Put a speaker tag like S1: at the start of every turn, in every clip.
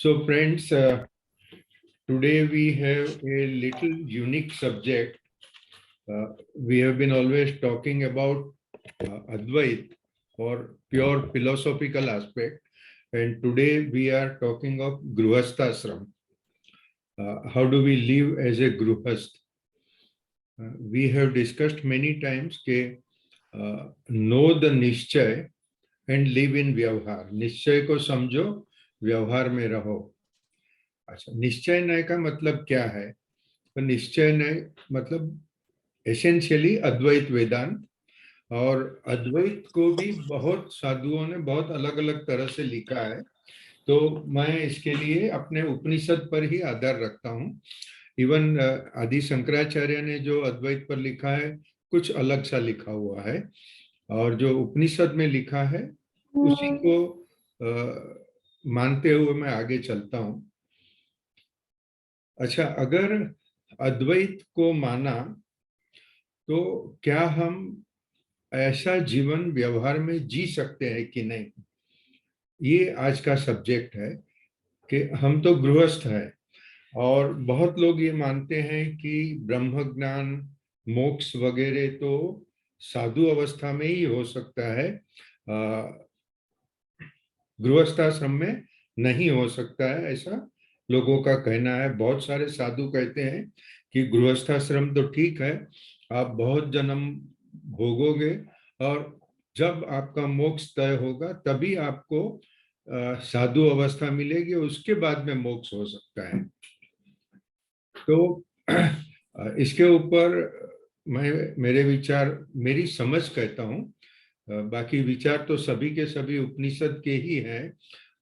S1: So friends, today we have a little unique subject. We have been always talking about Advait or pure philosophical aspect, and today we are talking of Gruhasthashram. How do we live as a Gruhast? We have discussed many times that know the निश्चय and live in व्यवहार. निश्चय को समझो, व्यवहार में रहो. अच्छा, निश्चय नय का मतलब क्या है? तो निश्चय नय मतलब एसेंशियली अद्वैत वेदांत, और अद्वैत को भी बहुत साधुओं ने बहुत अलग अलग तरह से लिखा है. तो मैं इसके लिए अपने उपनिषद पर ही आधार रखता हूँ. इवन आदि शंकराचार्य ने जो अद्वैत पर लिखा है कुछ अलग सा लिखा हुआ है, और जो उपनिषद में लिखा है उसी को मानते हुए मैं आगे चलता हूँ. अच्छा, अगर अद्वैत को माना तो क्या हम ऐसा जीवन व्यवहार में जी सकते हैं कि नहीं, ये आज का सब्जेक्ट है. कि हम तो गृहस्थ हैं और बहुत लोग ये मानते हैं कि ब्रह्म ज्ञान मोक्ष वगैरह तो साधु अवस्था में ही हो सकता है, गृहस्थाश्रम में नहीं हो सकता है, ऐसा लोगों का कहना है. बहुत सारे साधु कहते हैं कि गृहस्थाश्रम तो ठीक है, आप बहुत जन्म भोगोगे और जब आपका मोक्ष तय होगा तभी आपको साधु अवस्था मिलेगी, उसके बाद में मोक्ष हो सकता है. तो इसके ऊपर मैं मेरे विचार, मेरी समझ कहता हूँ. बाकी विचार तो सभी के सभी उपनिषद के ही हैं.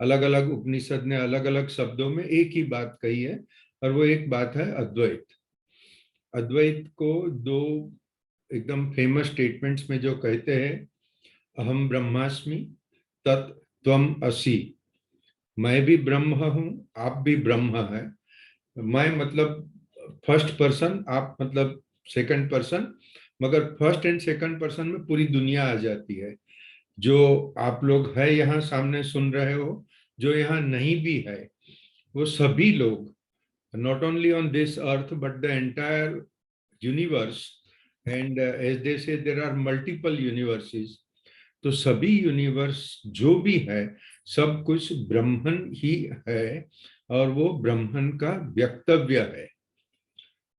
S1: अलग अलग उपनिषद ने अलग अलग शब्दों में एक ही बात कही है, और वो एक बात है अद्वैत. अद्वैत को दो एकदम फेमस स्टेटमेंट्स में जो कहते हैं, अहम ब्रह्मास्मि तत् त्वम असि. मैं भी ब्रह्म हूँ, आप भी ब्रह्म है. मैं मतलब फर्स्ट पर्सन, आप मतलब सेकंड पर्सन, मगर फर्स्ट एंड सेकंड पर्सन में पूरी दुनिया आ जाती है. जो आप लोग है यहाँ सामने सुन रहे हो, जो यहाँ नहीं भी है, वो सभी लोग, not only on this earth but the entire universe, and as they say there are multiple universes. तो सभी यूनिवर्स जो भी है सब कुछ ब्रह्मन ही है, और वो ब्रह्मन का व्यक्तव्य है.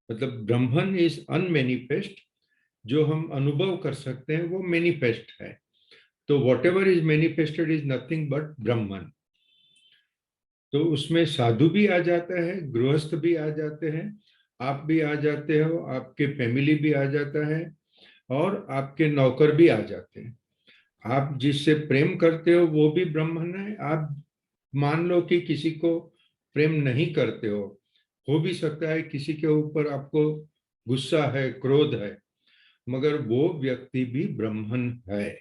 S1: मतलब ब्रह्मन इज अनमैनिफेस्ट, जो हम अनुभव कर सकते हैं वो मैनिफेस्ट है. तो whatever is manifested is nothing but Brahman. तो उसमें साधु भी आ जाता है, गृहस्थ भी आ जाते हैं, आप भी आ जाते हो, आपके फैमिली भी आ जाता है, और आपके नौकर भी आ जाते हैं. आप जिससे प्रेम करते हो वो भी ब्रह्मन है. आप मान लो कि किसी को प्रेम नहीं करते हो भी सकता है किसी के ऊपर आपको गुस्सा है, क्रोध है, मगर वो व्यक्ति भी ब्रह्मन है.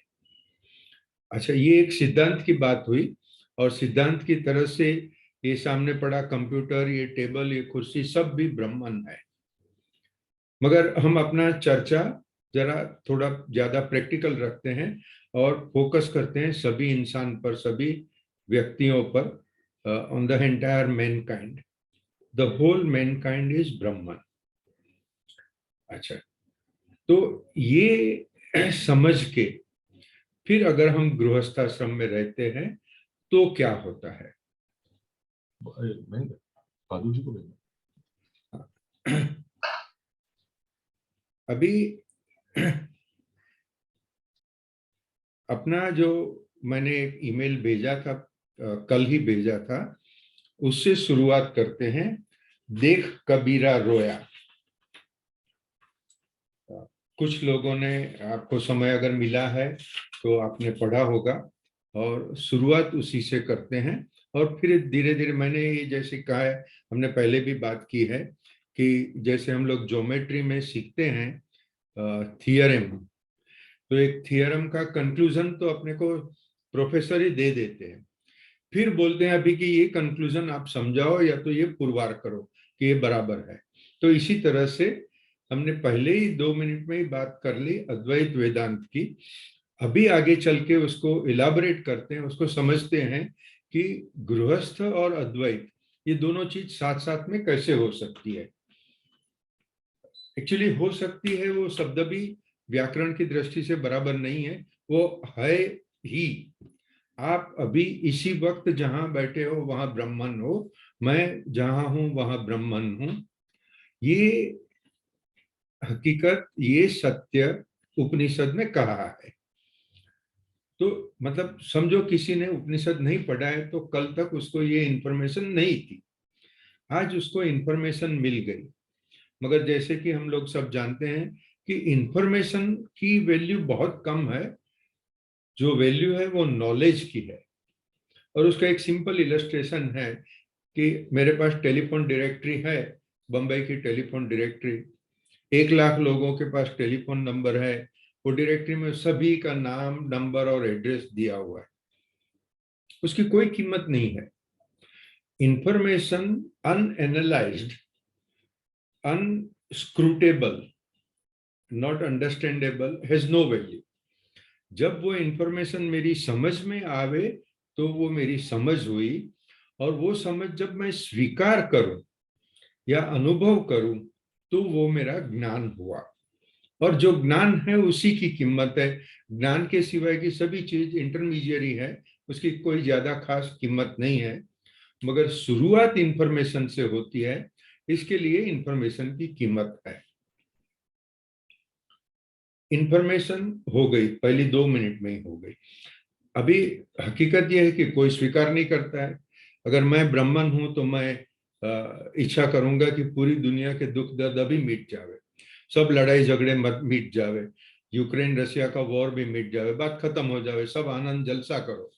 S1: अच्छा, ये एक सिद्धांत की बात हुई, और सिद्धांत की तरह से ये सामने पड़ा कंप्यूटर, ये टेबल, ये कुर्सी, सब भी ब्रह्मन है. मगर हम अपना चर्चा जरा थोड़ा ज्यादा प्रैक्टिकल रखते हैं और फोकस करते हैं सभी इंसान पर, सभी व्यक्तियों पर, on the entire mankind. The whole mankind is Brahman. अच्छा, तो ये समझ के फिर अगर हम गृहस्थाश्रम में रहते हैं तो क्या होता है? अभी अपना जो मैंने एक ईमेल भेजा था, कल ही भेजा था, उससे शुरुआत करते हैं. देख कबीरा रोया. कुछ लोगों ने, आपको समय अगर मिला है तो आपने पढ़ा होगा, और शुरुआत उसी से करते हैं. और फिर धीरे धीरे, मैंने ये जैसे कहा है, हमने पहले भी बात की है कि जैसे हम लोग ज्योमेट्री में सीखते हैं थियरम, तो एक थियरम का कंक्लूजन तो अपने को प्रोफेसर ही दे देते हैं, फिर बोलते हैं अभी कि ये कंक्लूजन आप समझाओ या तो ये पुरवार करो कि ये बराबर है. तो इसी तरह से हमने पहले ही 2 मिनट में ही बात कर ली अद्वैत वेदांत की. अभी आगे चल के उसको इलाबोरेट करते हैं, उसको समझते हैं कि गृहस्थ और अद्वैत ये दोनों चीज साथ साथ में कैसे हो सकती है। एक्चुअली हो सकती है, वो शब्द भी व्याकरण की दृष्टि से बराबर नहीं है, वो है ही। आप अभी इसी वक्त जहां बैठे हो वहां ब्रह्मन हो, मैं जहां हूं वहां ब्रह्मन हूं। ये हकीकत, ये सत्य उपनिषद में कहा है। तो मतलब समझो किसी ने उपनिषद नहीं पढ़ा है तो कल तक उसको ये इंफॉर्मेशन नहीं थी, आज उसको इंफॉर्मेशन मिल गई। मगर जैसे कि हम लोग सब जानते हैं कि इंफॉर्मेशन की वैल्यू बहुत कम है, जो वैल्यू है वो नॉलेज की है। और उसका एक सिंपल इलस्ट्रेशन है कि मेरे पास टेलीफोन डायरेक्टरी है, बम्बई की टेलीफोन डायरेक्टरी, 1 लाख लोगों के पास टेलीफोन नंबर है, वो डायरेक्टरी में सभी का नाम, नंबर और एड्रेस दिया हुआ है, उसकी कोई कीमत नहीं है। Information unanalysed, unscrutable, not understandable, has no value. जब वो इंफॉर्मेशन मेरी समझ में आवे तो वो मेरी समझ हुई, और वो समझ जब मैं स्वीकार करूं या अनुभव करूं तो वो मेरा ज्ञान हुआ। और जो ज्ञान है उसी की कीमत है। ज्ञान के सिवाय की सभी चीज इंटरमीडियरी है, उसकी कोई ज्यादा खास कीमत नहीं है। मगर शुरुआत इंफॉर्मेशन से होती है, इसके लिए इंफॉर्मेशन की कीमत है। इंफॉर्मेशन हो गई, पहली 2 मिनट में ही हो गई। अभी हकीकत यह है कि कोई स्वीकार नहीं करता है। अगर मैं ब्राह्मण हूं तो मैं इच्छा करूंगा कि पूरी दुनिया के दुख दर्द अभी मिट जावे, सब लड़ाई झगड़े मत मिट जावे, यूक्रेन रशिया का वॉर भी मिट जावे, बात खत्म हो जावे, सब आनंद जलसा करो।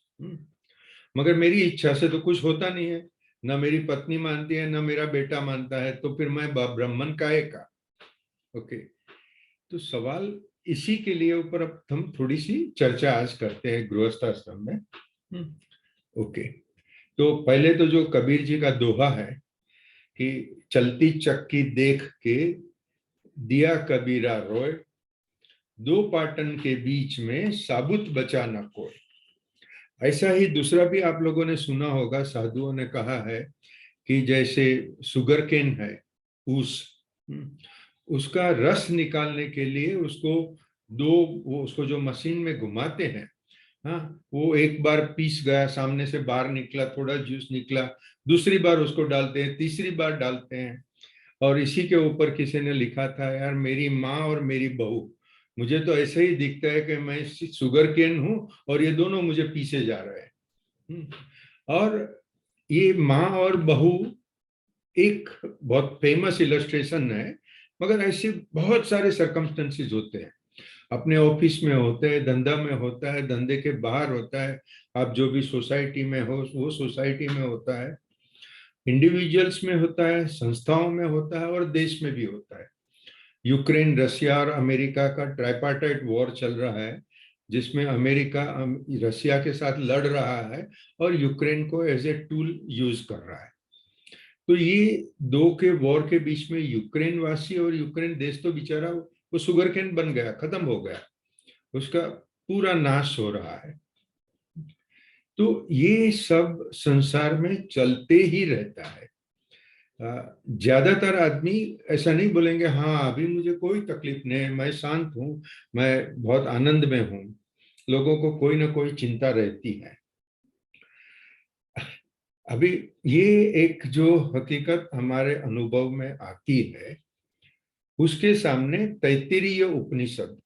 S1: मगर मेरी इच्छा से तो कुछ होता नहीं है, ना मेरी पत्नी मानती है, ना मेरा बेटा मानता है, तो फिर मैं ब्राह्मण काहे का। ओके, तो सवाल इसी के लिए ऊपर अब हम थोड़ी सी चर्चा आज करते हैं गृहस्थ आश्रम में। ओके, तो पहले तो जो कबीर जी का दोहा है कि चलती चक्की देख के दिया कबीरा रोय, दो पाटन के बीच में साबुत बचा न कोई। ऐसा ही दूसरा भी आप लोगों ने सुना होगा, साधुओं ने कहा है कि जैसे शुगर केन है, ऊस, उसका रस निकालने के लिए उसको वो उसको जो मशीन में घुमाते हैं, हाँ, वो एक बार पीस गया, सामने से बाहर निकला, थोड़ा जूस निकला, दूसरी बार उसको डालते हैं, तीसरी बार डालते हैं। और इसी के ऊपर किसी ने लिखा था, यार मेरी माँ और मेरी बहू, मुझे तो ऐसे ही दिखता है कि मैं शुगर केन हूं और ये दोनों मुझे पीछे जा रहे हैं। और ये माँ और बहू एक बहुत फेमस इलस्ट्रेशन है, मगर ऐसे बहुत सारे सर्कमस्टेंसेस होते हैं। अपने ऑफिस में होते हैं, धंधा में होता है, धंधे के बाहर होता है, आप जो भी सोसाइटी में हो वो सोसाइटी में होता है, इंडिविजुअल्स में होता है, संस्थाओं में होता है, और देश में भी होता है। यूक्रेन रशिया और अमेरिका का ट्राइपार्टाइट वॉर चल रहा है, जिसमें अमेरिका रशिया के साथ लड़ रहा है और यूक्रेन को एज ए टूल यूज कर रहा है। तो ये दो के वॉर के बीच में यूक्रेन वासी और यूक्रेन देश तो बेचारा वो शुगर केन बन गया, खत्म हो गया, उसका पूरा नाश हो रहा है। तो ये सब संसार में चलते ही रहता है। ज्यादातर आदमी ऐसा नहीं बोलेंगे, हाँ अभी मुझे कोई तकलीफ नहीं है, मैं शांत हूं, मैं बहुत आनंद में हूं। लोगों को कोई ना कोई चिंता रहती है। अभी ये एक जो हकीकत हमारे अनुभव में आती है, उसके सामने तैत्तिरीय उपनिषद,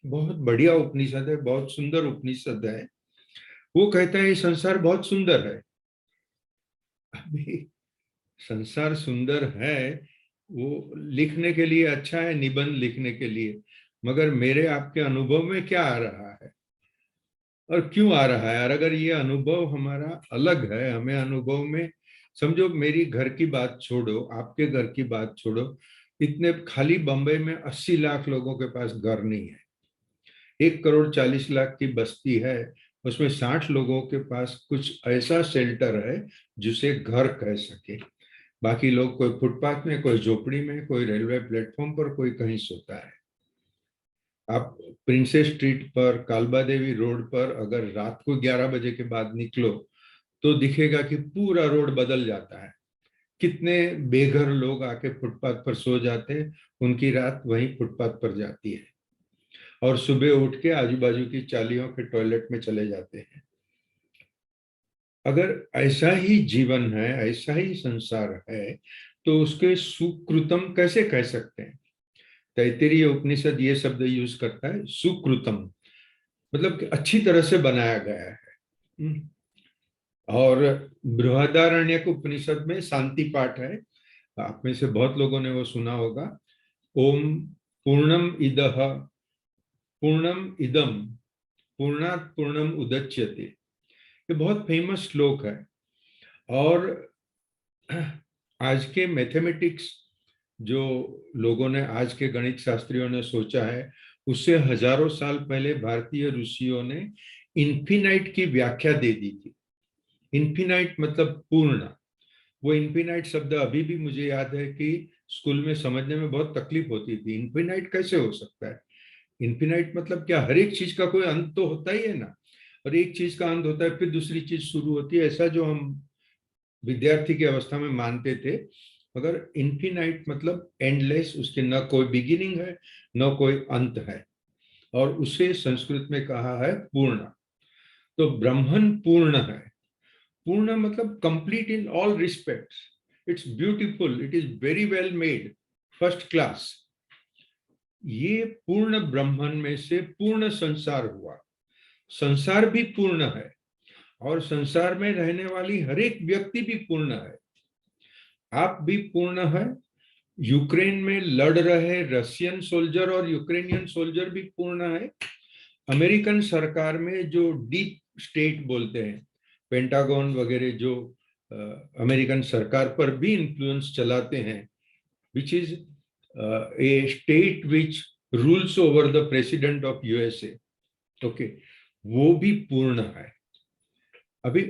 S1: बहुत बढ़िया उपनिषद है, बहुत सुंदर उपनिषद है, वो कहता है ये संसार बहुत सुंदर है। अभी संसार सुंदर है, वो लिखने के लिए अच्छा है, निबंध लिखने के लिए, मगर मेरे आपके अनुभव में क्या आ रहा है और क्यों आ रहा है। और अगर ये अनुभव हमारा अलग है, हमें अनुभव में, समझो मेरी घर की बात छोड़ो, आपके घर की बात छोड़ो, इतने खाली बंबई में 80 लाख लोगों के पास घर नहीं है, 1 करोड़ 40 लाख की बस्ती है, उसमें 60 लोगों के पास कुछ ऐसा शेल्टर है जिसे घर कह सके। बाकी लोग कोई फुटपाथ में, कोई झोपड़ी में, कोई रेलवे प्लेटफॉर्म पर, कोई कहीं सोता है। आप प्रिंसेस स्ट्रीट पर, कालबा देवी रोड पर अगर रात को 11 बजे के बाद निकलो तो दिखेगा कि पूरा रोड बदल जाता है। कितने बेघर लोग आके फुटपाथ पर सो जाते हैं, उनकी रात वहीं फुटपाथ पर जाती है, और सुबह उठ के आजू बाजू की चालियों के टॉयलेट में चले जाते हैं। अगर ऐसा ही जीवन है, ऐसा ही संसार है, तो उसके सुकृतम कैसे कह सकते हैं? तैत्तिरीय उपनिषद ये शब्द यूज करता है, सुकृतम, मतलब कि अच्छी तरह से बनाया गया है। हम्म। और बृहदारण्यक उपनिषद में शांति पाठ है, आप में से बहुत लोगों ने वो सुना होगा। ओम पूर्णम इदः पूर्णम इदम पूर्णात पूर्णम उदच्यते, ये बहुत फेमस श्लोक है। और आज के मैथमेटिक्स जो लोगों ने, आज के गणित शास्त्रियों ने सोचा है, उससे हजारों साल पहले भारतीय ऋषियों ने इन्फिनाइट की व्याख्या दे दी थी। इन्फिनाइट मतलब पूर्ण। वो इन्फिनाइट शब्द अभी भी मुझे याद है कि स्कूल में समझने में बहुत तकलीफ होती थी। इन्फिनाइट कैसे हो सकता है? इन्फिनाइट मतलब क्या? हर एक चीज का कोई अंत तो होता ही है ना, और एक चीज का अंत होता है फिर दूसरी चीज शुरू होती है, ऐसा जो हम विद्यार्थी की अवस्था में मानते थे। मगर इन्फिनाइट मतलब एंडलेस, उसके न कोई बिगिनिंग है न कोई अंत है, और उसे संस्कृत में कहा है पूर्ण। तो ब्रह्मन पूर्ण है। पूर्ण मतलब complete in all respects, it's beautiful, it is very well made, first class. ये पूर्ण ब्रह्मन में से पूर्ण संसार हुआ। संसार भी पूर्ण है, और संसार में रहने वाली हर एक व्यक्ति भी पूर्ण है। आप भी पूर्ण है। यूक्रेन में लड़ रहे रशियन सोल्जर और यूक्रेनियन सोल्जर भी पूर्ण है। अमेरिकन सरकार में जो डीप स्टेट बोलते हैं, पेंटागन वगैरह, जो अमेरिकन सरकार पर भी इन्फ्लुएंस चलाते हैं, which is a state which rules over the president of USA, okay, वो भी पूर्ण है। अभी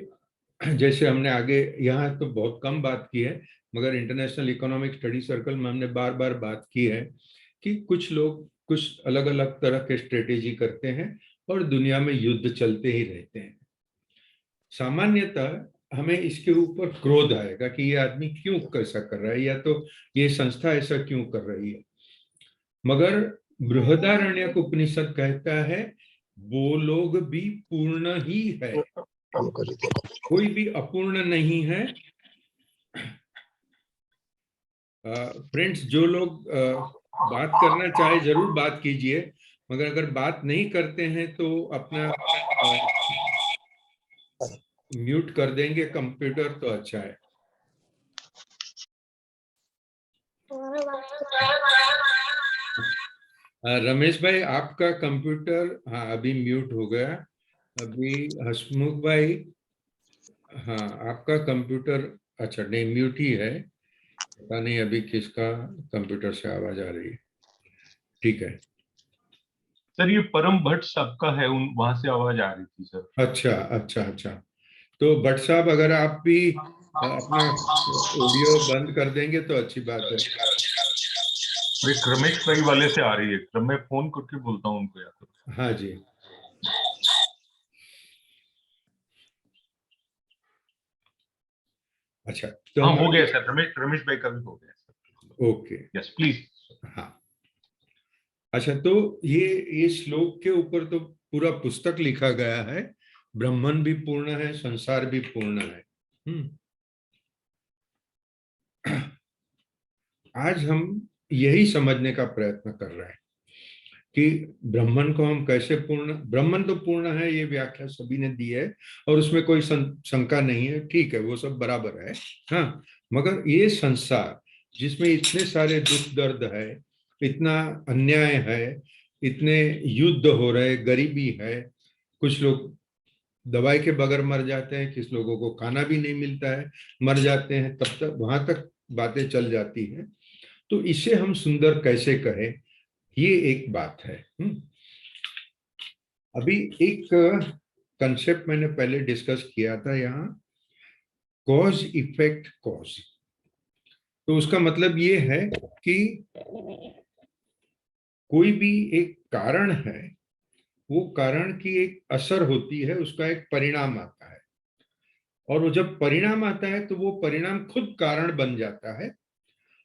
S1: जैसे हमने आगे यहाँ तो बहुत कम बात की है, मगर इंटरनेशनल इकोनॉमिक स्टडी सर्कल में हमने बार बार बात की है कि कुछ लोग कुछ अलग अलग तरह के स्ट्रेटेजी करते हैं, और दुनिया में युद्ध चलते ही रहते हैं। सामान्यतः हमें इसके ऊपर क्रोध आएगा कि ये आदमी क्यों कैसा कर रहा है, या तो ये संस्था ऐसा क्यों कर रही है। मगर बृहदारण्यक उपनिषद कहता है वो लोग भी पूर्ण ही है, कोई भी अपूर्ण नहीं है। फ्रेंड्स, जो लोग बात करना चाहे जरूर बात कीजिए, मगर अगर बात नहीं करते हैं तो अपना म्यूट कर देंगे कंप्यूटर तो अच्छा है। रमेश भाई, आपका कंप्यूटर, हाँ अभी म्यूट हो गया। अभी हसमुख भाई, हाँ आपका कंप्यूटर, अच्छा नहीं म्यूट ही है, पता नहीं अभी किसका कंप्यूटर से आवाज आ रही है। ठीक है।
S2: सर ये परम भट्ट सबका है, उन वहां से आवाज आ रही थी सर।
S1: अच्छा अच्छा अच्छा, तो भट्ट साहब अगर आप भी अपना ऑडियो बंद कर देंगे तो अच्छी बात है।
S2: एक रमेश भाई वाले से आ रही है, तो मैं फोन करके बोलता हूँ उनको या तो।
S1: हाँ जी। अच्छा, तो
S2: हाँ
S1: हम
S2: हो
S1: आगे।
S2: गया सर, रमेश रमेश भाई का भी हो गया सर।
S1: ओके।
S2: Yes please.
S1: हाँ, अच्छा, तो ये श्लोक के ऊपर तो पूरा पुस्तक लिखा गया है। ब्रह्मन भी पूर्ण है, संसार भी पूर्ण है। आज हम यही समझने का प्रयत्न कर रहे हैं कि ब्रह्मन को हम कैसे पूर्ण, ब्रह्मन तो पूर्ण है, ये व्याख्या सभी ने दी है, और उसमें कोई शंका नहीं है, ठीक है, वो सब बराबर है। हाँ, मगर ये संसार जिसमें इतने सारे दुख दर्द है, इतना अन्याय है, इतने युद्ध हो रहे, गरीबी है, कुछ लोग दवाई के बगैर मर जाते हैं, किस लोगों को खाना भी नहीं मिलता है, मर जाते हैं, तब तक वहां तक बातें चल जाती हैं। तो इसे हम सुंदर कैसे कहें, ये एक बात है। अभी एक कंसेप्ट मैंने पहले डिस्कस किया था यहाँ, कॉज इफेक्ट कॉज। तो उसका मतलब ये है कि कोई भी एक कारण है, वो कारण की एक असर होती है, उसका एक परिणाम आता है। और वो जब परिणाम आता है तो वो परिणाम खुद कारण बन जाता है,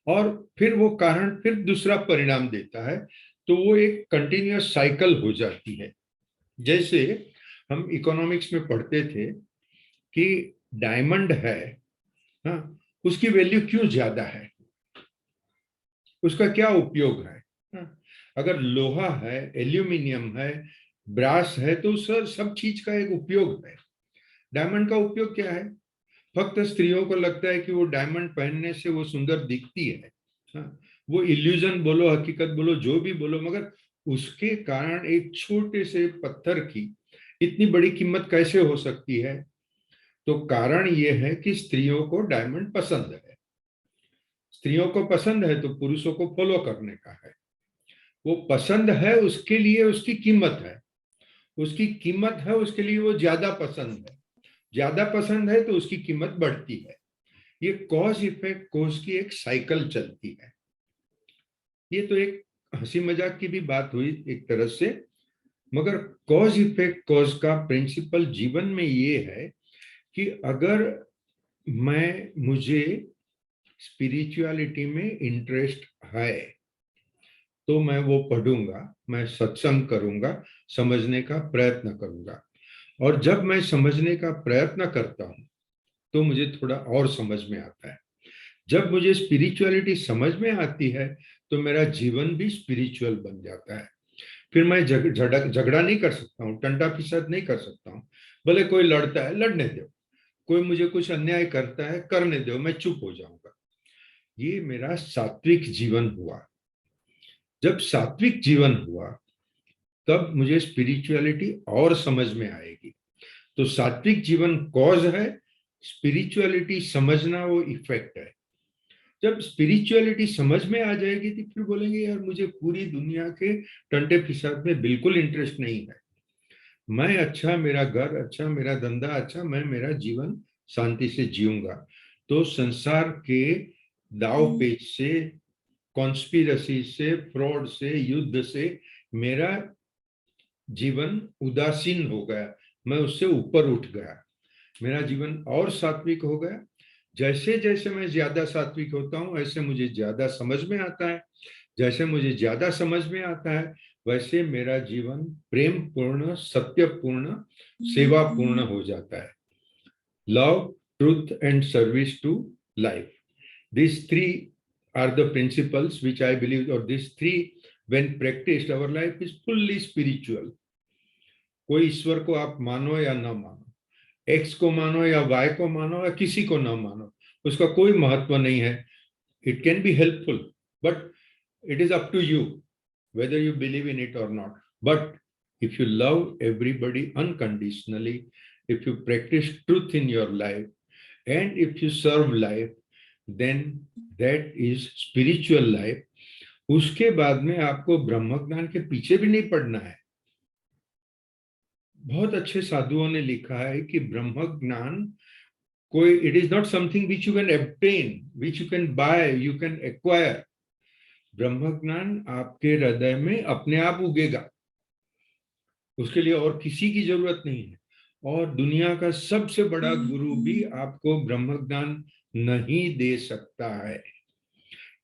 S1: और फिर वो कारण फिर दूसरा परिणाम देता है। तो वो एक कंटिन्यूअस साइकिल हो जाती है। जैसे हम इकोनॉमिक्स में पढ़ते थे कि डायमंड है, हाँ, उसकी वैल्यू क्यों ज्यादा है, उसका क्या उपयोग है। हाँ, अगर लोहा है, एल्यूमिनियम है, ब्रास है, तो सब चीज का एक उपयोग है। डायमंड का उपयोग क्या है? फक्त स्त्रियों को लगता है कि वो डायमंड पहनने से वो सुंदर दिखती है। हाँ, वो इल्यूजन बोलो, हकीकत बोलो, जो भी बोलो, मगर उसके कारण एक छोटे से पत्थर की इतनी बड़ी कीमत कैसे हो सकती है? तो कारण ये है कि स्त्रियों को डायमंड पसंद है। स्त्रियों को पसंद है तो पुरुषों को फॉलो करने का है। वो पसंद है, उसके लिए उसकी कीमत है। उसकी कीमत है, उसके लिए वो ज्यादा पसंद है। ज्यादा पसंद है तो उसकी कीमत बढ़ती है। ये कॉज इफेक्ट, कॉज की एक साइकिल चलती है। ये तो एक हंसी मजाक की भी बात हुई एक तरह से, मगर कॉज इफेक्ट, कॉज का प्रिंसिपल जीवन में ये है कि अगर मुझे स्पिरिचुअलिटी में इंटरेस्ट है तो मैं वो पढ़ूंगा, मैं सत्संग करूंगा, समझने का प्रयत्न करूंगा। और जब मैं समझने का प्रयत्न करता हूं तो मुझे थोड़ा और समझ में आता है। जब मुझे स्पिरिचुअलिटी समझ में आती है तो मेरा जीवन भी स्पिरिचुअल बन जाता है। फिर मैं झगड़ा नहीं कर सकता हूँ, टंटा फिसाद नहीं कर सकता हूँ। भले कोई लड़ता है, लड़ने दो। कोई मुझे कुछ अन्याय करता है, करने दो, मैं चुप हो जाऊंगा। ये मेरा सात्विक जीवन हुआ। जब सात्विक जीवन हुआ तब मुझे स्पिरिचुअलिटी और समझ में आएगी। तो सात्विक जीवन कॉज है, स्पिरिचुअलिटी समझना वो इफेक्ट है। जब स्पिरिचुअलिटी समझ में आ जाएगी तो फिर बोलेंगे यार मुझे पूरी दुनिया के टंटे फिसाद में बिल्कुल इंटरेस्ट नहीं है। मैं अच्छा, मेरा घर अच्छा, मेरा धंधा अच्छा, मैं मेरा जीवन शांति से जीऊंगा। तो संसार के दाव पेच से, कॉन्स्पिरसी से, फ्रॉड से, युद्ध से मेरा जीवन उदासीन हो गया। मैं उससे ऊपर उठ गया, मेरा जीवन और सात्विक हो गया। जैसे जैसे मैं ज्यादा सात्विक होता हूँ ऐसे मुझे ज्यादा समझ में आता है। जैसे मुझे ज्यादा समझ में आता है वैसे मेरा जीवन प्रेम पूर्ण, सत्य पूर्ण, सेवा पूर्ण हो जाता है। Love, truth and service to life, these three are the principles which I believe, or these three when practiced our life is fully spiritual. कोई ईश्वर को आप मानो या ना मानो, एक्स को मानो या वाई को मानो या किसी को ना मानो, उसका कोई महत्व नहीं है। It can be helpful but it is up to you whether you believe in it or not. But if you love everybody unconditionally, if you practice truth in your life, and if you serve life, then that is spiritual life. उसके बाद में आपको ब्रह्म ज्ञान के पीछे भी नहीं पड़ना है। बहुत अच्छे साधुओं ने लिखा है कि ब्रह्म ज्ञान कोई, it is not something which you can obtain, which you can buy, you can acquire. ब्रह्म ज्ञान आपके हृदय में अपने आप उगेगा, उसके लिए और किसी की जरूरत नहीं है। और दुनिया का सबसे बड़ा गुरु भी आपको ब्रह्म ज्ञान नहीं दे सकता है।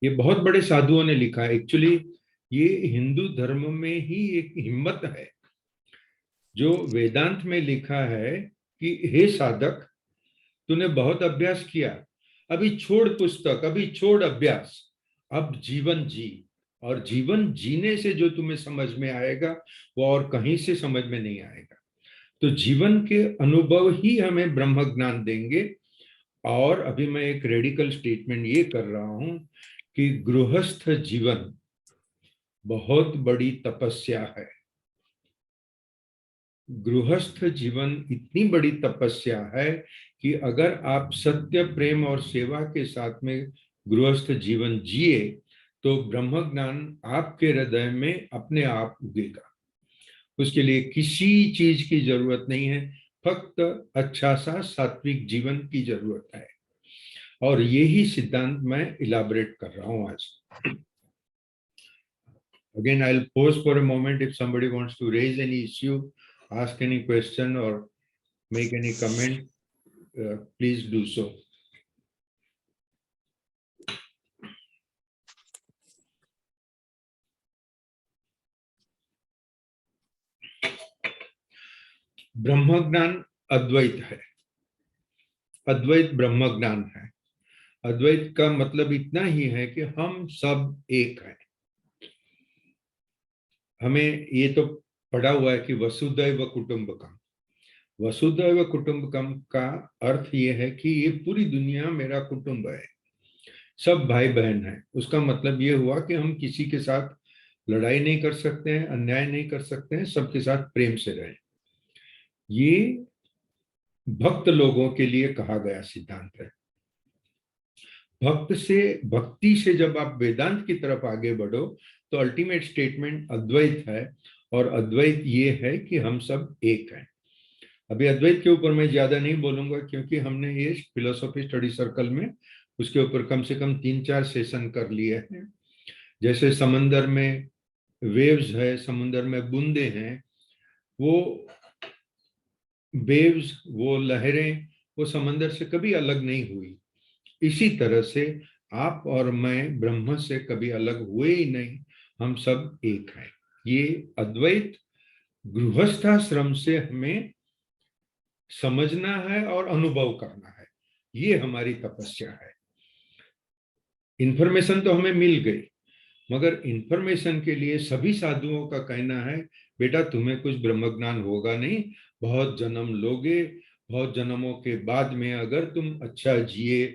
S1: ये बहुत बड़े साधुओं ने लिखा है। एक्चुअली ये हिंदू धर्म में ही एक हिम्मत है जो वेदांत में लिखा है कि हे साधक, तूने बहुत अभ्यास किया, अभी छोड़ पुस्तक, अभी छोड़ अभ्यास, अब जीवन जी। और जीवन जीने से जो तुम्हें समझ में आएगा वो और कहीं से समझ में नहीं आएगा। तो जीवन के अनुभव ही हमें ब्रह्म ज्ञान देंगे। और अभी मैं एक रेडिकल स्टेटमेंट ये कर रहा हूं कि गृहस्थ जीवन बहुत बड़ी तपस्या है। गृहस्थ जीवन इतनी बड़ी तपस्या है कि अगर आप सत्य, प्रेम और सेवा के साथ में गृहस्थ जीवन जिए तो ब्रह्म ज्ञान आपके हृदय में अपने आप उगेगा। उसके लिए किसी चीज की जरूरत नहीं है, फक्त अच्छा सा सात्विक जीवन की जरूरत है। और यही सिद्धांत मैं इलाबरेट कर रहा हूं आज। Again, I'll pause for a moment if somebody wants to raise any issue, ask any question or make any comment. Please do so. ब्रह्म ज्ञान अद्वैत है, अद्वैत ब्रह्म ज्ञान है। अद्वैत का मतलब इतना ही है कि हम सब एक हैं। हमें ये तो पढ़ा हुआ है कि वसुदैव कुटुंबकम, वसुदैव कुटुंबकम का अर्थ ये है कि ये पूरी दुनिया मेरा कुटुंब है, सब भाई बहन है। उसका मतलब ये हुआ कि हम किसी के साथ लड़ाई नहीं कर सकते हैं, अन्याय नहीं कर सकते हैं, सबके साथ प्रेम से रहें। ये भक्त लोगों के लिए कहा गया सिद्धांत है। भक्ति से जब आप वेदांत की तरफ आगे बढ़ो तो अल्टीमेट स्टेटमेंट अद्वैत है, और अद्वैत ये है कि हम सब एक हैं। अभी अद्वैत के ऊपर मैं ज्यादा नहीं बोलूंगा, क्योंकि हमने ये फिलोसॉफी स्टडी सर्कल में उसके ऊपर कम से कम 3-4 सेशन कर लिए हैं। जैसे समंदर में वेव्स है, समुद्र में बूंदे हैं, वो वेव्स, वो लहरें, वो समंदर से कभी अलग नहीं हुई। इसी तरह से आप और मैं ब्रह्म से कभी अलग हुए ही नहीं, हम सब एक हैं। ये अद्वैत गृहस्थाश्रम से हमें समझना है और अनुभव करना है। ये हमारी तपस्या है। इंफॉर्मेशन तो हमें मिल गई, मगर इंफॉर्मेशन के लिए सभी साधुओं का कहना है, बेटा तुम्हें कुछ ब्रह्म ज्ञान होगा नहीं, बहुत जन्म लोगे, बहुत जन्मों के बाद में अगर तुम अच्छा जिए,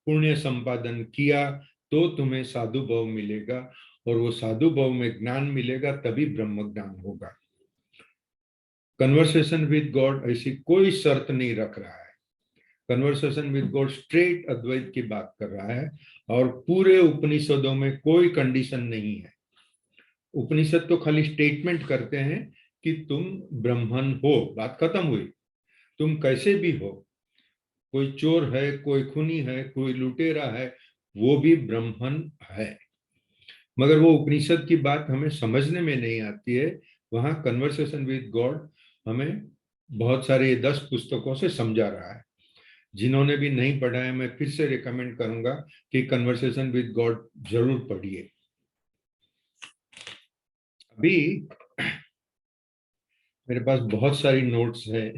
S1: पुण्य संपादन किया, तो तुम्हें साधु भाव मिलेगा, और वो साधु भाव में ज्ञान मिलेगा, तभी ब्रह्म ज्ञान होगा। कन्वर्सेशन विद गॉड ऐसी कोई शर्त नहीं रख रहा है। कन्वर्सेशन विद गॉड स्ट्रेट अद्वैत की बात कर रहा है, और पूरे उपनिषदों में कोई कंडीशन नहीं है। उपनिषद तो खाली स्टेटमेंट करते हैं कि तुम ब्राह्मण हो, बात खत्म हुई। तुम कैसे भी हो, कोई चोर है, कोई खूनी है, कोई लुटेरा है, वो भी ब्राह्मण है। मगर वो उपनिषद की बात हमें समझने में नहीं आती है। वहां कन्वर्सेशन विद गॉड हमें बहुत सारे 10 पुस्तकों से समझा रहा है। जिन्होंने भी नहीं पढ़ा है, मैं फिर से रिकमेंड करूंगा कि कन्वर्सेशन विद गॉड जरूर पढ़िए। अभी मेरे पास बहुत सारी नोट्स है,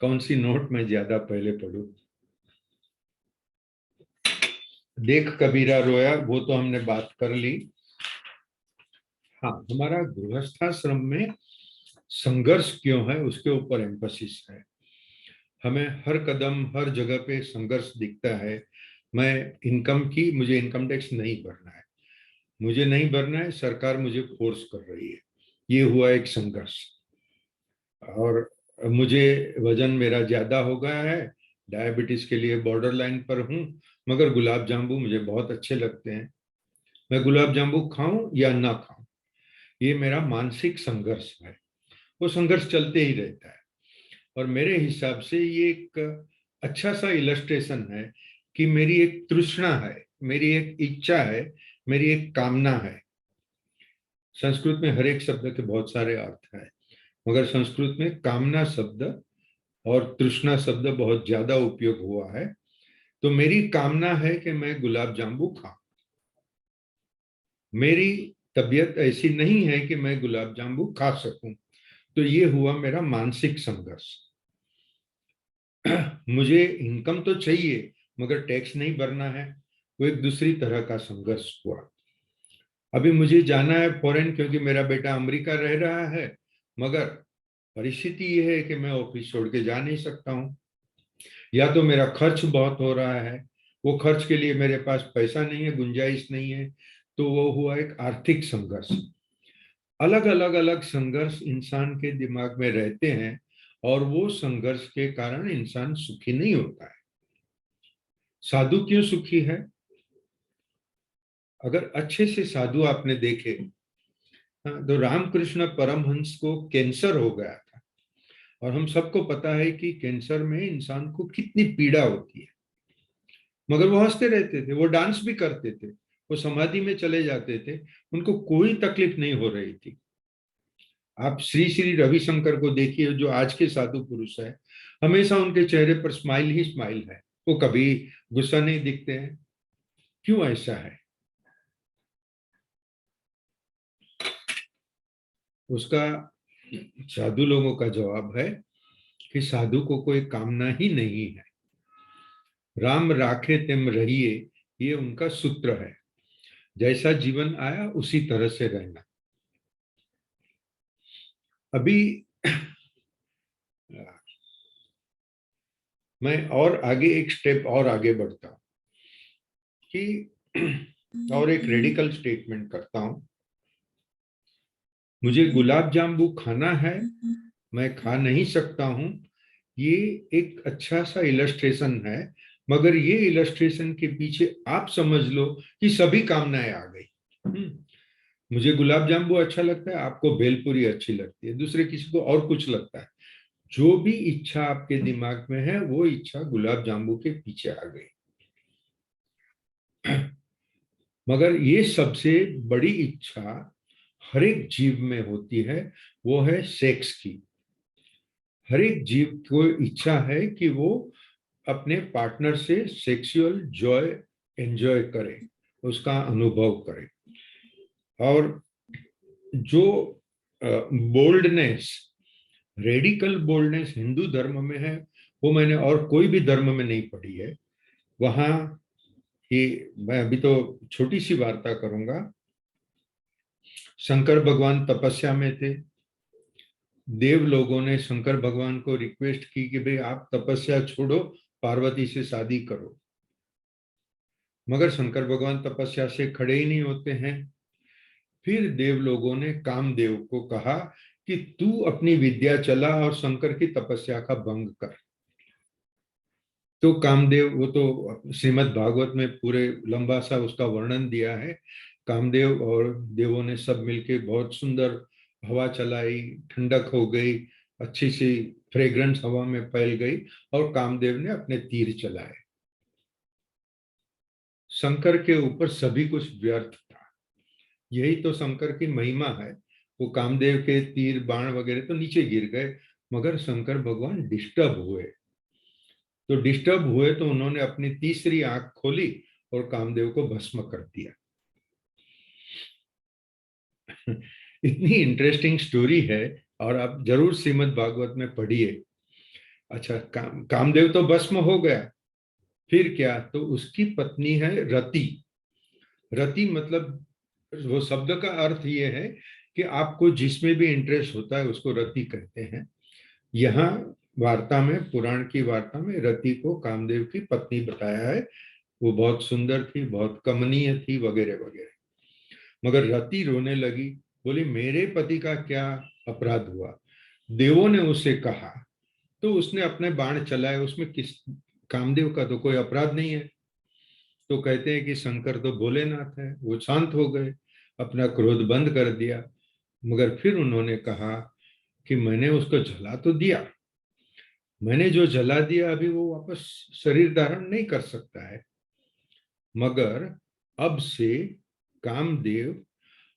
S1: कौन सी नोट मैं ज्यादा पहले पढ़ूं। देख कबीरा रोया, वो तो हमने बात कर ली। हाँ, हमारा गृहस्थाश्रम में संघर्ष क्यों है उसके ऊपर एम्फसिस है। हमें हर कदम हर जगह पे संघर्ष दिखता है। मुझे इनकम टैक्स नहीं भरना है, मुझे नहीं भरना है, सरकार मुझे फोर्स कर रही है, ये हुआ एक संघर्ष। और मुझे वजन मेरा ज्यादा हो गया है, डायबिटीज के लिए बॉर्डर लाइन पर हूँ, मगर गुलाब जामुन मुझे बहुत अच्छे लगते हैं। मैं गुलाब जामुन खाऊं या ना खाऊं, ये मेरा मानसिक संघर्ष है। वो संघर्ष चलते ही रहता है। और मेरे हिसाब से ये एक अच्छा सा इलस्ट्रेशन है कि मेरी एक तृष्णा है, मेरी एक इच्छा है, मेरी एक कामना है। संस्कृत में हर एक शब्द के बहुत सारे अर्थ हैं, मगर संस्कृत में कामना शब्द और तृष्णा शब्द बहुत ज्यादा उपयोग हुआ है। तो मेरी कामना है कि मैं गुलाब जामुन खाऊं। मेरी तबीयत ऐसी नहीं है कि मैं गुलाब जामुन खा सकूं। तो ये हुआ मेरा मानसिक संघर्ष। मुझे इनकम तो चाहिए, मगर टैक्स नहीं भरना है, वो एक दूसरी तरह का संघर्ष हुआ। अभी मुझे जाना है फॉरेन, क्योंकि मेरा बेटा अमेरिका रह रहा है, मगर परिस्थिति ये है कि मैं ऑफिस छोड़ के जा नहीं सकता हूँ। या तो मेरा खर्च बहुत हो रहा है, वो खर्च के लिए मेरे पास पैसा नहीं है, गुंजाइश नहीं है। तो वो हुआ एक आर्थिक संघर्ष। अलग अलग अलग संघर्ष इंसान के दिमाग में रहते हैं, और वो संघर्ष के कारण इंसान सुखी नहीं होता है। साधु क्यों सुखी है? अगर अच्छे से साधु आपने देखे, हाँ, तो रामकृष्ण परमहंस को कैंसर हो गया था, और हम सबको पता है कि कैंसर में इंसान को कितनी पीड़ा होती है। मगर वो हंसते रहते थे, वो डांस भी करते थे, वो समाधि में चले जाते थे, उनको कोई तकलीफ नहीं हो रही थी। आप श्री श्री रविशंकर को देखिए, जो आज के साधु पुरुष है, हमेशा उनके चेहरे पर स्माइल ही स्माइल है, वो कभी गुस्सा नहीं दिखते हैं। क्यों ऐसा है? उसका साधु लोगों का जवाब है कि साधु को कोई कामना ही नहीं है। राम राखे तिम रहिए, ये उनका सूत्र है। जैसा जीवन आया उसी तरह से रहना। अभी मैं और आगे एक स्टेप और आगे बढ़ता हूं कि और एक रेडिकल स्टेटमेंट करता हूं। मुझे गुलाब जामुन खाना है, मैं खा नहीं सकता हूं, ये एक अच्छा सा इलस्ट्रेशन है। मगर ये इलस्ट्रेशन के पीछे आप समझ लो कि सभी कामनाएं आ गई। मुझे गुलाब जामुन अच्छा लगता है, आपको भेलपुरी अच्छी लगती है, दूसरे किसी को और कुछ लगता है। जो भी इच्छा आपके दिमाग में है वो इच्छा गुलाब जामुन के पीछे आ गई। मगर ये सबसे बड़ी इच्छा हर एक जीव में होती है, वो है सेक्स की। हर एक जीव को इच्छा है कि वो अपने पार्टनर से सेक्सुअल जॉय एंजॉय करे, उसका अनुभव करे। और जो बोल्डनेस, रेडिकल बोल्डनेस हिंदू धर्म में है, वो मैंने और कोई भी धर्म में नहीं पढ़ी है। वहां ये मैं अभी तो छोटी सी वार्ता करूंगा। शंकर भगवान तपस्या में थे। देव लोगों ने शंकर भगवान को रिक्वेस्ट की कि भाई आप तपस्या छोड़ो, पार्वती से शादी करो। मगर शंकर भगवान तपस्या से खड़े ही नहीं होते हैं। फिर देव लोगों ने कामदेव को कहा कि तू अपनी विद्या चला और शंकर की तपस्या का भंग कर। तो कामदेव, वो तो श्रीमद् भागवत में पूरे लंबा सा उसका वर्णन दिया है। कामदेव और देवों ने सब मिलके बहुत सुंदर हवा चलाई, ठंडक हो गई, अच्छी सी फ्रेग्रेंस हवा में फैल गई और कामदेव ने अपने तीर चलाए। शंकर के ऊपर सभी कुछ व्यर्थ था। यही तो शंकर की महिमा है। वो कामदेव के तीर बाण वगैरह तो नीचे गिर गए, मगर शंकर भगवान डिस्टर्ब हुए। तो डिस्टर्ब हुए तो उन्होंने अपनी तीसरी आंख खोली और कामदेव को भस्म कर दिया। इतनी इंटरेस्टिंग स्टोरी है और आप जरूर श्रीमद् भागवत में पढ़िए। अच्छा, कामदेव तो भस्म हो गया, फिर क्या? तो उसकी पत्नी है रति। रति मतलब, वो शब्द का अर्थ ये है कि आपको जिसमें भी इंटरेस्ट होता है उसको रति कहते हैं। यहाँ वार्ता में, पुराण की वार्ता में रति को कामदेव की पत्नी बताया है। वो बहुत सुंदर थी, बहुत कमनीय थी, वगैरह वगैरह। मगर रति रोने लगी, बोली मेरे पति का क्या अपराध हुआ? देवों ने उसे कहा, तो उसने अपने बाण चलाए, उसमें किस, कामदेव का तो कोई अपराध नहीं है। तो कहते हैं कि शंकर तो भोलेनाथ है, वो शांत हो गए, अपना क्रोध बंद कर दिया। मगर फिर उन्होंने कहा कि मैंने उसको जला तो दिया, मैंने जो जला दिया अभी वो वापस शरीर धारण नहीं कर सकता है। मगर अब से कामदेव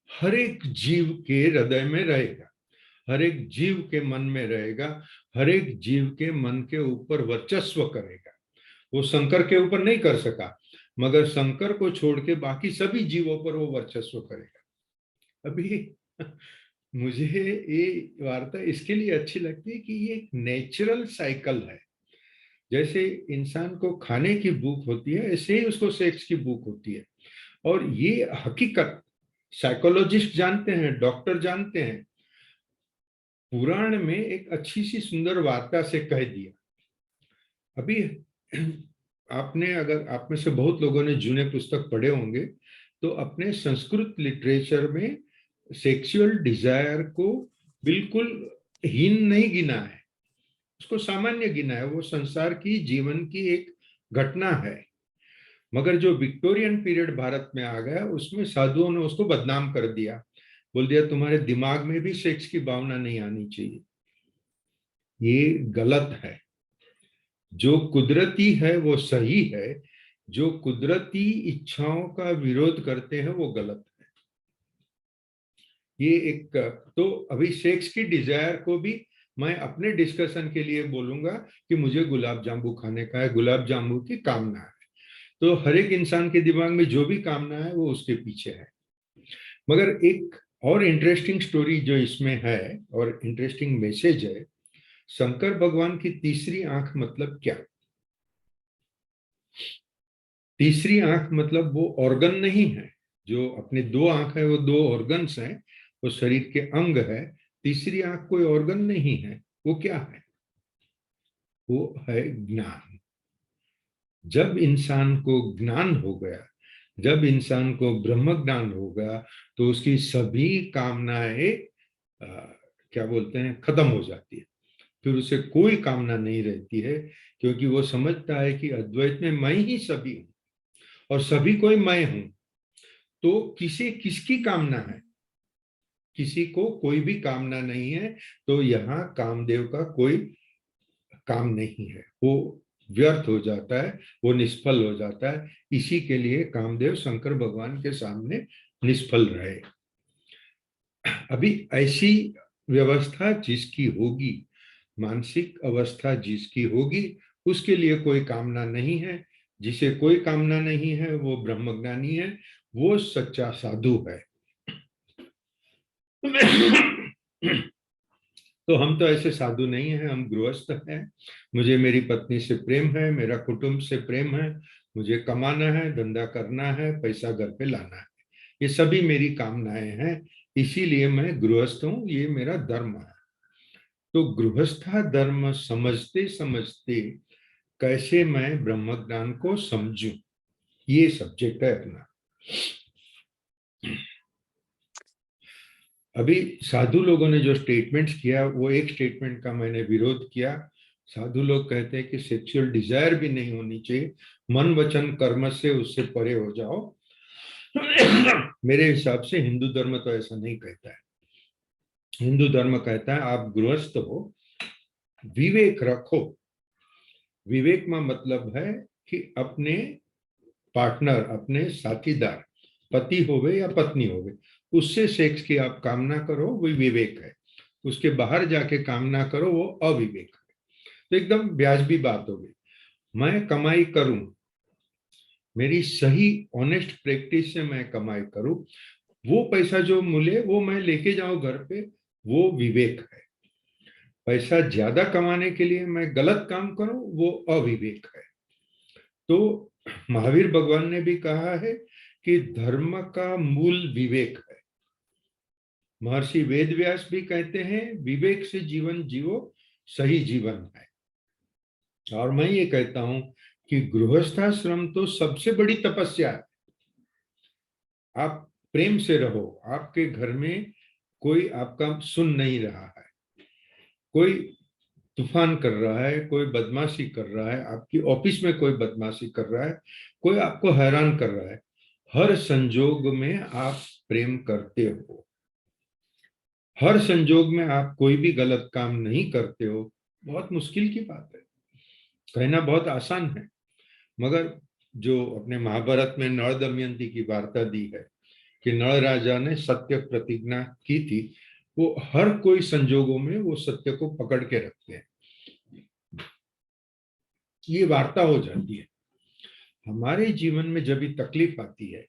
S1: हर एक जीव के हृदय में रहेगा, हर एक जीव के मन में रहेगा, हर एक जीव के मन के ऊपर वर्चस्व करेगा। वो शंकर के ऊपर नहीं कर सका, मगर शंकर को छोड़ के बाकी सभी जीवों पर वो वर्चस्व करेगा। अभी मुझे ये वार्ता इसके लिए अच्छी लगती है कि ये एक नेचुरल साइकिल है। जैसे इंसान को खाने की भूख होती है, ऐसे ही उसको सेक्स की भूख होती है। और ये हकीकत साइकोलॉजिस्ट जानते हैं, डॉक्टर जानते हैं। पुराण में एक अच्छी सी सुंदर वार्ता से कह दिया। अभी आपने, अगर आप में से बहुत लोगों ने जूने पुस्तक पढ़े होंगे, तो अपने संस्कृत लिटरेचर में सेक्सुअल डिजायर को बिल्कुल हीन नहीं गिना है, उसको सामान्य गिना है। वो संसार की, जीवन की एक घटना है। मगर जो विक्टोरियन पीरियड भारत में आ गया, उसमें साधुओं ने उसको बदनाम कर दिया, बोल दिया तुम्हारे दिमाग में भी सेक्स की भावना नहीं आनी चाहिए। ये गलत है। जो कुदरती है वो सही है, जो कुदरती इच्छाओं का विरोध करते हैं वो गलत है। ये एक, तो अभी सेक्स की डिजायर को भी मैं अपने डिस्कशन के लिए बोलूंगा कि मुझे गुलाब जामुन खाने का है, गुलाब जामुन की कामना है। तो हर एक इंसान के दिमाग में जो भी कामना है वो उसके पीछे है। मगर एक और इंटरेस्टिंग स्टोरी जो इसमें है और इंटरेस्टिंग मैसेज है, शंकर भगवान की तीसरी आंख मतलब क्या? तीसरी आंख मतलब वो ऑर्गन नहीं है। जो अपने दो आंख है वो दो ऑर्गन्स हैं, वो शरीर के अंग है। तीसरी आंख कोई ऑर्गन नहीं है। वो क्या है? वो है ज्ञान। जब इंसान को ज्ञान हो गया, जब इंसान को ब्रह्म ज्ञान हो गया, तो उसकी सभी कामनाएं अ, क्या बोलते हैं, खत्म हो जाती है। फिर उसे कोई कामना नहीं रहती है, क्योंकि वो समझता है कि अद्वैत में मैं ही सभी हूं और सभी कोई मैं हूं। तो किसी किसकी कामना है? किसी को कोई भी कामना नहीं है। तो यहाँ कामदेव का कोई काम नहीं है, वो व्यर्थ हो जाता है, वो निष्फल हो जाता है। इसी के लिए कामदेव शंकर भगवान के सामने निष्फल रहे। अभी ऐसी व्यवस्था जिसकी होगी, मानसिक अवस्था जिसकी होगी, उसके लिए कोई कामना नहीं है। जिसे कोई कामना नहीं है वो ब्रह्मज्ञानी है, वो सच्चा साधु है। तो हम तो ऐसे साधु नहीं हैं, हम गृहस्थ हैं। मुझे मेरी पत्नी से प्रेम है, मेरा कुटुंब से प्रेम है, मुझे कमाना है, धंधा करना है, पैसा घर पे लाना है, ये सभी मेरी कामनाएं हैं। इसीलिए मैं गृहस्थ हूं, ये मेरा धर्म है। तो गृहस्था धर्म समझते समझते कैसे मैं ब्रह्म ज्ञान को समझूं, ये सब्जेक्ट है अपना। अभी साधु लोगों ने जो स्टेटमेंट्स किया, वो एक स्टेटमेंट का मैंने विरोध किया। साधु लोग कहते हैं कि सेक्सुअल डिजायर भी नहीं होनी चाहिए, मन वचन कर्म से उससे परे हो जाओ। मेरे हिसाब से हिंदू धर्म तो ऐसा नहीं कहता है। हिंदू धर्म कहता है आप गृहस्थ हो, विवेक रखो। विवेक में मतलब है कि अपने पार्टनर, अपने साथीदार, पति होवे या पत्नी होवे, उससे सेक्स की आप कामना करो, वो विवेक है। उसके बाहर जाके कामना करो, वो अविवेक है। तो एकदम ब्याजबी बात हो गई। मैं कमाई करूं, मेरी सही ऑनेस्ट प्रैक्टिस से मैं कमाई करूं, वो पैसा जो मिले वो मैं लेके जाऊं घर पे, वो विवेक है। पैसा ज्यादा कमाने के लिए मैं गलत काम करूं, वो अविवेक है। तो महावीर भगवान ने भी कहा है कि धर्म का मूल विवेक है। महर्षि वेदव्यास भी कहते हैं विवेक से जीवन जीवो, सही जीवन है। और मैं ये कहता हूं कि गृहस्थाश्रम तो सबसे बड़ी तपस्या है। आप प्रेम से रहो, आपके घर में कोई आपका सुन नहीं रहा है, कोई तूफान कर रहा है, कोई बदमाशी कर रहा है, आपकी ऑफिस में कोई बदमाशी कर रहा है, कोई आपको हैरान कर रहा है, हर संजोग में आप प्रेम करते हो, हर संजोग में आप कोई भी गलत काम नहीं करते हो। बहुत मुश्किल की बात है, कहना बहुत आसान है। मगर जो अपने महाभारत में नळ दमयंती की वार्ता दी है कि नळ राजा ने सत्य प्रतिज्ञा की थी, वो हर कोई संजोगों में वो सत्य को पकड़ के रखते हैं। ये वार्ता हो जाती है। हमारे जीवन में जब भी तकलीफ आती है,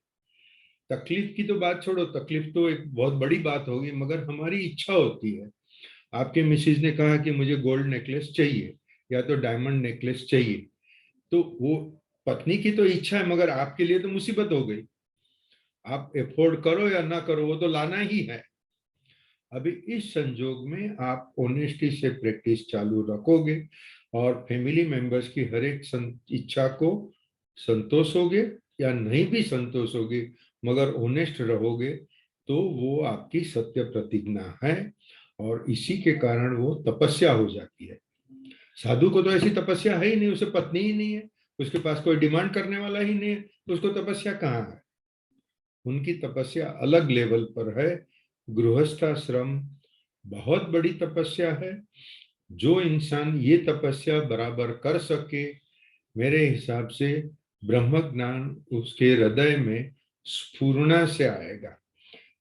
S1: तकलीफ की तो बात छोड़ो, तकलीफ तो एक बहुत बड़ी बात होगी, मगर हमारी इच्छा होती है। आपके मिसेज ने कहा कि मुझे गोल्ड नेकलेस चाहिए या तो डायमंड नेकलेस चाहिए, तो वो पत्नी की तो इच्छा है, मगर आपके लिए तो मुसीबत हो गई। आप एफोर्ड करो या ना करो, वो तो लाना ही है। अभी इस संजोग में आप ऑनेस्टी से प्रैक्टिस चालू रखोगे और फैमिली मेंबर्स की हर एक इच्छा को संतोष होगे या नहीं भी संतोष होगे, मगर ऑनेस्ट रहोगे, तो वो आपकी सत्य प्रतिज्ञा है। और इसी के कारण वो तपस्या हो जाती है। साधु को तो ऐसी तपस्या है ही नहीं, उसे पत्नी ही नहीं है, उसके पास कोई डिमांड करने वाला ही नहीं है, तो उसको तपस्या कहाँ है? उनकी तपस्या अलग लेवल पर है। गृहस्थाश्रम बहुत बड़ी तपस्या है। जो इंसान ये तपस्या बराबर कर सके, मेरे हिसाब से ब्रह्म ज्ञान उसके हृदय में स्फुरना से आएगा।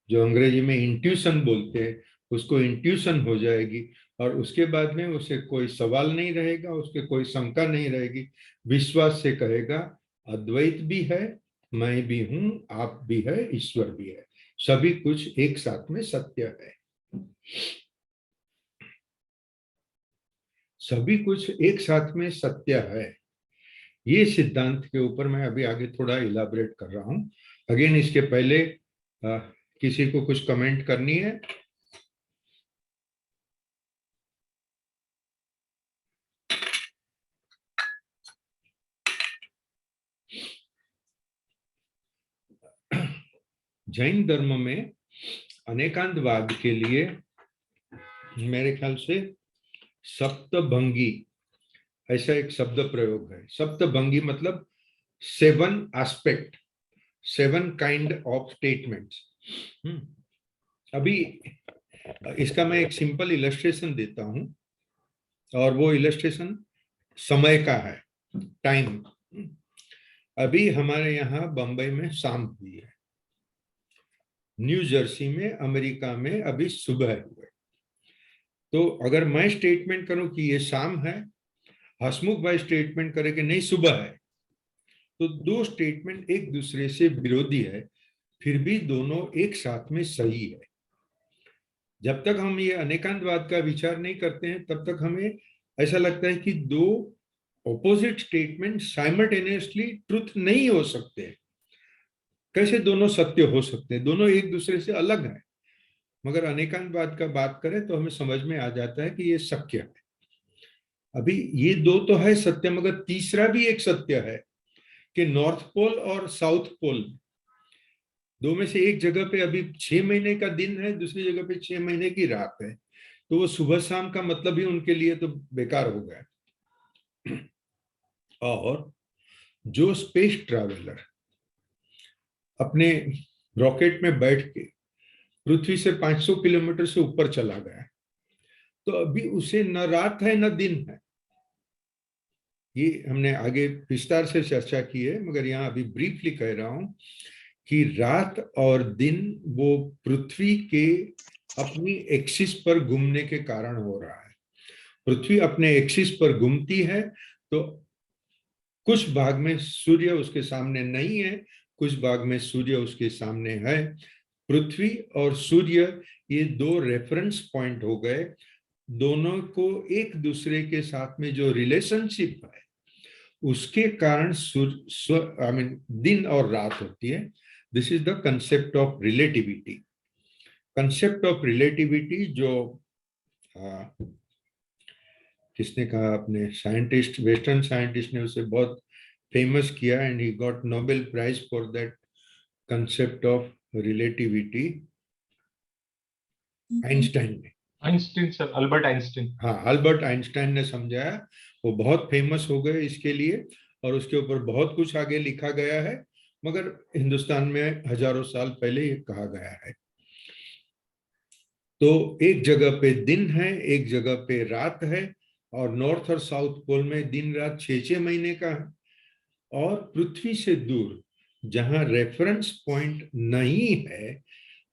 S1: जो अंग्रेजी में इंट्यूशन बोलते हैं, उसको इंट्यूशन हो जाएगी। और उसके बाद में उसे कोई सवाल नहीं रहेगा, उसके कोई शंका नहीं रहेगी, विश्वास से कहेगा अद्वैत भी है, मैं भी हूं, आप भी है, ईश्वर भी है, सभी कुछ एक साथ में सत्य है, सभी कुछ एक साथ में सत्य है। ये सिद्धांत के ऊपर मैं अभी आगे थोड़ा इलाबरेट कर रहा हूं। अगेन इसके पहले किसी को कुछ कमेंट करनी है? जैन धर्म में अनेकांतवाद के लिए मेरे ख्याल से सप्तभंगी ऐसा एक शब्द प्रयोग है। सप्तभंगी मतलब 7 एस्पेक्ट, 7 काइंड ऑफ स्टेटमेंट्स। अभी इसका मैं एक सिंपल इलस्ट्रेशन देता हूं, और वो इलस्ट्रेशन समय का है, टाइम। अभी हमारे यहाँ बंबई में शाम हुई है, न्यू जर्सी में अमेरिका में अभी सुबह हुए। तो अगर मैं स्टेटमेंट करूं कि ये शाम है, हसमुख भाई स्टेटमेंट करे कि नहीं सुबह है, तो दो स्टेटमेंट एक दूसरे से विरोधी है, फिर भी दोनों एक साथ में सही है। जब तक हम ये अनेकांतवाद का विचार नहीं करते हैं, तब तक हमें ऐसा लगता है कि दो ऑपोजिट स्टेटमेंट साइमल्टेनियसली ट्रुथ नहीं हो सकते। कैसे दोनों सत्य हो सकते हैं? दोनों एक दूसरे से अलग हैं। मगर अनेकांतवाद का बात करें तो हमें समझ में आ जाता है कि ये सत्य है। अभी ये दो तो है सत्य, मगर तीसरा भी एक सत्य है कि नॉर्थ पोल और साउथ पोल, दो में से एक जगह पे अभी 6 महीने का दिन है, दूसरी जगह पे 6 महीने की रात है, तो वो सुबह शाम का मतलब ही उनके लिए तो बेकार हो गया। और जो स्पेस ट्रैवलर अपने रॉकेट में बैठ के पृथ्वी से 500 किलोमीटर से ऊपर चला गया, तो अभी उसे न रात है न दिन है। ये हमने आगे विस्तार से चर्चा की है, मगर यहाँ अभी ब्रीफली कह रहा हूं कि रात और दिन वो पृथ्वी के अपनी एक्सिस पर घूमने के कारण हो रहा है। पृथ्वी अपने एक्सिस पर घूमती है, तो कुछ भाग में सूर्य उसके सामने नहीं है, कुछ भाग में सूर्य उसके सामने है। पृथ्वी और सूर्य ये दो रेफरेंस पॉइंट हो गए, दोनों को एक दूसरे के साथ में जो रिलेशनशिप है उसके कारण दिन और रात होती है। This is the concept of relativity. Concept of relativity जो किसने कहा? अपने साइंटिस्ट, वेस्टर्न साइंटिस्ट ने उसे बहुत फेमस किया, and he got Nobel prize for that concept of relativity, Einstein ने।
S2: Einstein sir, Albert Einstein.
S1: हाँ, अल्बर्ट आइंस्टाइन ने समझाया, वो बहुत फेमस हो गए इसके लिए, और उसके ऊपर बहुत कुछ आगे लिखा गया है, मगर हिंदुस्तान में हजारों साल पहले ये कहा गया है। तो एक जगह पे दिन है, एक जगह पे रात है, और नॉर्थ और साउथ पोल में दिन रात 6-6 महीने का है। और पृथ्वी से दूर जहां रेफरेंस पॉइंट नहीं है,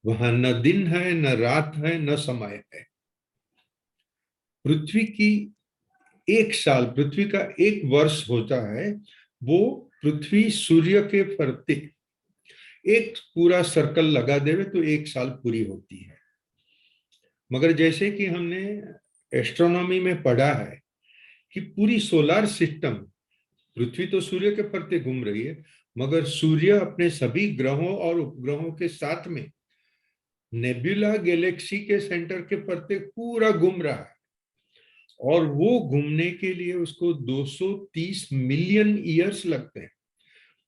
S1: वहां न दिन है, न रात है, न समय है। पृथ्वी की एक साल, पृथ्वी का एक वर्ष होता है, वो पृथ्वी सूर्य के फरते एक पूरा सर्कल लगा देवे तो एक साल पूरी होती है। मगर जैसे कि हमने एस्ट्रोनॉमी में पढ़ा है कि पूरी सोलर सिस्टम, पृथ्वी तो सूर्य के फरते घूम रही है, मगर सूर्य अपने सभी ग्रहों और उपग्रहों के साथ में नेबुला गैलेक्सी के सेंटर के फरते पूरा घूम रहा है, और वो घूमने के लिए उसको 230 मिलियन ईयर्स लगते हैं,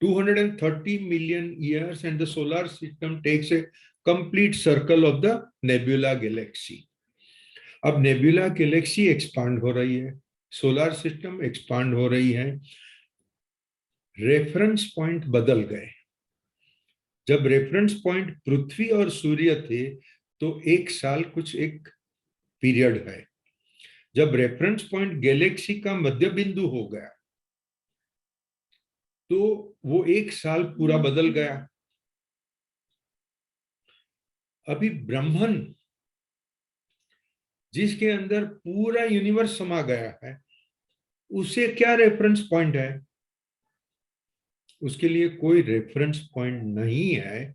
S1: 230 million years, and the solar system takes a complete circle of the nebula galaxy. अब नेबुला गैलेक्सी एक्सपांड हो रही है, सोलर सिस्टम एक्सपांड हो रही है, रेफरेंस पॉइंट बदल गए। जब रेफरेंस पॉइंट पृथ्वी और सूर्य थे तो एक साल कुछ एक पीरियड है। जब रेफरेंस पॉइंट गैलेक्सी का मध्य बिंदु हो गया तो वो एक साल पूरा बदल गया। अभी ब्रह्मन जिसके अंदर पूरा यूनिवर्स समा गया है, उसे क्या रेफरेंस पॉइंट है? उसके लिए कोई रेफरेंस पॉइंट नहीं है।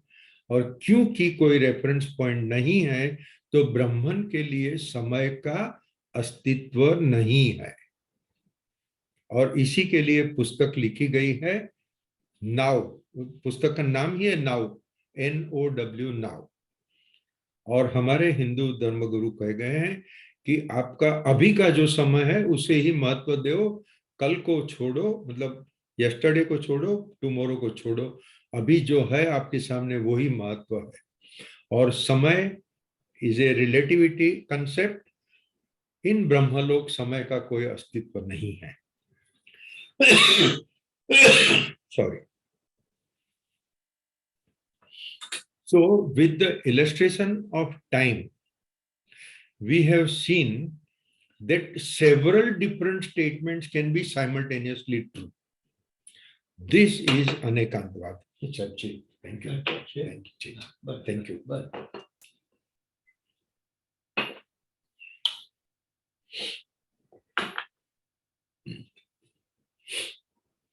S1: और क्योंकि कोई रेफरेंस पॉइंट नहीं है, तो ब्रह्मन के लिए समय का अस्तित्व नहीं है। और इसी के लिए पुस्तक लिखी गई है, नाउ। पुस्तक का नाम ही है नाउ, NOW, नाउ। और हमारे हिंदू धर्मगुरु कह गए हैं कि आपका अभी का जो समय है उसे ही महत्व दो, कल को छोड़ो, मतलब यस्टरडे को छोड़ो, टुमारो को छोड़ो। अभी जो है आपके सामने वही महत्व है। और समय इज ए रिलेटिविटी कंसेप्ट। इन ब्रह्मलोक समय का कोई अस्तित्व नहीं है। Sorry. So with the illustration of time, we have seen that several different statements can be simultaneously true. This is Anekantvad. Thank you. Thank you. Thank you.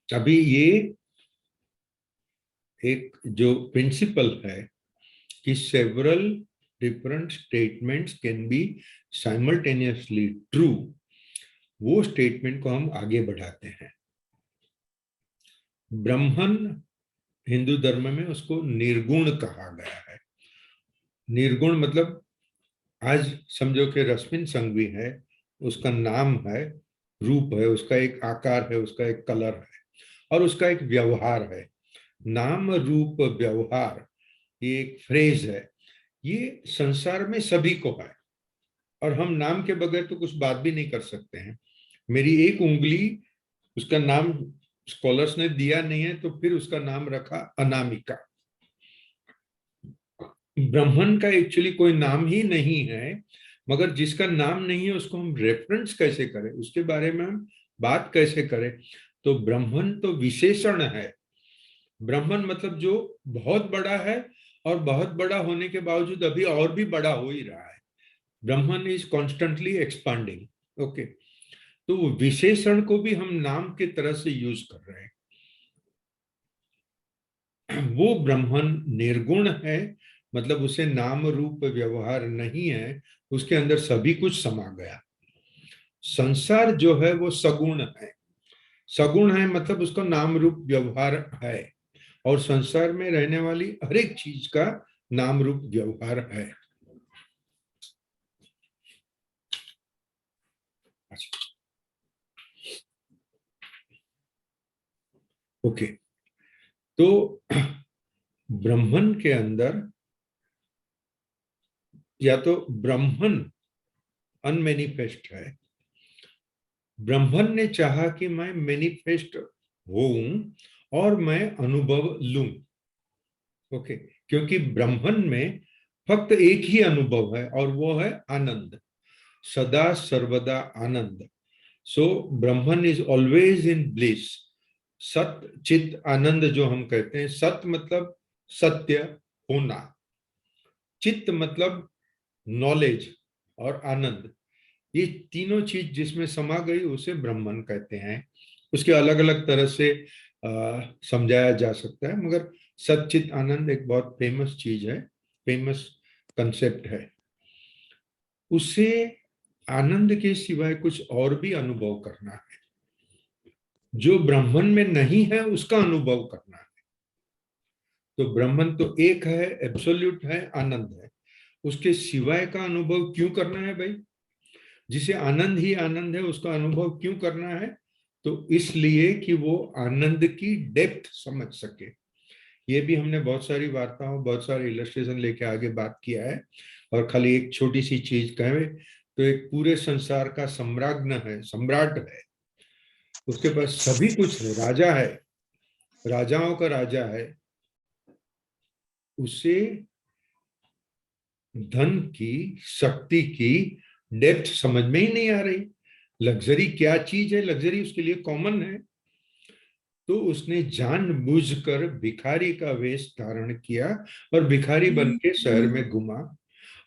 S1: अभी ये एक जो प्रिंसिपल है कि several different statements can be simultaneously true, वो statement को हम आगे बढ़ाते हैं। ब्रह्मन हिंदू धर्म में उसको निर्गुण कहा गया है। निर्गुण मतलब आज समझो कि रश्मिन संघवी है, उसका नाम है, रूप है, उसका एक आकार है, उसका एक कलर है, और उसका एक व्यवहार है। नाम रूप व्यवहार, ये एक फ्रेज है, ये संसार में सभी को है। और हम नाम के बगैर तो कुछ बात भी नहीं कर सकते हैं। मेरी एक उंगली, उसका नाम स्कॉलर्स ने दिया नहीं है, तो फिर उसका नाम रखा अनामिका। ब्राह्मण का एक्चुअली कोई नाम ही नहीं है, मगर जिसका नाम नहीं है उसको हम रेफरेंस कैसे करें, उसके बारे में हम बात कैसे करें? तो ब्राह्मण तो विशेषण है। ब्राह्मण मतलब जो बहुत बड़ा है, और बहुत बड़ा होने के बावजूद अभी और भी बड़ा हो ही रहा है। ब्राह्मण इज कॉन्स्टेंटली एक्सपांडिंग। ओके, तो विशेषण को भी हम नाम की तरह से यूज कर रहे हैं। वो ब्राह्मण निर्गुण है, मतलब उसे नाम रूप व्यवहार नहीं है, उसके अंदर सभी कुछ समा गया। संसार जो है वो सगुण है। सगुण है मतलब उसका नाम रूप व्यवहार है, और संसार में रहने वाली हर एक चीज का नाम रूप व्यवहार है। ओके, तो ब्राह्मण के अंदर या तो ब्राह्मण अनमैनिफेस्ट है। ब्राह्मण ने चाहा कि मैं मैनिफेस्ट होऊं और मैं अनुभव लूं। ओके, क्योंकि ब्राह्मण में फक्त एक ही अनुभव है, और वो है आनंद, सदा सर्वदा आनंद। सो ब्राह्मण इज ऑलवेज इन ब्लिस। सत चित आनंद जो हम कहते हैं, सत मतलब सत्य होना, चित्त मतलब नॉलेज, और आनंद, ये तीनों चीज जिसमें समा गई उसे ब्राह्मण कहते हैं। उसके अलग अलग तरह से समझाया जा सकता है, मगर सच्चित आनंद एक बहुत फेमस चीज है, फेमस कंसेप्ट है। उसे आनंद के सिवाय कुछ और भी अनुभव करना है, जो ब्राह्मण में नहीं है उसका अनुभव करना है। तो ब्राह्मण तो एक है, एब्सोल्यूट है, आनंद है, उसके सिवाय का अनुभव क्यों करना है भाई? जिसे आनंद ही आनंद है उसका अनुभव क्यों करना है? तो इसलिए कि वो आनंद की डेप्थ समझ सके। ये भी हमने बहुत सारी वार्ताओं, बहुत सारे इलस्ट्रेशन लेके आगे बात किया है। और खाली एक छोटी सी चीज कहें तो एक पूरे संसार का सम्राज्ञ है, सम्राट है, उसके पास सभी कुछ है, राजा है, राजाओं का राजा है, उसे धन की, शक्ति की डेप्थ समझ में ही नहीं आ रही। लग्जरी क्या चीज है? लग्जरी उसके लिए कॉमन है। तो उसने जानबूझकर भिखारी का वेश धारण किया और भिखारी बन के शहर में घुमा,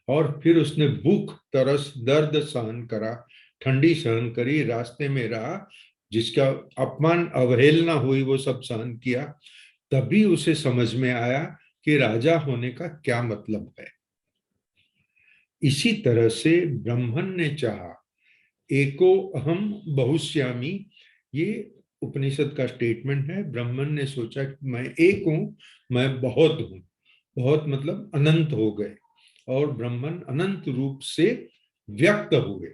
S1: और फिर उसने भूख, तरस, दर्द सहन करा, ठंडी सहन करी, रास्ते में रहा, जिसका अपमान अवहेलना हुई वो सब सहन किया। तभी उसे समझ में आया कि राजा होने का क्या मतलब है। इसी तरह से ब्रह्मन ने चाहा, एको अहम बहुश्यामी, ये उपनिषद का स्टेटमेंट है। ब्रह्मन ने सोचा कि मैं एक हूं, मैं बहुत हूं। बहुत मतलब अनंत हो गए, और ब्रह्मन अनंत रूप से व्यक्त हुए।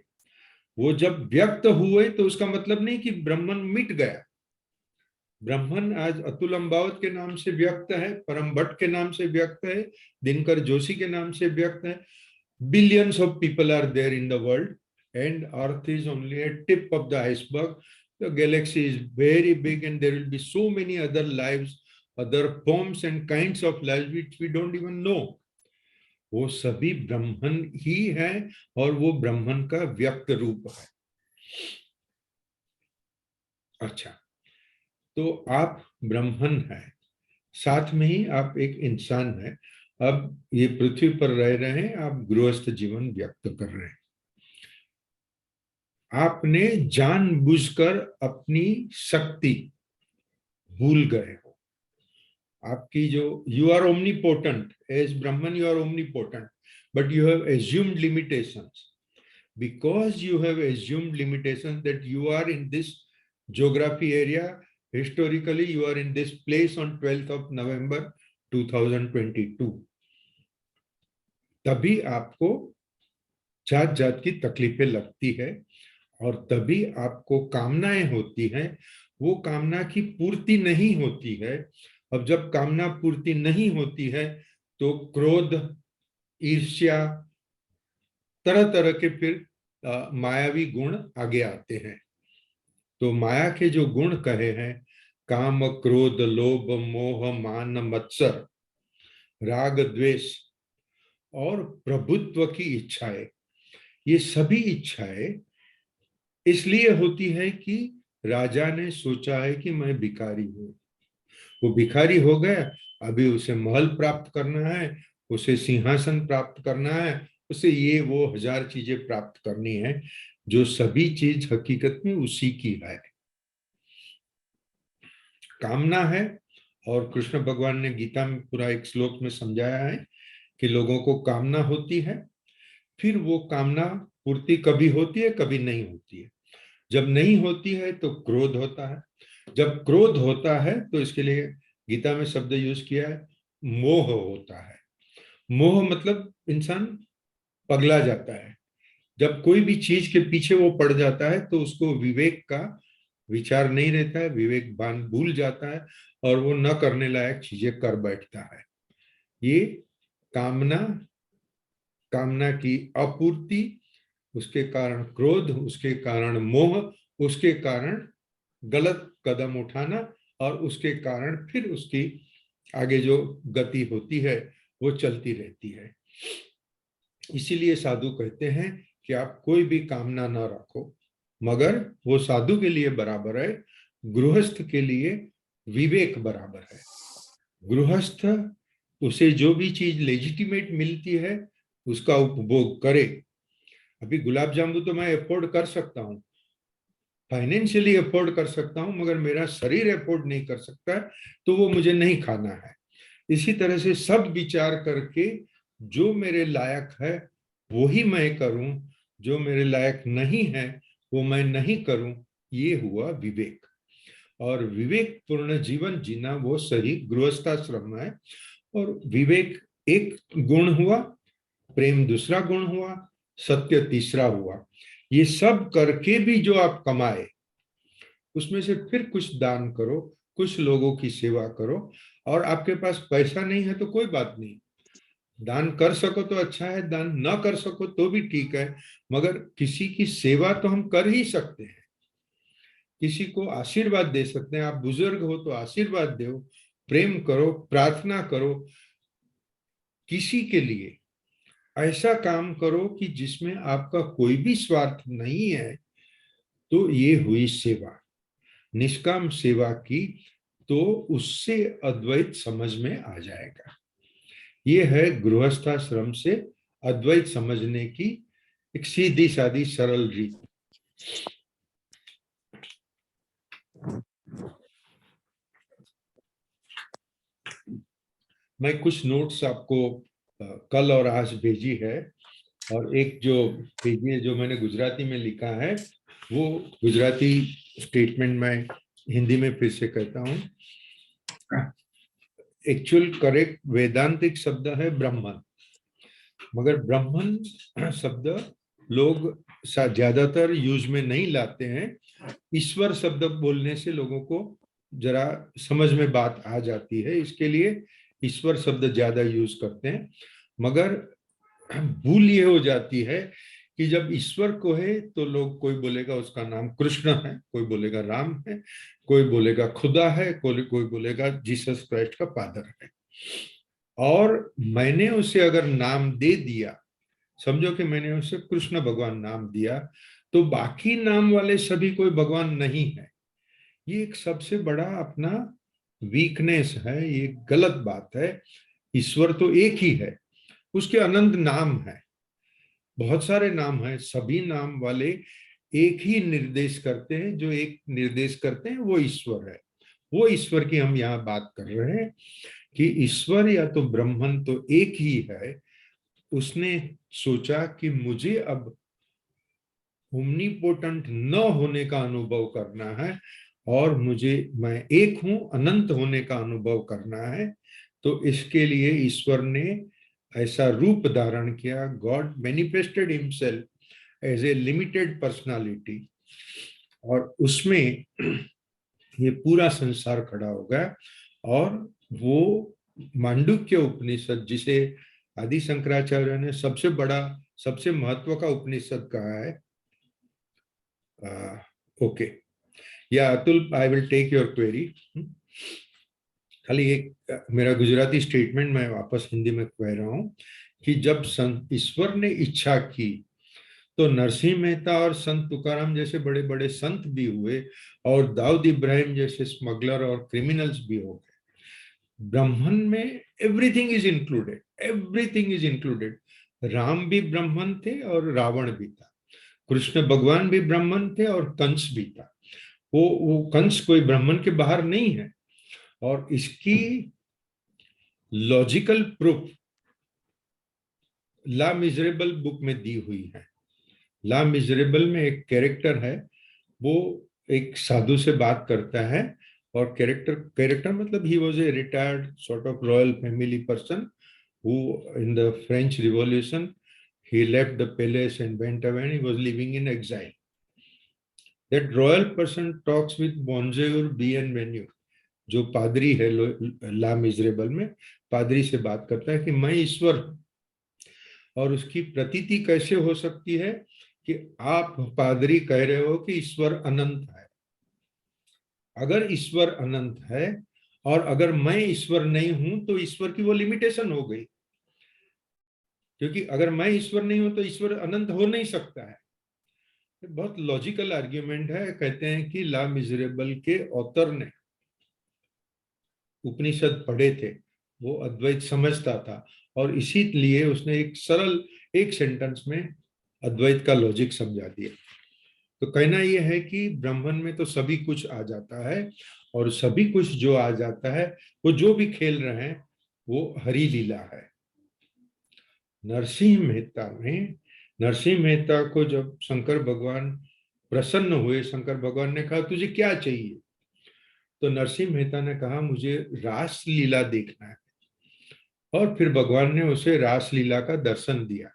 S1: वो जब व्यक्त हुए तो उसका मतलब नहीं कि ब्रह्मन मिट गया। ब्रह्मन आज अतुल अम्बावत के नाम से व्यक्त है, परम भट्ट के नाम से व्यक्त है, दिनकर जोशी के नाम से व्यक्त है। Billions of people are there in the world, and Earth is only a tip of the iceberg. The galaxy is very big, and there will be so many other lives, other forms and kinds of lives which we don't even know. वो सभी ब्रह्मन ही है, और वो ब्रह्मन का व्यक्त रूप है। अच्छा, तो आप ब्रह्मन है, साथ में ही आप एक इंसान है। अब ये पृथ्वी पर रह रहे हैं, आप गृहस्थ जीवन व्यक्त कर रहे हैं। आपने जानबूझकर अपनी शक्ति भूल गए हो। आपकी जो you are omnipotent, as Brahman you are omnipotent, but you have assumed limitations. Because you have assumed limitations that you are in this geography area, historically you are in this place on 12th of November 2022, तभी आपको जात जात की तकलीफें लगती है, और तभी आपको कामनाएं होती हैं। वो कामना की पूर्ति नहीं होती है। अब जब कामना पूर्ति नहीं होती है तो क्रोध, ईर्ष्या, तरह तरह के फिर मायावी गुण आगे आते हैं। तो माया के जो गुण कहे हैं, काम, क्रोध, लोभ, मोह, मान, मत्सर, राग, द्वेष और प्रभुत्व की इच्छाएं, ये सभी इच्छाएं इसलिए होती है कि राजा ने सोचा है कि मैं भिखारी हूं। वो भिखारी हो गया, अभी उसे महल प्राप्त करना है, उसे सिंहासन प्राप्त करना है, उसे ये वो हजार चीजें प्राप्त करनी है, जो सभी चीज हकीकत में उसी की है। कामना है, और कृष्ण भगवान ने गीता में पूरा एक श्लोक में समझाया है कि लोगों को कामना होती है, फिर वो कामना पूर्ति कभी होती है, कभी नहीं होती है। जब नहीं होती है तो क्रोध होता है। जब क्रोध होता है तो इसके लिए गीता में शब्द यूज किया है, मोह होता है। मोह मतलब इंसान पगला जाता है। जब कोई भी चीज के पीछे वो पड़ जाता है तो उसको विवेक का विचार नहीं रहता है, विवेक बान भूल जाता है, और वो न करने लायक चीजें कर बैठता है। ये कामना, कामना की अपूर्ति, उसके कारण क्रोध, उसके कारण मोह, उसके कारण गलत कदम उठाना, और उसके कारण फिर उसकी आगे जो गति होती है वो चलती रहती है। इसीलिए साधु कहते हैं कि आप कोई भी कामना ना रखो, मगर वो साधु के लिए बराबर है, गृहस्थ के लिए विवेक बराबर है। गृहस्थ उसे जो भी चीज लेजिटिमेट मिलती है उसका उपभोग करे। अभी गुलाब जामुन तो मैं अफोर्ड कर सकता हूँ, फाइनेंशियली अफोर्ड कर सकता हूं, मगर मेरा शरीर अफोर्ड नहीं कर सकता है, तो वो मुझे नहीं खाना है। इसी तरह से सब विचार करके जो मेरे लायक है वो ही मैं करूं, जो मेरे लायक नहीं है वो मैं नहीं करूं। ये हुआ विवेक। और विवेक पूर्ण जीवन जीना वो सही गृहस्थाश्रम है। और विवेक एक गुण हुआ, प्रेम दूसरा गुण हुआ, सत्य तीसरा हुआ। ये सब करके भी जो आप कमाए उसमें से फिर कुछ दान करो, कुछ लोगों की सेवा करो। और आपके पास पैसा नहीं है तो कोई बात नहीं, दान कर सको तो अच्छा है, दान ना कर सको तो भी ठीक है, मगर किसी की सेवा तो हम कर ही सकते हैं। किसी को आशीर्वाद दे सकते हैं। आप बुजुर्ग हो तो आशीर्वाद दो, प्रेम करो, प्रार्थना करो, किसी के लिए ऐसा काम करो कि जिसमें आपका कोई भी स्वार्थ नहीं है। तो ये हुई सेवा, निष्काम सेवा की, तो उससे अद्वैत समझ में आ जाएगा। ये है गृहस्थाश्रम से अद्वैत समझने की एक सीधी सादी सरल रीत। मैं कुछ नोट्स आपको कल और आज भेजी है, और एक जो भेजी है जो मैंने गुजराती में लिखा है, वो गुजराती स्टेटमेंट मैं हिंदी में फिर से कहता हूँ। एक्चुअल करेक्ट वेदांतिक शब्द है ब्रह्मन, मगर ब्रह्मन शब्द लोग ज्यादातर यूज में नहीं लाते हैं। ईश्वर शब्द बोलने से लोगों को जरा समझ में बात आ जाती है, इसके लिए ईश्वर शब्द ज्यादा यूज करते हैं। मगर भूल ये हो जाती है कि जब ईश्वर को है तो लोग, कोई बोलेगा उसका नाम कृष्ण है, कोई बोलेगा राम है, कोई बोलेगा खुदा है, कोई बोलेगा जीसस क्राइस्ट का फादर है। और मैंने उसे अगर नाम दे दिया, समझो कि मैंने उसे कृष्ण भगवान नाम दिया, तो बाकी नाम वाले सभी कोई भगवान नहीं है। ये एक सबसे बड़ा अपना वीकनेस है, ये गलत बात है। ईश्वर तो एक ही है, उसके अनंत नाम है, बहुत सारे नाम हैं, सभी नाम वाले एक ही निर्देश करते हैं। जो एक निर्देश करते हैं वो ईश्वर है। वो ईश्वर की हम यहाँ बात कर रहे हैं कि ईश्वर या तो ब्रह्मन तो एक ही है। उसने सोचा कि मुझे अब ओमनीपोटेंट न होने का अनुभव करना है, और मैं एक हूं, अनंत होने का अनुभव करना है। तो इसके लिए ईश्वर ने ऐसा रूप धारण किया। God manifested himself as a limited personality, और उसमें ये पूरा संसार खड़ा हो गया। और वो मांडुक्य उपनिषद, जिसे आदि शंकराचार्य ने सबसे बड़ा, सबसे महत्व का उपनिषद कहा है। ओके, या Atul, I will take your query. खाली एक मेरा गुजराती स्टेटमेंट मैं वापस हिंदी में कह रहा हूं कि जब ईश्वर ने इच्छा की तो नरसिंह मेहता और संत तुकाराम जैसे बड़े बड़े संत भी हुए, और दाऊद इब्राहिम जैसे स्मगलर और क्रिमिनल्स भी हो गए। ब्राह्मण में everything is included, everything is included. Ram भी ब्राह्मण थे और रावण भी था, कृष्ण भगवान भी ब्राह्मण थे और कंस भी था। वो कंस कोई ब्राह्मण के बाहर नहीं है। और इसकी लॉजिकल प्रूफ ला मिजरेबल बुक में दी हुई है। ला मिजरेबल में एक कैरेक्टर है, वो एक साधु से बात करता है, और कैरेक्टर मतलब he was a retired sort of royal family person who in the French revolution he left the palace and went away and he was living in exile. That royal person talks with bonjour bienvenue. जो पादरी है ला miserable में, पादरी से बात करता है कि मैं ईश्वर हूं। और उसकी प्रतीति कैसे हो सकती है कि आप पादरी कह रहे हो कि ईश्वर अनंत है। अगर ईश्वर अनंत है और अगर मैं ईश्वर नहीं हूं तो ईश्वर की वो लिमिटेशन हो गई, क्योंकि अगर मैं ईश्वर नहीं हूं तो ईश्वर अनंत हो नहीं सकता है। बहुत लॉजिकल आर्ग्यूमेंट है। कहते हैं कि ला मिजरेबल के ऑथर ने उपनिषद पढ़े थे, वो अद्वैत समझता था, और इसीलिए उसने एक सरल एक सेंटेंस में अद्वैत का लॉजिक समझा दिया। तो कहना यह है कि ब्राह्मण में तो सभी कुछ आ जाता है, और सभी कुछ जो आ जाता है, वो जो भी खेल रहे हैं वो हरि लीला है। नरसिंह मेहता को जब शंकर भगवान प्रसन्न हुए, शंकर भगवान ने कहा तुझे क्या चाहिए, तो नरसिंह मेहता ने कहा मुझे रास लीला देखना है। और फिर भगवान ने उसे रास लीला का दर्शन दिया।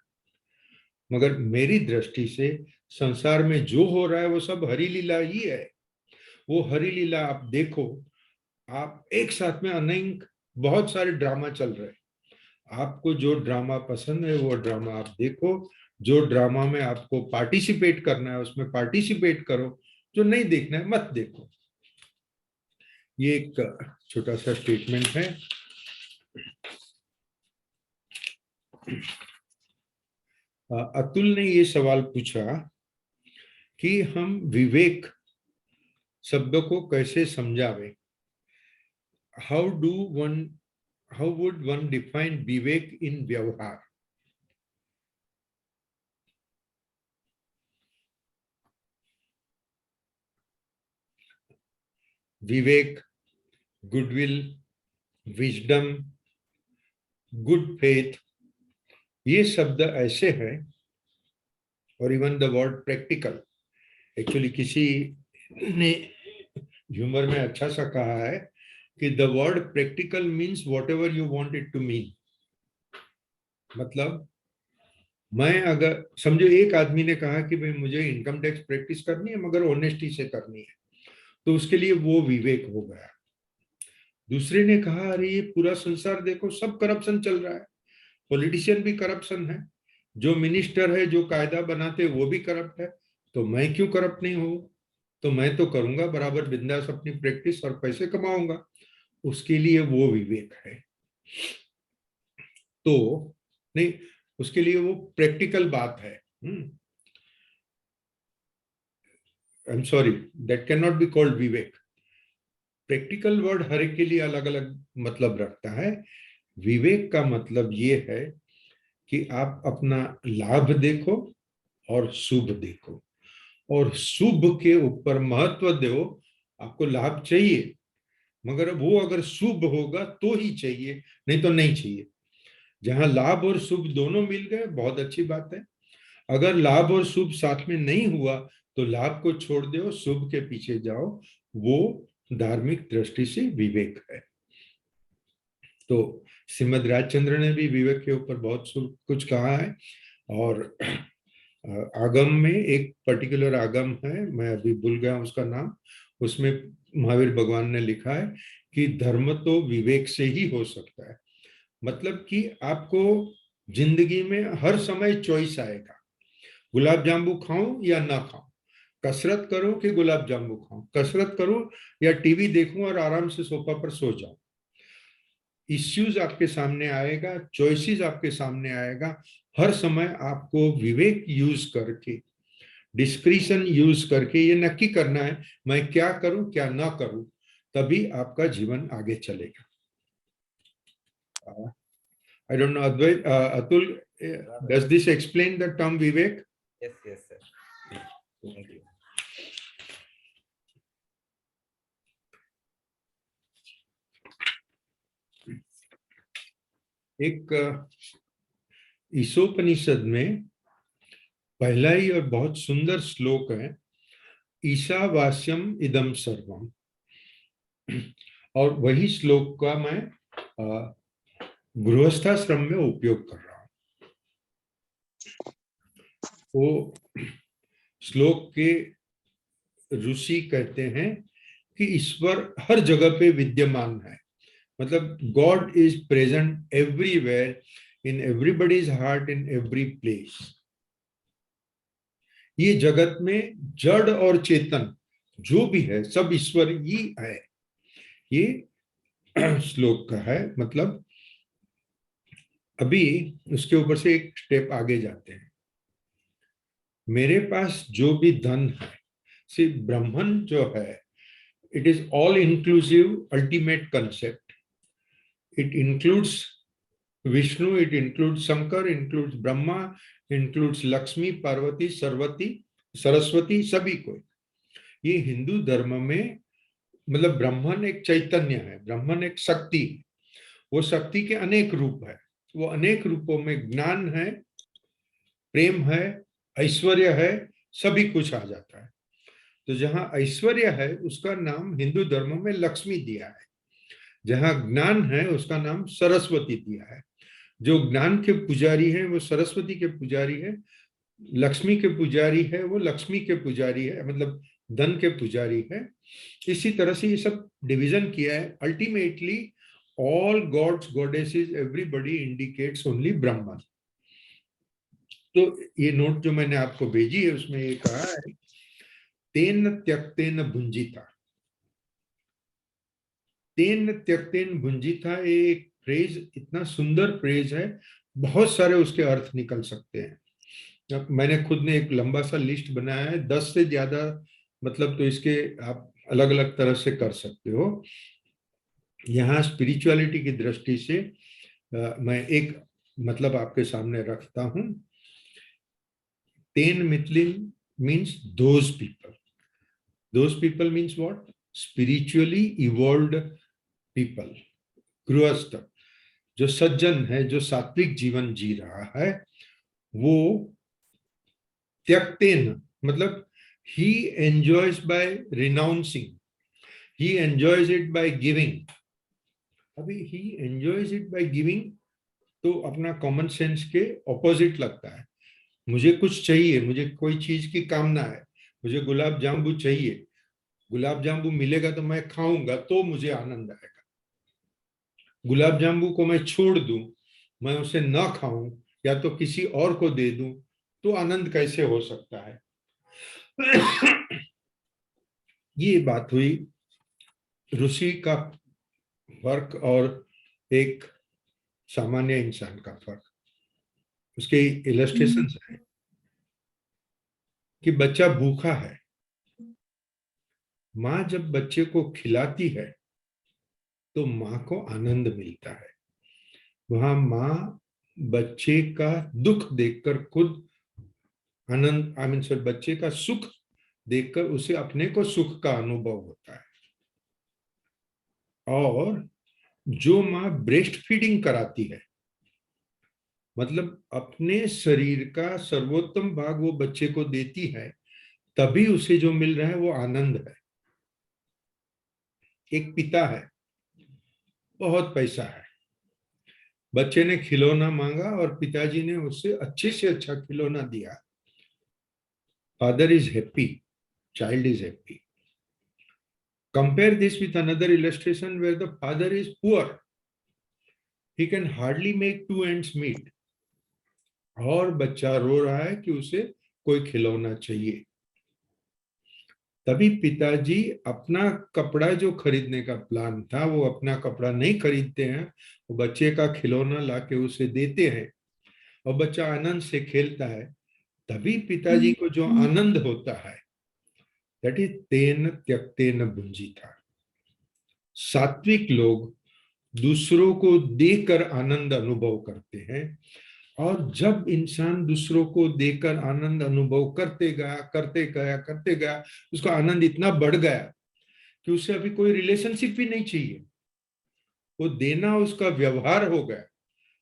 S1: मगर मेरी दृष्टि से संसार में जो हो रहा है वो सब हरि लीला ही है। वो हरि लीला आप देखो, आप एक साथ में अनेक बहुत सारे ड्रामा चल रहे हैं। आपको जो ड्रामा पसंद है वो ड्रामा आप देखो, जो ड्रामा में आपको पार्टिसिपेट करना है उसमें पार्टिसिपेट करो, जो नहीं देखना है मत देखो। ये एक छोटा सा स्टेटमेंट है। अतुल ने ये सवाल पूछा कि हम विवेक शब्द को कैसे समझावे। How would one define vivek in व्यवहार। Vivek, goodwill, wisdom, good faith, ये शब्द ऐसे हैं, और even the word practical, actually किसी ने ह्यूमर में अच्छा सा कहा है कि the word practical means whatever you want it to mean. मतलब मैं अगर समझो एक आदमी ने कहा कि भाई मुझे इनकम टैक्स प्रैक्टिस करनी है मगर ऑनेस्टी से करनी है, तो उसके लिए वो विवेक हो गया। दूसरे ने कहा अरे ये पूरा संसार देखो, सब करप्शन चल रहा है, पॉलिटिशियन भी करप्शन है, जो मिनिस्टर है जो कायदा बनाते वो भी करप्ट है, तो मैं क्यों करप्ट नहीं हूं? तो मैं तो करूंगा बराबर बिंदास अपनी प्रैक्टिस और पैसे कमाऊंगा। उसके लिए वो विवेक है। तो नहीं, उसके लिए वो प्रैक्टिकल बात है। I am sorry, that can not be called Vivek. Practical word हर एक के लिए अलग अलग मतलब रखता है। विवेक का मतलब ये है कि आप अपना लाभ देखो और शुभ देखो, और शुभ के ऊपर महत्व दो। आपको लाभ चाहिए मगर वो अगर शुभ होगा तो ही चाहिए, नहीं तो नहीं चाहिए। जहां लाभ और शुभ दोनों मिल गए बहुत अच्छी बात है। अगर लाभ और शुभ साथ में नहीं हुआ तो लाभ को छोड़ दो, शुभ के पीछे जाओ। वो धार्मिक दृष्टि से विवेक है। तो श्रीमद राजचंद्र ने भी विवेक के ऊपर बहुत कुछ कहा है। और आगम में एक पर्टिकुलर आगम है, मैं अभी भूल गया उसका नाम, उसमें महावीर भगवान ने लिखा है कि धर्म तो विवेक से ही हो सकता है। मतलब कि आपको जिंदगी में हर समय चॉइस आएगा, गुलाब जामुन खाऊं या ना खाऊं, कसरत करूं कि गुलाब जामुन खाऊं, कसरत करूं या टीवी देखूं और आराम से सोफा पर सो जाऊं। इश्यूज आपके सामने आएगा, चॉइसेस आपके सामने आएगा। हर समय आपको विवेक यूज करके, डिस्क्रिशन यूज करके ये नक्की करना है मैं क्या करूं क्या ना करूं, तभी आपका जीवन आगे चलेगा। I don't know Advaita, Atul, does this explain the term vivek?
S3: Yes, yes, sir. Thank you.
S1: एक ईशोपनिषद में पहला ही और बहुत सुंदर श्लोक है, ईशावास्यम इदम सर्वम। और वही श्लोक का मैं गृहस्थाश्रम में उपयोग कर रहा हूं। वो श्लोक के ऋषि कहते हैं कि ईश्वर हर जगह पे विद्यमान है। मतलब God is present everywhere, in everybody's heart, in every place. ये जगत में जड़ और चेतन जो भी है सब ईश्वर ही है, ये श्लोक का है। मतलब अभी उसके ऊपर से एक स्टेप आगे जाते हैं। मेरे पास जो भी धन है, सिर्फ ब्रह्मन जो है, it is all inclusive ultimate concept. It includes Vishnu, it includes Shankar, includes Brahma, includes Lakshmi, Parvati, Saraswati, सभी को। ये हिंदू धर्म में मतलब ब्रह्मन एक चैतन्य है, ब्रह्मन एक शक्ति है। वो शक्ति के अनेक रूप है, वो अनेक रूपों में ज्ञान है, प्रेम है, ऐश्वर्य है, सभी कुछ आ जाता है। तो जहां ऐश्वर्य है उसका नाम हिंदू धर्म में लक्ष्मी दिया है, जहां ज्ञान है उसका नाम सरस्वती दिया है। जो ज्ञान के पुजारी है वो सरस्वती के पुजारी है, लक्ष्मी के पुजारी है वो लक्ष्मी के पुजारी है, मतलब धन के पुजारी है। इसी तरह से ये सब डिवीजन किया है। Ultimately all gods goddesses everybody indicates only Brahman. तो ये नोट जो मैंने आपको भेजी है उसमें ये कहा है, तेन त्यक्तेन भुंजिता। तेन त्यक्तेन भुंजिता एक फ्रेज, इतना सुंदर फ्रेज है, बहुत सारे उसके अर्थ निकल सकते हैं। मैंने खुद ने एक लंबा सा लिस्ट बनाया है, 10 से ज्यादा मतलब, तो इसके आप अलग अलग तरह से कर सकते हो। यहाँ स्पिरिचुअलिटी की दृष्टि से मैं एक मतलब आपके सामने रखता हूं। तेन मिथलिन means those people. Those people means what? Spiritually evolved people, गृहस्थ जो सज्जन है, जो सात्विक जीवन जी रहा है, वो त्यक्तेन मतलब he enjoys by renouncing, he enjoys it by giving. अभी he enjoys it by giving तो अपना कॉमन सेंस के ऑपोजिट लगता है। मुझे कुछ चाहिए, मुझे कोई चीज की कामना है, मुझे गुलाब जामुन चाहिए, गुलाब जामुन मिलेगा तो मैं खाऊंगा तो मुझे आनंद आएगा। गुलाब जामुन को मैं छोड़ दूं, मैं उसे ना खाऊं या तो किसी और को दे दूं तो आनंद कैसे हो सकता है? ये बात हुई ऋषि का फर्क और एक सामान्य इंसान का फर्क। उसके इलस्ट्रेशंस हैं कि बच्चा भूखा है, माँ जब बच्चे को खिलाती है तो माँ को आनंद मिलता है। वहां माँ बच्चे का दुख देखकर खुद आनंद, सर बच्चे का सुख देखकर उसे अपने को सुख का अनुभव होता है। और जो माँ ब्रेस्ट फीडिंग कराती है, मतलब अपने शरीर का सर्वोत्तम भाग वो बच्चे को देती है, तभी उसे जो मिल रहा है वो आनंद है। एक पिता है, बहुत पैसा है, बच्चे ने खिलौना मांगा और पिताजी ने उससे अच्छे से अच्छा खिलौना दिया। Father is happy, child is happy. Compare this with another illustration where the father is poor. He can hardly make two ends meet. और बच्चा रो रहा है कि उसे कोई खिलौना चाहिए। तभी पिताजी अपना कपड़ा जो खरीदने का प्लान था वो अपना कपड़ा नहीं खरीदते हैं, वो बच्चे का खिलौना लाके उसे देते हैं और बच्चा आनंद से खेलता है। तभी पिताजी को जो आनंद होता है, दैट इज तेन त्यक्तेन भुंजिता। सात्विक लोग दूसरों को देकर आनंद अनुभव करते हैं, और जब इंसान दूसरों को देकर आनंद अनुभव करते गया, उसका आनंद इतना बढ़ गया कि उसे अभी कोई रिलेशनशिप भी नहीं चाहिए। वो देना उसका व्यवहार हो गया,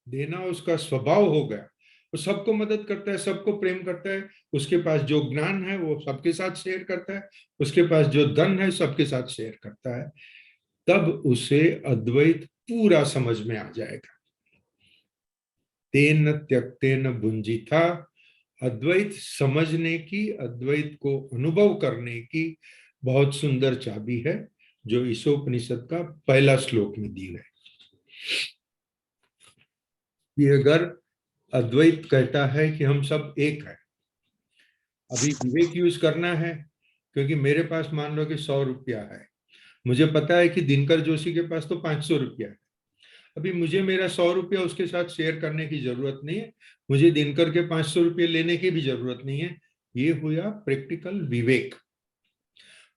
S1: देना उसका स्वभाव हो गया। वो सबको मदद करता है, सबको प्रेम करता है, उसके पास जो ज्ञान है वो सबके साथ शेयर करता है, उसके पास जो धन है सबके साथ शेयर करता है। तब उसे अद्वैत पूरा समझ में आ जाएगा। तेन त्यक्तेन भुंजिता, अद्वैत समझने की, अद्वैत को अनुभव करने की बहुत सुंदर चाबी है जो ईशोपनिषद का पहला श्लोक में दी है। कि अगर अद्वैत कहता है कि हम सब एक है, अभी विवेक यूज करना है, क्योंकि मेरे पास मान लो कि 100 रुपया है, मुझे पता है कि दिनकर जोशी के पास तो 500 रुपया है। अभी मुझे मेरा 100 रुपया उसके साथ शेयर करने की जरूरत नहीं है, मुझे दिनकर के 500 रुपये लेने की भी जरूरत नहीं है। ये हुआ प्रैक्टिकल विवेक।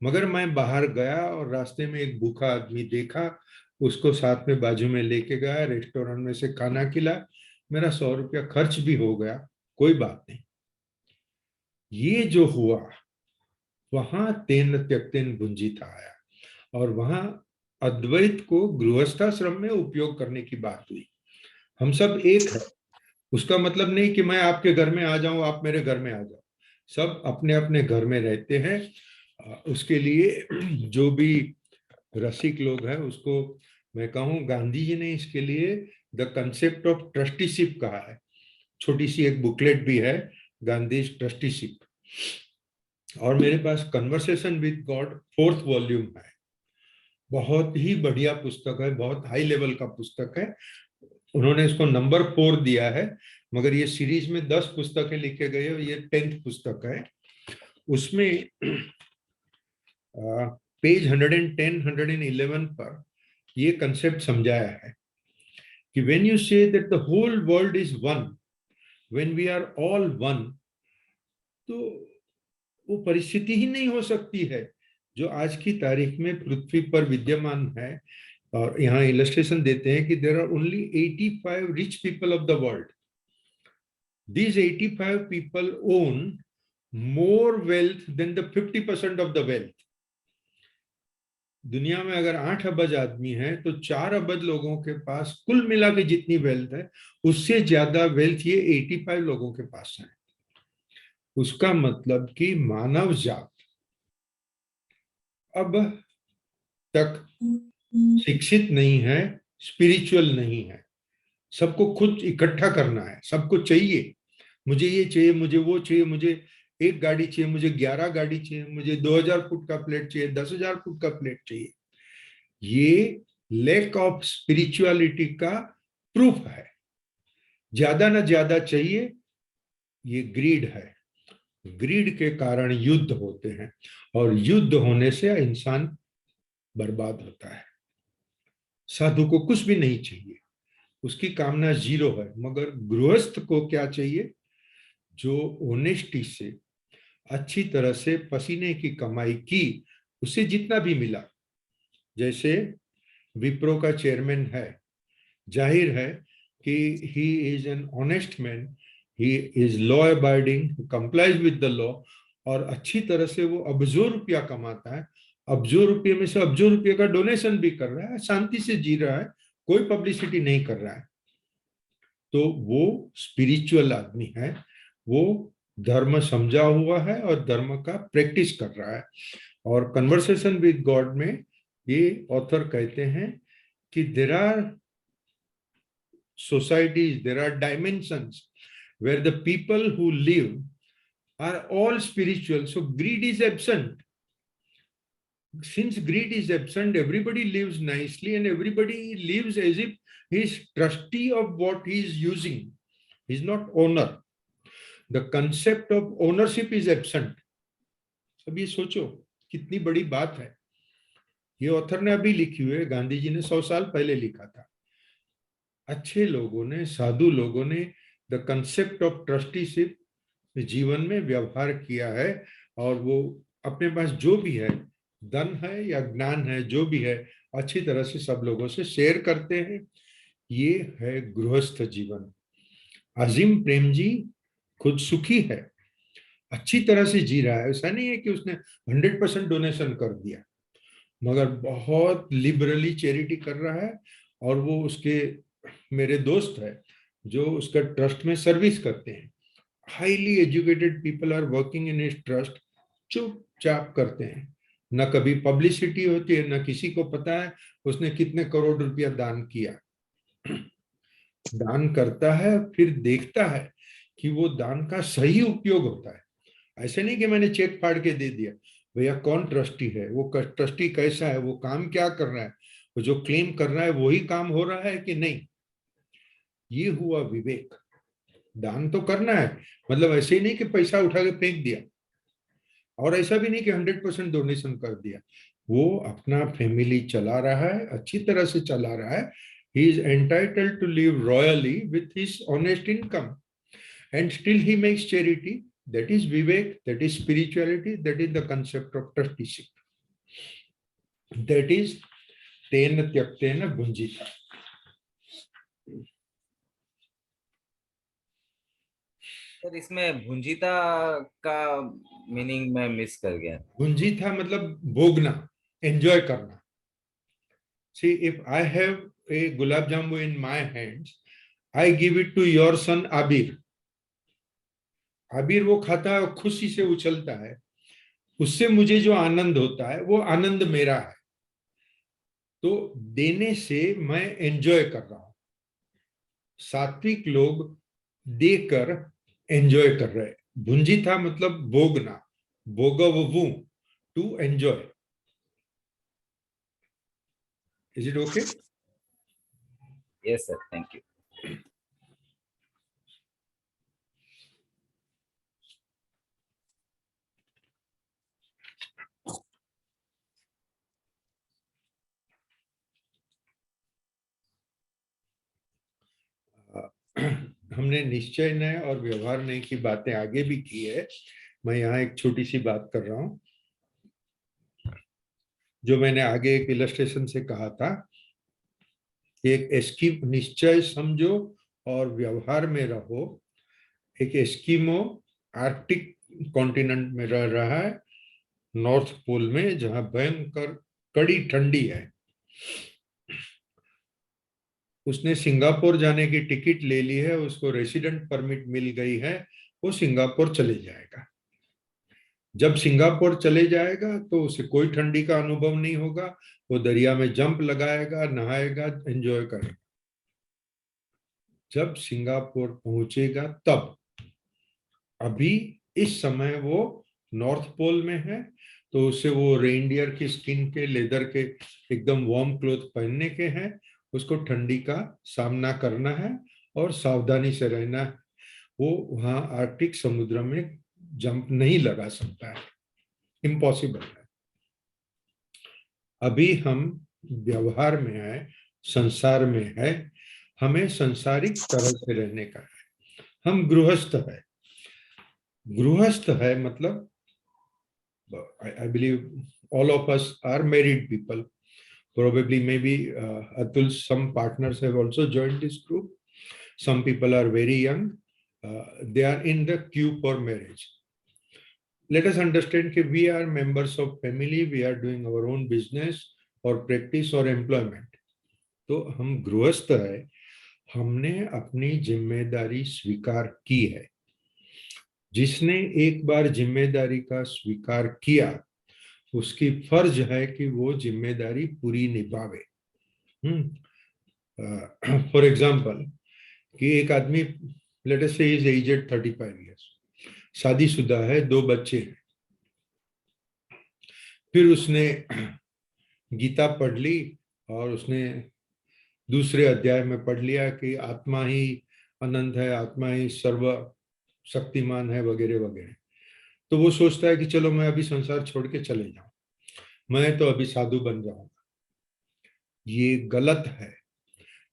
S1: मगर मैं बाहर गया और रास्ते में एक भूखा आदमी देखा, उसको साथ में बाजू में लेके गया, रेस्टोरेंट में से खाना खिला, मेरा 100 रुपया खर्च भी हो गया, कोई बात नहीं। ये जो हुआ वहां तेन त्यक्तेन भुंजिता आया, और वहां अद्वैत को गृहस्थाश्रम में उपयोग करने की बात हुई। हम सब एक है, उसका मतलब नहीं कि मैं आपके घर में आ जाऊं, आप मेरे घर में आ जाओ। सब अपने अपने घर में रहते हैं। उसके लिए जो भी रसिक लोग हैं उसको मैं कहूं, गांधी जी ने इसके लिए द कंसेप्ट ऑफ ट्रस्टीशिप कहा है। छोटी सी एक बुकलेट भी है, गांधी ट्रस्टीशिप। और मेरे पास conversation with God 4th volume है, बहुत ही बढ़िया पुस्तक है, बहुत हाई लेवल का पुस्तक है। उन्होंने इसको नंबर 4 दिया है, मगर ये सीरीज में 10 पुस्तकें लिखे गए और ये 10th पुस्तक है। उसमें पेज 110 111 पर ये कंसेप्ट समझाया है कि when you say that the whole world is one, when we are all one, तो वो परिस्थिति ही नहीं हो सकती है जो आज की तारीख में पृथ्वी पर विद्यमान है। और यहाँ इलस्ट्रेशन देते हैं कि there are only 85 rich people of the world. These 85 people own more wealth than the 50% of the wealth. दुनिया में अगर 8 अरब आदमी हैं तो 4 अरब लोगों के पास कुल मिला के जितनी वेल्थ है उससे ज्यादा वेल्थ ये 85 लोगों के पास है। उसका मतलब कि मानव जात अब तक शिक्षित नहीं है, स्पिरिचुअल नहीं है। सबको खुद इकट्ठा करना है, सबको चाहिए, मुझे ये चाहिए, मुझे वो चाहिए, मुझे एक गाड़ी चाहिए, मुझे 11 गाड़ी चाहिए, मुझे 2000 फुट का प्लेट चाहिए, 10,000 फुट का प्लेट चाहिए। ये लैक ऑफ स्पिरिचुअलिटी का प्रूफ है। ज्यादा ना ज्यादा चाहिए, ये ग्रीड है। ग्रीड के कारण युद्ध होते हैं और युद्ध होने से इंसान बर्बाद होता है। साधु को कुछ भी नहीं चाहिए, उसकी कामना जीरो है। मगर गृहस्थ को क्या चाहिए? जो ऑनेस्टी से अच्छी तरह से पसीने की कमाई की, उसे जितना भी मिला। जैसे विप्रो का चेयरमैन है, जाहिर है कि he is an honest man, he is law abiding, complies with the law, और अच्छी तरह से वो अब्जो रुपया कमाता है। अब्जो रुपये में से अब्जो रुपये का डोनेशन भी कर रहा है, शांति से जी रहा है, कोई पब्लिसिटी नहीं कर रहा है। तो वो स्पिरिचुअल आदमी है, वो धर्म समझा हुआ है और धर्म का प्रैक्टिस कर रहा है। और कन्वर्सेशन विद गॉड में ये ऑथर कहते हैं कि there are societies, there are dimensions where the people who live are all spiritual. So greed is absent. Since greed is absent, everybody lives nicely and everybody lives as if he is trustee of what he is using. He is not owner. The concept of ownership is absent. सब ये सोचो कितनी बड़ी बात है। ये author ने अभी लिखी हुई है, गांधी जी ने 100 साल पहले लिखा था। अच्छे लोगों ने, साधु लोगों ने द कंसेप्ट ऑफ ट्रस्टीशिप जीवन में व्यवहार किया है, और वो अपने पास जो भी है, धन है या ज्ञान है, जो भी है, अच्छी तरह से सब लोगों से शेयर करते हैं। ये है गृहस्थ जीवन। अजीम प्रेम जी खुद सुखी है, अच्छी तरह से जी रहा है। ऐसा नहीं है कि उसने 100% डोनेशन कर दिया, मगर बहुत लिबरली चैरिटी कर रहा है। और वो उसके मेरे दोस्त है जो उसका ट्रस्ट में सर्विस करते हैं। Highly educated people are working in his trust, चुपचाप करते हैं, न कभी पब्लिसिटी होती है, न किसी को पता है उसने कितने करोड़ रुपया दान किया। दान करता है, फिर देखता है कि वो दान का सही उपयोग होता है। ऐसे नहीं कि मैंने चेक फाड़ के दे दिया। भैया कौन ट्रस्टी है, वो ट्रस्टी कैसा है, वो काम क्या कर रहा है, वो जो क्लेम कर रहा है वही काम हो रहा है कि नहीं। ये हुआ विवेक। दान तो करना है, मतलब ऐसे ही नहीं कि पैसा उठा के फेंक दिया, और ऐसा भी नहीं कि 100% डोनेशन कर दिया। वो अपना फैमिली चला रहा है, अच्छी तरह से चला रहा है। He is entitled to live royally with his honest income and still he makes charity. That is vivek, that is spirituality, that is the concept of trusteeship, that is तेन त्यक्तेन भुंजिता।
S3: सर इसमें भुंजिता का मीनिंग मैं मिस कर गया।
S1: भुंजिता मतलब भोगना, enjoy करना। See, if I have a gulab jamu in my hands, I give it to your son Abir. आबिर वो खाता है और खुशी से उछलता है, उससे मुझे जो आनंद होता है वो आनंद मेरा है। तो देने से मैं एंजॉय कर रहा हूं। सात्विक लोग देकर एंजॉय कर रहे हैं। भुंजिता मतलब भोगना, भोगववु, to enjoy. Is it okay?
S3: Yes sir, thank you.
S1: हमने निश्चय नय और व्यवहार नय की बातें आगे भी की है। मैं यहाँ एक छोटी सी बात कर रहा हूँ, जो मैंने आगे एक इलस्ट्रेशन से कहा था। एक एस्किम, निश्चय समझो और व्यवहार में रहो। एक एस्किमो आर्कटिक कॉन्टिनेंट में रह रहा है, नॉर्थ पोल में, जहाँ भयंकर कड़ी ठंडी है, उसने सिंगापुर जाने की टिकट ले ली है, उसको रेसिडेंट परमिट मिल गई है, वो सिंगापुर चले जाएगा। जब सिंगापुर चले जाएगा तो उसे कोई ठंडी का अनुभव नहीं होगा, वो दरिया में जंप लगाएगा, नहाएगा, एंजॉय करेगा। जब सिंगापुर पहुंचेगा तब, अभी इस समय वो नॉर्थ पोल में है, तो उसे वो रेनडियर की स्किन के, लेदर के एकदम वार्म क्लोथ पहनने के हैं, उसको ठंडी का सामना करना है और सावधानी से रहना है। वो वहां आर्कटिक समुद्र में जंप नहीं लगा सकता है, इम्पॉसिबल है। अभी हम व्यवहार में है, संसार में है, हमें संसारिक तरह से रहने का है। हम गृहस्थ है, गृहस्थ है मतलब I believe all of us are married people. Probably maybe Atul, some partners have also joined this group. Some people are very young. They are in the queue for marriage. Let us understand that we are members of family. We are doing our own business or practice or employment. तो हम गृहस्थ है, हमने अपनी जिम्मेदारी स्वीकार की है। जिसने एक बार जिम्मेदारी का स्वीकार किया, उसकी फर्ज है कि वो जिम्मेदारी पूरी निभावे। फॉर एग्जाम्पल, कि एक आदमी, लेट अस से इज एजेड 35 ईयर्स, शादीशुदा है, 2 बच्चे हैं, फिर उसने गीता पढ़ ली और उसने दूसरे अध्याय में पढ़ लिया कि आत्मा ही अनंत है, आत्मा ही सर्व शक्तिमान है, वगैरह वगैरह। तो वो सोचता है कि चलो मैं अभी संसार छोड़ के चले जाऊं, मैं तो अभी साधु बन जाऊंगा। ये गलत है,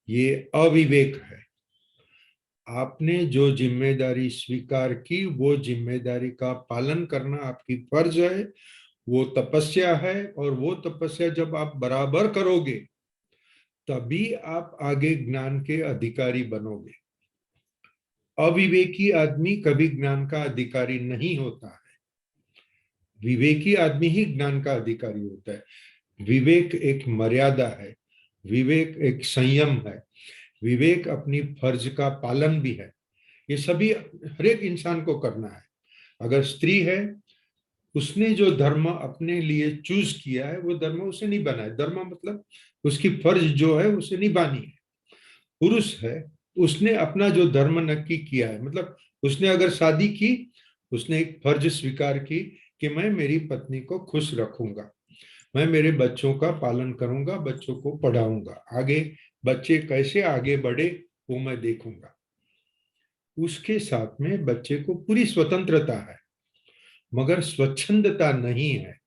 S1: ये अविवेक है। आपने जो जिम्मेदारी स्वीकार की, वो जिम्मेदारी का पालन करना आपकी फर्ज है, वो तपस्या है, और वो तपस्या जब आप बराबर करोगे तभी आप आगे ज्ञान के अधिकारी बनोगे। अविवेकी आदमी कभी ज्ञान का अधिकारी नहीं होता है, विवेकी आदमी ही ज्ञान का अधिकारी होता है। विवेक एक मर्यादा है, विवेक एक संयम है, विवेक अपनी फर्ज का पालन भी है। ये सभी हर एक इंसान को करना है। अगर स्त्री है, उसने जो धर्म अपने लिए चूज किया है, वो धर्म उसे नहीं बना है। धर्म मतलब उसकी फर्ज जो है उसे निभानी है। पुरुष है, उसने अपना जो धर्म नक्की किया है, मतलब उसने अगर शादी की, उसने एक फर्ज स्वीकार की कि मैं मेरी पत्नी को खुश रखूंगा, मैं मेरे बच्चों का पालन करूंगा, बच्चों को पढ़ाऊंगा, आगे बच्चे कैसे आगे बढ़े वो मैं देखूंगा। उसके साथ में बच्चे को पूरी स्वतंत्रता है, मगर स्वच्छंदता नहीं है।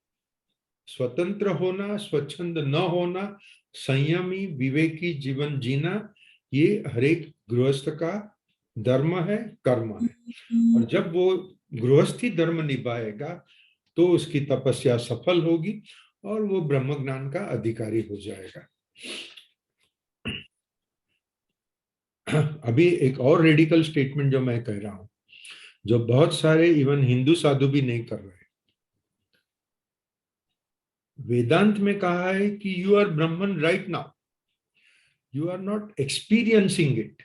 S1: स्वतंत्र होना, स्वच्छंद न होना, संयमी विवेकी जीवन जीना, ये हर एक गृहस्थ का धर्म है, कर्म है। और जब वो गृहस्थी धर्म निभाएगा तो उसकी तपस्या सफल होगी और वो ब्रह्म ज्ञान का अधिकारी हो जाएगा। अभी एक और रेडिकल स्टेटमेंट जो मैं कह रहा हूं, जो बहुत सारे इवन हिंदू साधु भी नहीं कर रहे। वेदांत में कहा है कि you are Brahman right now, you are not experiencing it,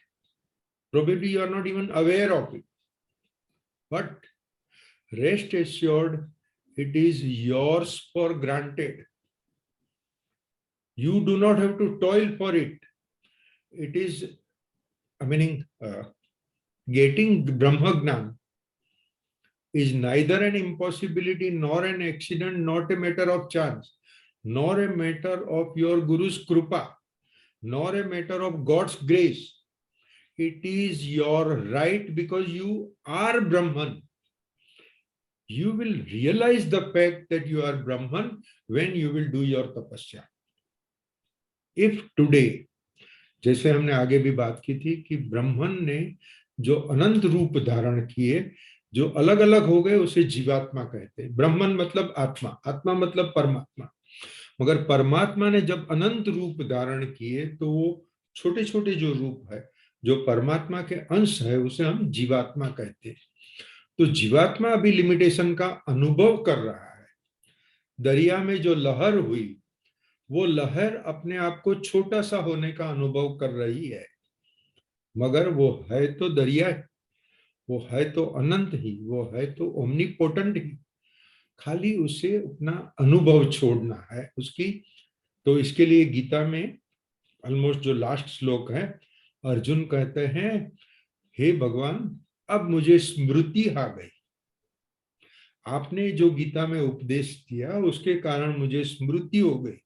S1: probably you are not even aware of it, but rest assured it is yours for granted. You do not have to toil for it. It is, meaning getting Brahma Gnan is neither an impossibility nor an accident, not a matter of chance, nor a matter of your Guru's Krupa, nor a matter of God's grace. It is your right because you are Brahman. You will realize the fact that you are Brahman when you will do your tapasya. If today, जैसे हमने आगे भी बात की थी कि ब्रह्मन ने जो अनंत रूप धारण किए, जो अलग अलग हो गए, उसे जीवात्मा कहते हैं। ब्रह्मन मतलब आत्मा, आत्मा मतलब परमात्मा। मगर परमात्मा ने जब अनंत रूप धारण किए तो वो छोटे छोटे जो रूप है, जो परमात्मा के अंश है, उसे हम जीवात्मा कहते हैं। तो जीवात्मा अभी लिमिटेशन का अनुभव कर रहा है। दरिया में जो लहर हुई, वो लहर अपने आप को छोटा सा होने का अनुभव कर रही है, मगर वो है तो दरिया है, वो है तो अनंत ही, वो है तो ओमनीपोटेंट ही। खाली उसे अपना अनुभव छोड़ना है उसकी। तो इसके लिए गीता में ऑलमोस्ट जो लास्ट श्लोक है, अर्जुन कहते हैं, हे भगवान, अब मुझे स्मृति आ गई। आपने जो गीता में उपदेश दिया उसके कारण मुझे स्मृति हो गई।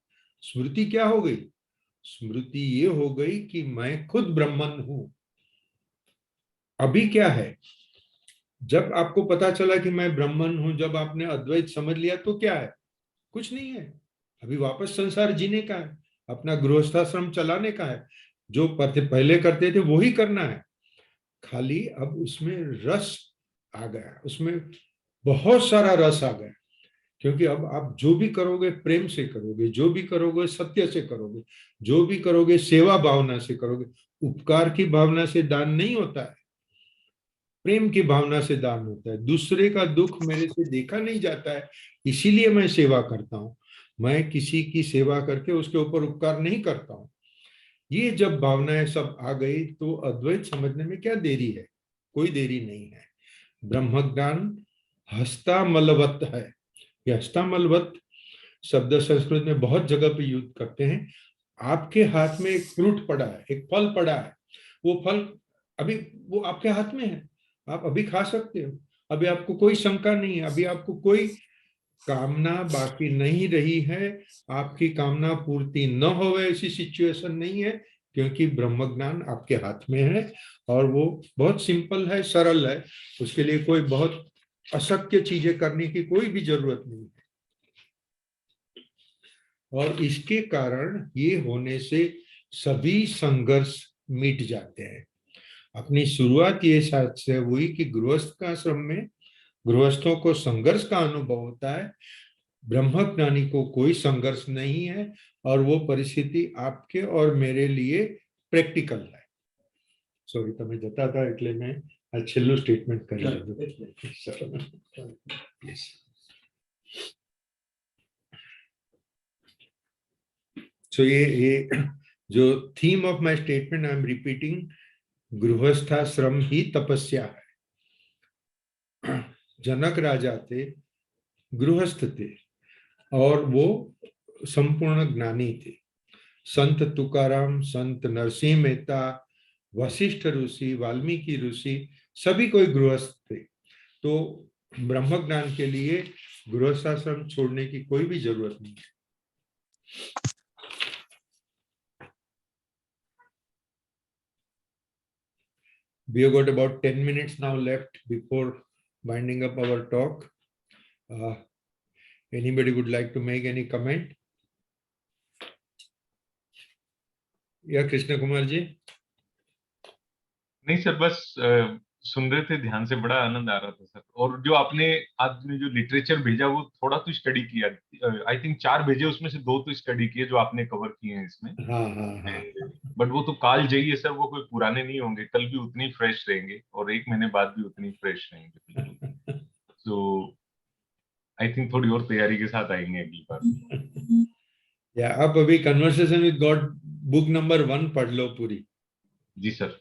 S1: स्मृति क्या हो गई? स्मृति ये हो गई कि मैं खुद ब्रह्मन हूं। अभी क्या है, जब आपको पता चला कि मैं ब्रह्मन हूं, जब आपने अद्वैत समझ लिया, तो क्या है? कुछ नहीं है। अभी वापस संसार जीने का है, अपना गृहस्थाश्रम चलाने का है। जो पहले करते थे वो ही करना है। खाली अब उसमें रस आ गया, उसमें बहुत सारा रस आ गया। क्योंकि अब आप जो भी करोगे प्रेम से करोगे, जो भी करोगे सत्य से करोगे, जो भी करोगे सेवा भावना से करोगे। उपकार की भावना से दान नहीं होता है, प्रेम की भावना से दान होता है। दूसरे का दुख मेरे से देखा नहीं जाता है, इसीलिए मैं सेवा करता हूँ। मैं किसी की सेवा करके उसके ऊपर उपकार नहीं करता हूँ। ये जब भावनाएं सब आ गई तो अद्वैत समझने में क्या देरी है? कोई देरी नहीं है। ब्रह्म ज्ञान हस्तामलवत है। ये हस्तामलवत शब्द संस्कृत में बहुत जगह पे यूज करते हैं। आपके हाथ में एक फ्रूट पड़ा है, एक फल पड़ा है, वो फल अभी वो आपके हाथ में है, आप अभी खा सकते हो। अभी आपको कोई शंका नहीं है, अभी आपको कोई कामना बाकी नहीं रही है। आपकी कामना पूर्ति न हो ऐसी सिचुएशन नहीं है, क्योंकि ब्रह्म ज्ञान आपके हाथ में है। और वो बहुत सिंपल है, सरल है। उसके लिए कोई बहुत अशक्य चीजें करने की कोई भी जरूरत नहीं है। और इसके कारण ये होने से सभी संघर्ष मिट जाते हैं। अपनी शुरुआत ये साथ से हुई कि गृहस्थ का आश्रम में गृहस्थों को संघर्ष का अनुभव होता है, ब्रह्मज्ञानी को कोई संघर्ष नहीं है। और वो परिस्थिति आपके और मेरे लिए प्रेक्टिकल है। सॉरी, તમે જતા હતા એટલે મેં આ છેલ્લું સ્ટેટમેન્ટ કરી દીધું. Yes. So ये जो theme of my statement I am repeating, गृहस्थाश्रम ही तपस्या है। जनक राजा थे, गृहस्थ थे, और वो संपूर्ण ज्ञानी थे। संत तुकाराम, संत नरसिंह मेहता, वशिष्ठ ऋषि, वाल्मीकि ऋषि, सभी कोई गृहस्थ थे। तो ब्रह्म ज्ञान के लिए गृहस्थाश्रम छोड़ने की कोई भी जरूरत नहीं है। We have got about 10 minutes now left before winding up our talk. Anybody would like to make any comment? या कृष्ण कुमार जी?
S2: नहीं सर, बस सुन रहे थे ध्यान से, बड़ा आनंद आ रहा था सर। और जो आपने आज में जो लिटरेचर भेजा वो थोड़ा तो स्टडी किया, आई थिंक 4 भेजे, उसमें से 2 तो स्टडी किए जो आपने कवर किए हैं इसमें।
S1: हाँ हाँ हाँ।
S2: बट वो तो काल जयी है सर, वो कोई पुराने नहीं होंगे, कल भी उतनी फ्रेश रहेंगे और 1 महीने बाद भी उतनी फ्रेश रहेंगे बिल्कुल। तो आई थिंक थोड़ी और तैयारी के साथ आएंगे अगली बार।
S1: या आप अभी conversation with God book number 1 पढ़ लो पूरी।
S2: जी सर।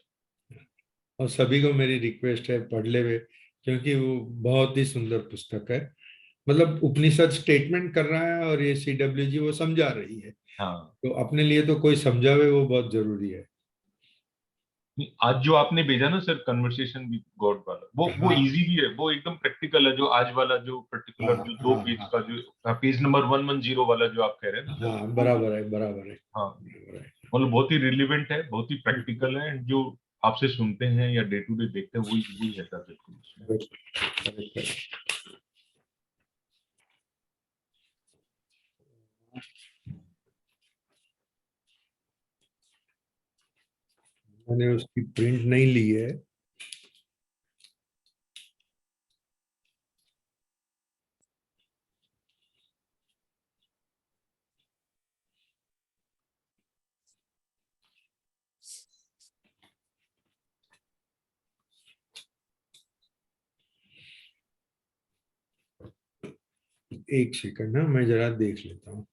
S1: और सभी को मेरी रिक्वेस्ट है, पढ़ ले वे, क्योंकि वो बहुत ही सुंदर पुस्तक है। मतलब उपनिषद स्टेटमेंट कर रहा है और ये CWG वो समझा रही है।
S2: हाँ,
S1: तो अपने लिए तो कोई समझावे वो बहुत जरूरी है।
S2: आज जो आपने भेजा ना सर, कन्वर्सेशन विद गॉड वाला, वो
S1: हाँ
S2: इजी भी है, वो एकदम प्रैक्टिकल है। जो आज वाला जो
S1: हाँ
S2: पर्टिकुलर जो 2
S1: हाँ
S2: पेज
S1: हाँ
S2: का जो पेज नंबर 110 वाला जो आप कह रहे हैं ना सर,
S1: हाँ,
S2: वो
S1: बराबर है, बराबर है,
S2: हाँ,
S1: बराबर है।
S2: मतलब बहुत ही रिलेवेंट है, बहुत ही प्रैक्टिकल है। and जो आपसे सुनते हैं या डे टू डे देखते हैं वही वही है सर बिल्कुल उसमें।
S1: Correct, correct. मैंने उसकी प्रिंट नहीं ली है। एक सेकंड ना, मैं जरा देख लेता हूँ।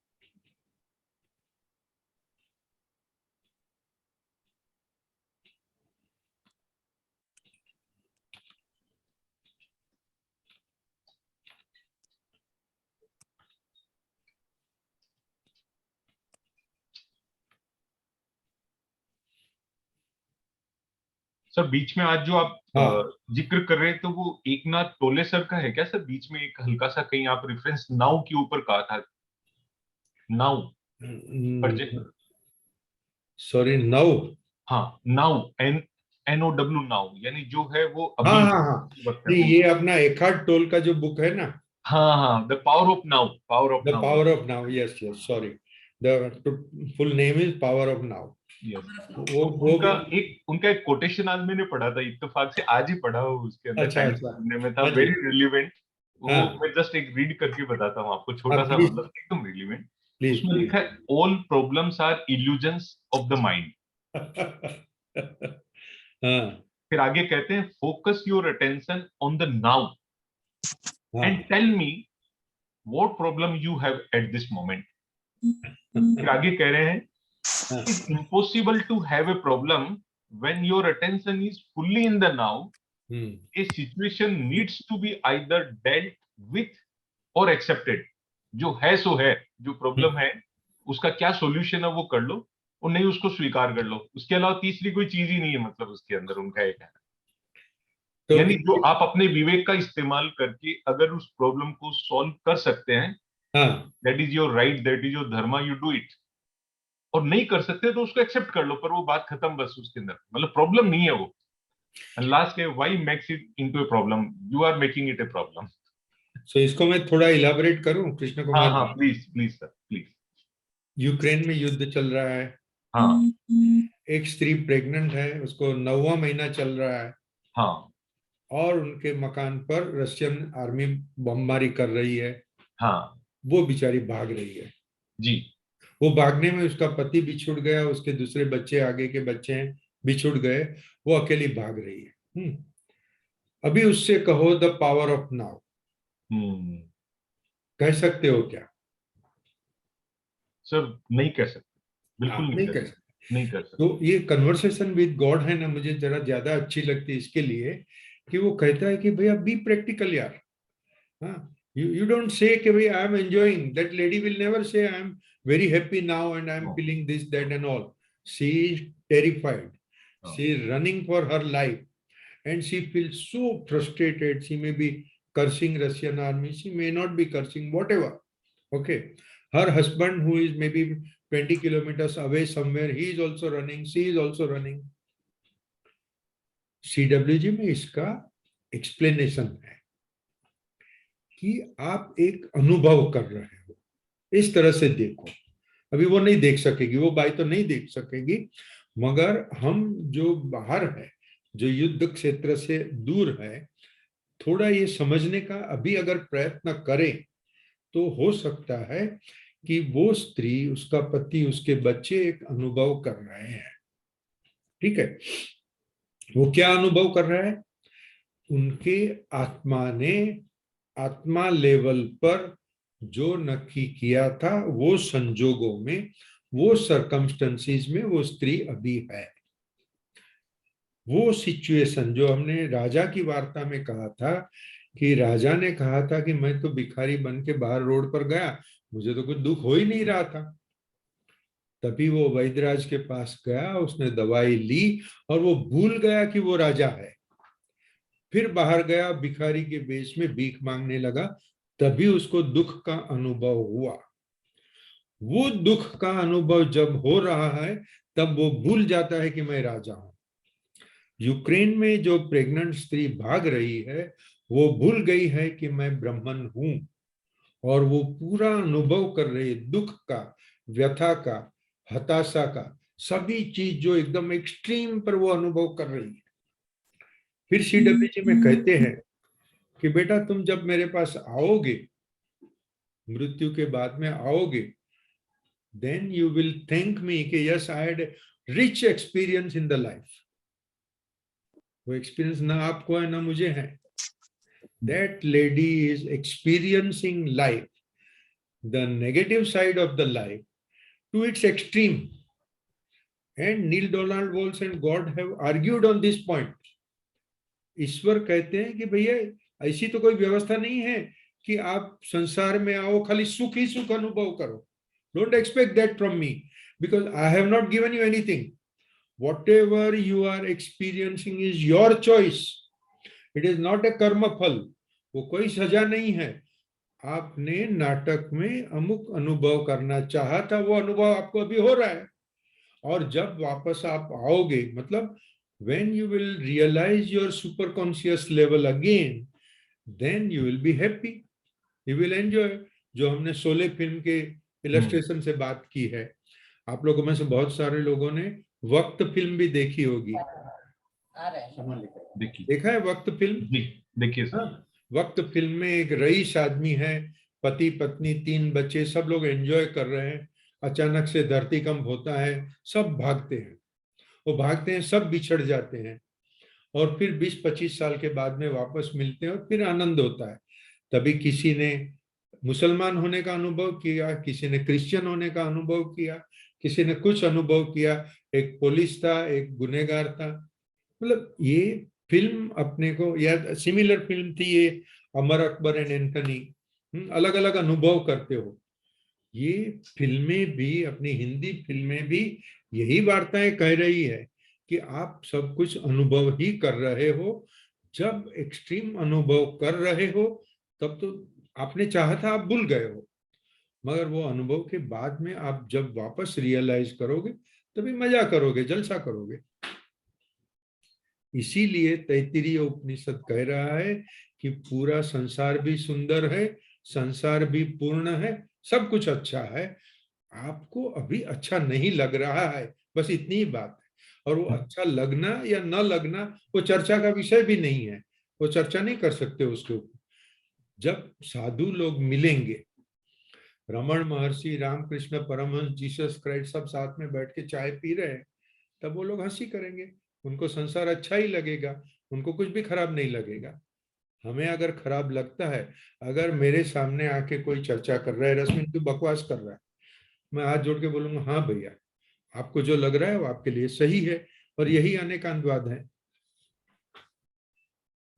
S2: सर बीच में आज जो आप
S1: हाँ।
S2: जिक्र कर रहे हैं तो वो एकनाथ टोले सर का है क्या सर? बीच में एक हल्का सा कहीं आप रेफरेंस नाउ के ऊपर कहा था, नाउ प्रोजेक्ट।
S1: सॉरी, नौ।
S2: हाँ, नाउ, NOW, नाउ, यानी जो है वो
S1: हाँ
S2: अभी
S1: हाँ हाँ,
S2: वक्त है
S1: नहीं
S2: वो।
S1: ये अपना एखार्ड टोल का जो बुक है ना,
S2: हाँ हाँ, the power of now, power of
S1: the
S2: now.
S1: Power of now, yes yes, sorry, the full name is power of now.
S2: Yes.
S1: वो
S2: उनका
S1: भी।
S2: एक कोटेशन आज मैंने पढ़ा था, इत्तेफाक से आज ही पढ़ा हो, उसके अंदर
S1: अच्छा
S2: टाइम
S1: अच्छा।
S2: सुनने में था,
S1: हाँ जी।
S2: Very relevant. वो
S1: हाँ
S2: मैं जस्ट एक रीड करके बताता हूँ आपको,
S1: हाँ,
S2: छोटा सा,
S1: प्लीज
S2: मतलब एकदम रिलीवेंट।
S1: प्लीज
S2: उसमें
S1: प्लीज।
S2: लिखा है, all problems are illusions of the mind.
S1: हाँ
S2: फिर आगे कहते हैं, focus your attention on the now and
S1: हाँ
S2: tell me what problem you have at this moment. फिर आगे कह रहे हैं,
S1: हाँ।
S2: It is impossible to have a problem when your attention is fully in the now.
S1: Hmm
S2: A situation needs to be either dealt with or accepted। जो है सो है, जो
S1: हम्म।
S2: प्रॉब्लम है उसका क्या सॉल्यूशन है वो कर लो, और नहीं उसको स्वीकार कर लो। उसके अलावा तीसरी कोई चीज ही नहीं है, मतलब उसके अंदर उनका एक है।
S1: तो
S2: यानी जो आप अपने विवेक का इस्तेमाल करके अगर उस प्रॉब्लम को सॉल्व कर सकते हैं,
S1: हाँ,
S2: that is your right, that is your Dharma, you do it. और नहीं कर सकते तो उसको एक्सेप्ट कर लो, पर वो बात खत्म, बस उसके अंदर मतलब प्रॉब्लम नहीं है वो। एंड लास्ट है, why makes it into a problem, you are making it a problem.
S1: So इसको मैं थोड़ा इलाबोरेट करूं कृष्ण
S2: हाँ
S1: कुमार
S2: हाँ,
S1: जी।
S2: Please please sir, please.
S1: Ukraine में युद्ध चल रहा है,
S2: हाँ
S1: एक स्त्री प्रेग्नेंट है, उसको 9वां महीना चल रहा है,
S2: हाँ
S1: और उनके मकान पर रशियन आर्मी बमबारी कर रही है।
S2: हाँ।
S1: वो बेचारी भाग रही है।
S2: जी।
S1: वो भागने में उसका पति बिछुड़ गया, उसके दूसरे बच्चे, आगे के बच्चे हैं, बिछुड़ गए। वो अकेली भाग रही है। अभी उससे कहो द पावर ऑफ नाउ,
S2: हम्म।
S1: कह सकते हो क्या?
S2: सर नहीं कह सकते, बिल्कुल
S1: आप
S2: नहीं
S1: नहीं
S2: कह
S1: कह
S2: सकते,
S1: सकते।
S2: नहीं कर सकते।
S1: तो ये कन्वर्सेशन विद गॉड है ना, मुझे जरा ज्यादा अच्छी लगती है इसके लिए कि वो कहता है कि भैया बी प्रैक्टिकल यार। हाँ, you don't say कि भाई I am enjoying, that lady will never say I am very happy now and I am
S2: no.
S1: feeling this that and all. She is terrified,
S2: हाँ।
S1: she is running for her life, and she feels so frustrated. She may be cursing Russian army, she may not be cursing, whatever. Okay, her husband who is maybe 20 kilometers away somewhere, he is also running, she is also running. CWG में इसका explanation है कि आप एक अनुभव कर रहे हो, इस तरह से देखो। अभी वो नहीं देख सकेगी, वो बाई तो नहीं देख सकेगी, मगर हम जो बाहर है, जो युद्ध क्षेत्र से दूर है, थोड़ा ये समझने का अभी अगर प्रयत्न करें तो हो सकता है कि वो स्त्री, उसका पति, उसके बच्चे एक अनुभव कर रहे हैं। ठीक है, वो क्या अनुभव कर रहा है? उनके आत्मा ने, आत्मा लेवल पर जो नक्की किया था, वो संजोगों में, वो सरकमस्टेंसेस में वो स्त्री अभी है। वो सिचुएशन जो हमने राजा की वार्ता में कहा था, कि राजा ने कहा था कि मैं तो भिखारी बन के बाहर रोड पर गया, मुझे तो कुछ दुख हो ही नहीं रहा था। तभी वो वैद्यराज के पास गया, उसने दवाई ली, और वो भूल गया कि वो राजा है। फिर बाहर गया, भिखारी के वेश में भीख मांगने लगा, तभी उसको दुख का अनुभव हुआ। वो दुख का अनुभव जब हो रहा है, तब वो भूल जाता है कि मैं राजा हूं। यूक्रेन में जो प्रेग्नेंट स्त्री भाग रही है, वो भूल गई है कि मैं ब्राह्मण हूं, और वो पूरा अनुभव कर रही है दुख का, व्यथा का, हताशा का, सभी चीज जो एकदम एक्सट्रीम पर वो अनुभव कर रही है। फिर CWG में कहते हैं कि बेटा तुम जब मेरे पास आओगे, मृत्यु के बाद में आओगे, then you will thank me कि yes I had rich experience in the life। वो एक्सपीरियंस ना आपको है ना मुझे है। That lady is experiencing life, the negative side of the life, to its extreme, and Neil Donald Walsh and God have argued on this point। ईश्वर कहते हैं कि भैया ऐसी तो कोई व्यवस्था नहीं है कि आप संसार में आओ खाली सुख ही सुख अनुभव करो। Don't expect that from me, because I have not given you anything. whatever you are experiencing is your choice. It is not a कर्म फल, वो कोई सजा नहीं है। आपने नाटक में अमुक अनुभव करना चाहा था, वो अनुभव आपको अभी हो रहा है। और जब वापस आप आओगे, मतलब when you will realize your superconscious level again, then you will be happy, you will enjoy। जो हमने शोले फिल्म के इलस्ट्रेशन से बात की है, आप लोगों में से बहुत सारे लोगों ने वक्त फिल्म भी देखी होगी। देखा है वक्त फिल्म?
S2: देखिए सर।
S1: हाँ, वक्त फिल्म में एक रईस आदमी है, पति पत्नी 3 बच्चे, सब लोग एंजॉय कर रहे हैं। अचानक से धरती कंप होता है, सब भागते हैं, वो भागते हैं, सब बिछड़ जाते हैं, और फिर 20-25 साल के बाद में वापस मिलते हैं और फिर आनंद होता है। तभी किसी ने मुसलमान होने का अनुभव किया, किसी ने क्रिश्चियन होने का अनुभव किया, किसी ने कुछ अनुभव किया, एक पुलिस था, एक गुनहगार था। मतलब ये फिल्म अपने को, या सिमिलर फिल्म थी ये अमर अकबर एंड एंथनी, अलग अलग अनुभव करते हो। ये फिल्में भी, अपनी हिंदी फिल्में भी यही वार्ताएं कह रही है कि आप सब कुछ अनुभव ही कर रहे हो। जब एक्सट्रीम अनुभव कर रहे हो तब तो आपने चाहा था, आप भूल गए हो, मगर वो अनुभव के बाद में आप जब वापस रियलाइज करोगे तभी मजा करोगे, जलसा करोगे। इसीलिए तैत्तिरीय उपनिषद कह रहा है कि पूरा संसार भी सुंदर है, संसार भी पूर्ण है, सब कुछ अच्छा है, आपको अभी अच्छा नहीं लग रहा है, बस इतनी ही बात है। और वो अच्छा लगना या न लगना वो चर्चा का विषय भी नहीं है, वो चर्चा नहीं कर सकते उसके ऊपर। जब साधु लोग मिलेंगे, रमण महर्षि, रामकृष्ण परमहंस, जीसस क्राइस्ट सब साथ में बैठ के चाय पी रहे हैं, तब वो लोग हंसी करेंगे, उनको संसार अच्छा ही लगेगा, उनको कुछ भी खराब नहीं लगेगा। हमें अगर खराब लगता है, अगर मेरे सामने आके कोई चर्चा कर रहा है, रश्मि तू बकवास कर रहा है, मैं हाथ जोड़ के बोलूंगा हाँ भैया, आपको जो लग रहा है वो आपके लिए सही है, और यही अनेकांतवाद है।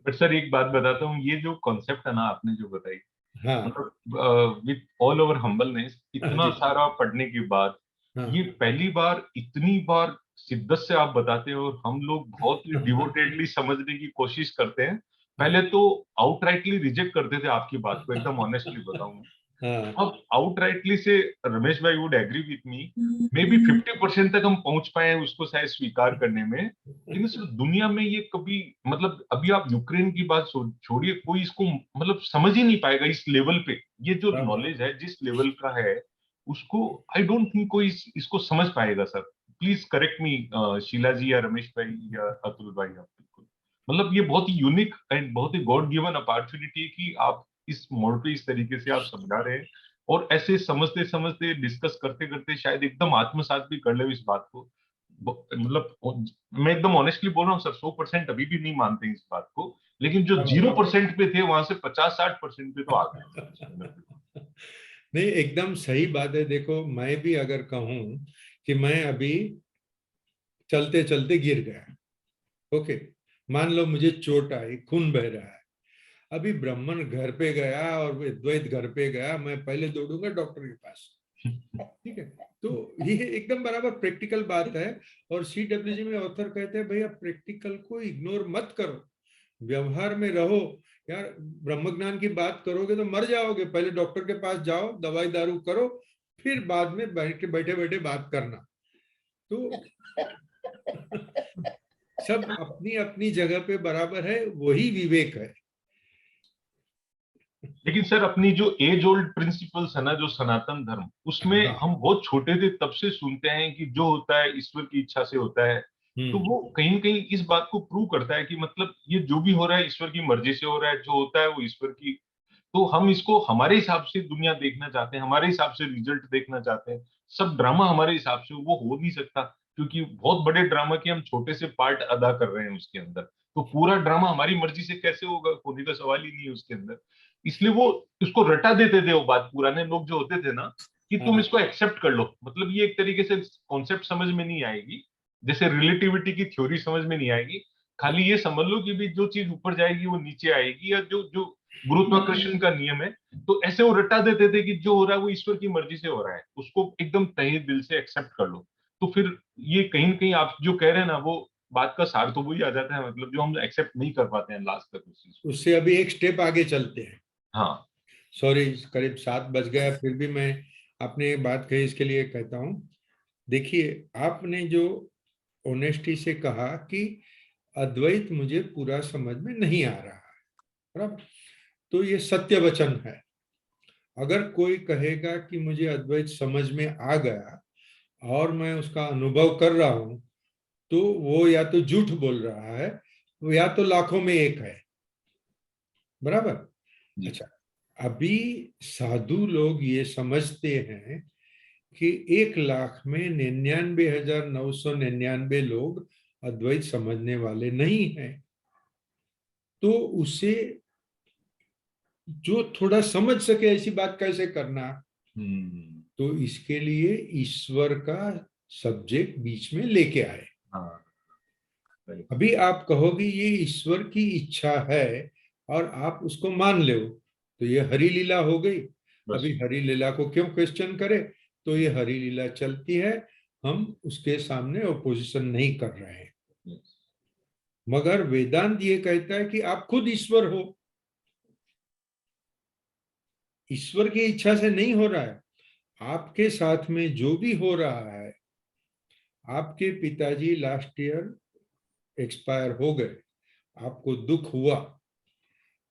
S2: बट सर एक बात बताता हूँ, ये जो कॉन्सेप्ट है ना आपने जो बताई,
S1: हाँ
S2: मतलब विथ ऑल ओवर हम्बलनेस,
S1: हाँ
S2: इतना
S1: जी,
S2: सारा पढ़ने के बाद
S1: हाँ
S2: ये पहली बार इतनी बार शिद्दत से आप बताते हो, और हम लोग बहुत ही डिवोटेडली समझने की कोशिश करते हैं। पहले तो आउटराइटली रिजेक्ट करते थे आपकी बात को, एकदम ऑनेस्टली बताऊं।
S1: हाँ
S2: अब आउटराइटली से Ramesh bhai would agree with me, maybe 50% तक हम पहुंच पाए हैं उसको शायद स्वीकार करने में। लेकिन सिर्फ दुनिया में ये कभी, मतलब अभी आप यूक्रेन की बात छोड़िए, कोई इसको मतलब समझ ही नहीं पाएगा इस लेवल पे। ये जो
S1: हाँ
S2: नॉलेज है जिस लेवल का है, उसको आई डोंट थिंक कोई इसको समझ पाएगा sir. Please correct me Sheela ji या रमेश भाई या अतुल भाई, आप बिल्कुल, मतलब ये बहुत ही यूनिक एंड बहुत ही गॉड गिवन अपॉर्चुनिटी है कि आप इस मोड पे इस तरीके से आप समझा रहे हैं, और ऐसे समझते समझते डिस्कस करते करते शायद एकदम आत्मसात भी कर ले इस बात को। मतलब मैं एकदम ऑनेस्टली बोल रहा हूँ सर, 100% अभी भी नहीं मानते इस बात को, लेकिन जो 0% पे थे वहां से 50-60% पे तो आ गए।
S1: नहीं, एकदम सही बात है। देखो, मैं भी अगर कहूं कि मैं अभी चलते चलते गिर गया, ओके, मान लो मुझे चोट आई, खून बह रहा है, अभी ब्राह्मण घर पे गया और द्वैत घर पे गया, मैं पहले दौड़ूंगा डॉक्टर के पास, ठीक है? तो ये एकदम बराबर प्रैक्टिकल बात है। और CWG में ऑथर कहते हैं भैया प्रैक्टिकल को इग्नोर मत करो, व्यवहार में रहो। यार, ब्रह्म ज्ञान की बात करोगे तो मर जाओगे, पहले डॉक्टर के पास जाओ, दवाई दारू करो, फिर बाद में बैठे बैठे बात करना। तो सब अपनी अपनी जगह पे बराबर है, वही विवेक है।
S2: लेकिन सर अपनी जो एज ओल्ड प्रिंसिपल्स है ना, जो सनातन धर्म, उसमें
S1: हाँ,
S2: हम बहुत छोटे थे तब से सुनते हैं कि जो होता है ईश्वर की इच्छा से होता है। तो
S1: हम्म,
S2: वो कहीं न कहीं इस बात को प्रूव करता है कि मतलब ये जो भी हो रहा है ईश्वर की मर्जी से हो रहा है, जो होता है वो ईश्वर की। तो हम इसको हमारे हिसाब से दुनिया देखना चाहते हैं, हमारे हिसाब से रिजल्ट देखना चाहते हैं। सब ड्रामा हमारे हिसाब से वो हो नहीं सकता, क्योंकि बहुत बड़े ड्रामा के हम छोटे से पार्ट अदा कर रहे हैं उसके अंदर। तो पूरा ड्रामा हमारी मर्जी से कैसे होगा, होने का सवाल ही नहीं है उसके अंदर। इसलिए वो इसको रटा देते थे वो बात, पुराने लोग जो होते थे ना, कि तुम
S1: हाँ
S2: इसको एक्सेप्ट कर लो। मतलब ये एक तरीके से कॉन्सेप्ट समझ में नहीं आएगी, जैसे रिलेटिविटी की थ्योरी समझ में नहीं आएगी। खाली ये समझ लो कि भी जो चीज ऊपर जाएगी वो नीचे आएगी, या जो जो गुरुत्वाकर्षण का नियम है। तो ऐसे वो रटा देते थे कि जो हो रहा है वो ईश्वर की मर्जी से हो रहा है, उसको एकदम तहे दिल से एक्सेप्ट कर लो। तो फिर ये कहीं न कहीं आप जो कह रहे हैं ना, वो बात का सार तो वही आ जाता है, मतलब जो हम एक्सेप्ट नहीं कर पाते हैं लास्ट तक उस चीज को।
S1: उससे अभी एक स्टेप आगे चलते हैं।
S2: हाँ।
S1: सॉरी, करीब 7 बज गया, फिर भी मैं अपने बात कही इसके लिए कहता हूँ। देखिए, आपने जो ऑनेस्टी से कहा कि अद्वैत मुझे पूरा समझ में नहीं आ रहा है, बराबर, तो ये सत्य वचन है। अगर कोई कहेगा कि मुझे अद्वैत समझ में आ गया और मैं उसका अनुभव कर रहा हूं, तो वो या तो झूठ बोल रहा है, वो या तो लाखों में एक है, बराबर। अच्छा, अभी साधु लोग ये समझते हैं कि 1,00,000 में 99,999 लोग अद्वैत समझने वाले नहीं हैं। तो उसे जो थोड़ा समझ सके ऐसी बात कैसे करना। तो इसके लिए ईश्वर का सब्जेक्ट बीच में लेके आए।
S2: हाँ।
S1: अभी आप कहोगे ये ईश्वर की इच्छा है और आप उसको मान लो, तो ये हरि लीला हो गई। अभी हरि लीला को क्यों क्वेश्चन करे, तो ये हरि लीला चलती है, हम उसके सामने ओपोजिशन नहीं कर रहे हैं। मगर वेदांत ये कहता है कि आप खुद ईश्वर हो, ईश्वर की इच्छा से नहीं हो रहा है। आपके साथ में जो भी हो रहा है, आपके पिताजी लास्ट ईयर एक्सपायर हो गए, आपको दुख हुआ,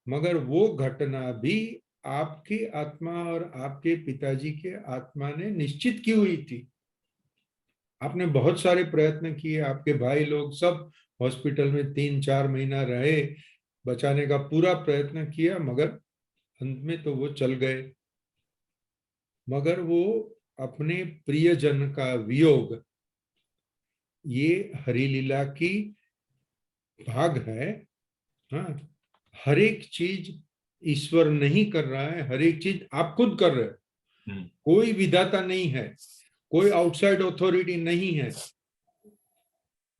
S1: मगर वो घटना भी आपकी आत्मा और आपके पिताजी के आत्मा ने निश्चित की हुई थी। आपने बहुत सारे प्रयत्न किए, आपके भाई लोग सब हॉस्पिटल में 3-4 महीना रहे, बचाने का पूरा प्रयत्न किया, मगर अंत में तो वो चल गए। मगर वो अपने प्रियजन का वियोग, ये हरि लीला की भाग है। हाँ, हर एक चीज ईश्वर नहीं कर रहा है, हर एक चीज आप खुद कर रहे हो। कोई विधाता नहीं है, कोई आउटसाइड अथॉरिटी नहीं है।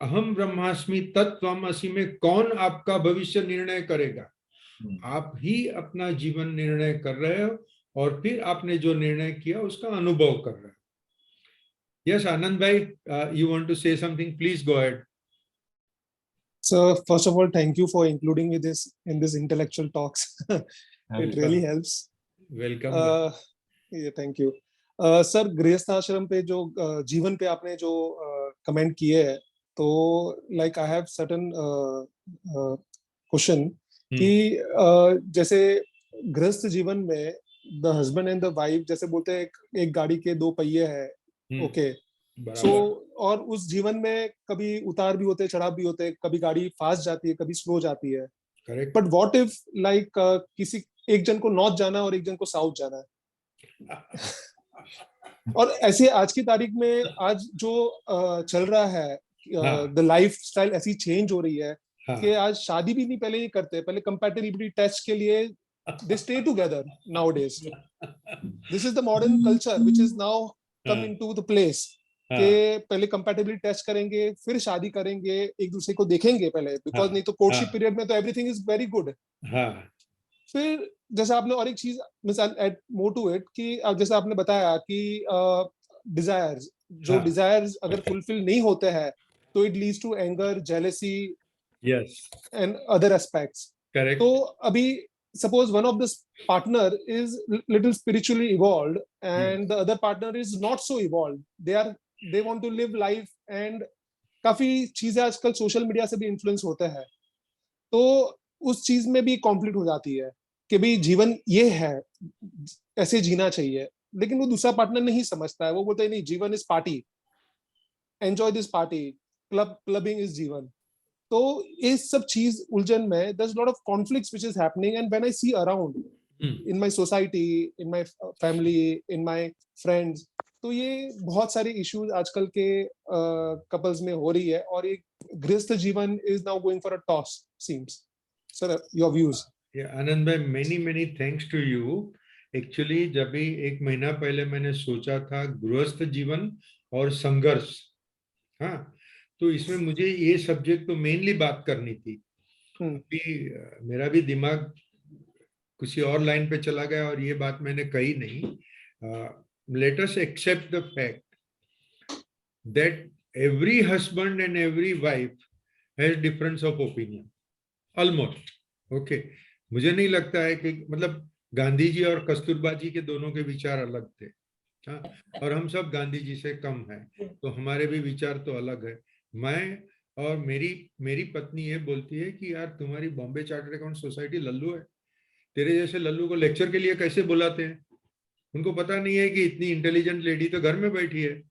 S1: अहम ब्रह्मास्मि तत्त्वमसि में कौन आपका भविष्य निर्णय करेगा? आप ही अपना जीवन निर्णय कर रहे हो और फिर आपने जो निर्णय किया उसका अनुभव कर रहे हो। Yes Anand bhai, you want to say something, please go ahead.
S4: So first of all, thank you for including me this in this intellectual talks. It really helps.
S1: Welcome.
S4: Yeah, thank you. Sir, गृहस्थ आश्रम पे जो जीवन पे आपने जो comment किए है, तो like I have certain question कि जैसे गृहस्थ जीवन में the husband and the wife, जैसे बोलते हैं एक गाड़ी के 2 पहिए हैं, ओके। सो और उस जीवन में कभी उतार भी होते हैं, चढ़ाव भी होते हैं, कभी गाड़ी फास्ट जाती है, कभी स्लो जाती है। बट व्हाट इफ लाइक किसी एक जन को नॉर्थ जाना और एक जन को साउथ जाना है और ऐसे आज की तारीख में आज जो चल रहा है, द लाइफ स्टाइल ऐसी चेंज हो रही है कि आज शादी भी नहीं पहले ही करते, पहले कंपैटिबिलिटी टेस्ट के लिए they stay together nowadays. This is the modern culture which is now come into the place. कि पहले कंपैटिबिलिटी टेस्ट करेंगे, फिर शादी करेंगे, एक दूसरे को देखेंगे पहले, बिकॉज नहीं तो कोर्टशिप पीरियड में तो एवरीथिंग इज वेरी गुड। फिर जैसे आपने और एक चीज miss add more to it कि जैसे आपने बताया कि डिजायर्स, जो डिजायर्स अगर फुलफिल नहीं होते हैं तो it leads to anger, jealousy, yes, and other aspects. Correct. तो अभी suppose one of the partner is little spiritually evolved and the other partner is not so evolved, they want to live life, and काफी चीजें आजकल social media से भी influence होते हैं, तो उस चीज में भी कॉन्फ्लिक्ट हो जाती है कि भाई जीवन ये है, ऐसे जीना चाहिए, लेकिन वो दूसरा पार्टनर नहीं समझता है, वो बोलता है नहीं, जीवन is party, enjoy this party, clubbing is जीवन। तो इस सब चीज उलझन में there's a lot of conflicts which is happening, and when I see around in my society, in my family, in my friends, तो ये बहुत सारी इश्यूज आजकल के कपल्स में हो रही है और एक गृहस्थ जीवन is now going for a toss seems. Sir, your views?
S1: आनंद भाई, many thanks to you. Actually जब भी 1 महीना पहले मैंने सोचा था गृहस्थ जीवन और संघर्ष, हाँ, तो इसमें मुझे ये सब्जेक्ट तो मेनली बात करनी थी। अभी मेरा भी दिमाग किसी और लाइन पे चला गया और ये बात मैंने कही नहीं। Let us accept the fact that every husband and every wife has difference of opinion, almost. Okay, मुझे नहीं लगता है कि मतलब गांधी जी और कस्तूरबा जी के दोनों के विचार अलग थे, हाँ, और हम सब गांधी जी से कम हैं, तो हमारे भी विचार तो अलग है। मैं और मेरी पत्नी ये बोलती है कि यार तुम्हारी Bombay chartered account society Lallu है, तेरे जैसे लल्लू को लेक्चर के लिए कैसे बुलाते हैं, उनको पता नहीं है कि इतनी इंटेलिजेंट लेडी तो घर में बैठी है।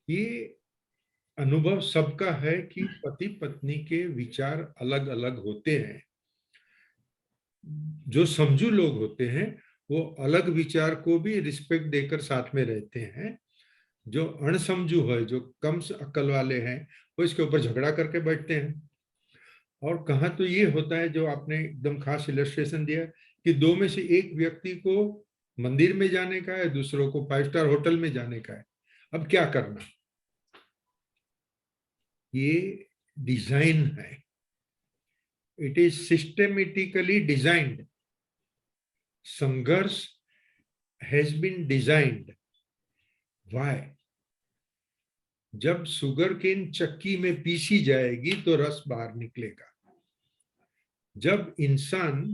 S1: ये अनुभव सबका है कि पति पत्नी के विचार अलग अलग होते हैं। जो समझू लोग होते हैं वो अलग विचार को भी रिस्पेक्ट देकर साथ में रहते हैं, जो अणसमझू है, जो कम अक्ल वाले हैं, वो इसके ऊपर झगड़ा करके बैठते हैं। और कहाँ तो ये होता है जो आपने एकदम खास इलस्ट्रेशन दिया कि दो में से एक व्यक्ति को मंदिर में जाने का है, दूसरों को 5 स्टार होटल में जाने का है। अब क्या करना, ये डिजाइन है, इट इज सिस्टमेटिकली डिजाइंड। संघर्ष हैज बीन डिजाइंड। व्हाई? जब शुगर केन चक्की में पीसी जाएगी तो रस बाहर निकलेगा। जब इंसान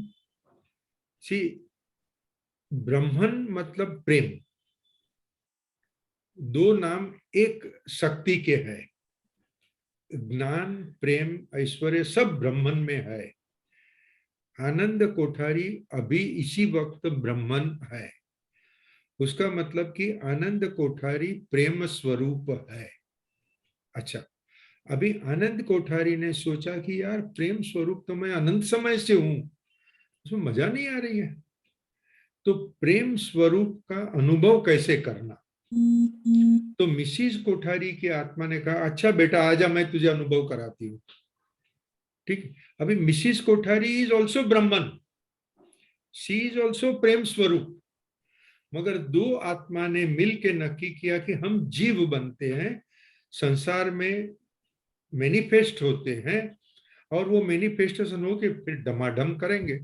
S1: ब्रह्मन मतलब प्रेम, दो नाम एक शक्ति के हैं। ज्ञान, प्रेम, ऐश्वर्य सब ब्रह्मन में है। आनंद कोठारी अभी इसी वक्त ब्रह्मन है। उसका मतलब कि आनंद कोठारी प्रेम स्वरूप है। अच्छा, अभी आनंद कोठारी ने सोचा कि यार प्रेम स्वरूप तो मैं अनंत समय से हूं, उसमें मजा नहीं आ रही है, तो प्रेम स्वरूप का अनुभव कैसे करना। तो मिसिस कोठारी की आत्मा ने कहा अच्छा बेटा आजा, मैं तुझे अनुभव कराती हूँ। ठीक, अभी Mrs Kothari is also Brahman, she is also प्रेम स्वरूप, मगर दो आत्मा ने मिल के नक्की किया कि हम जीव बनते हैं, संसार में मैनिफेस्ट होते हैं, और वो मैनिफेस्टेशन हो के फिर डमाडम करेंगे।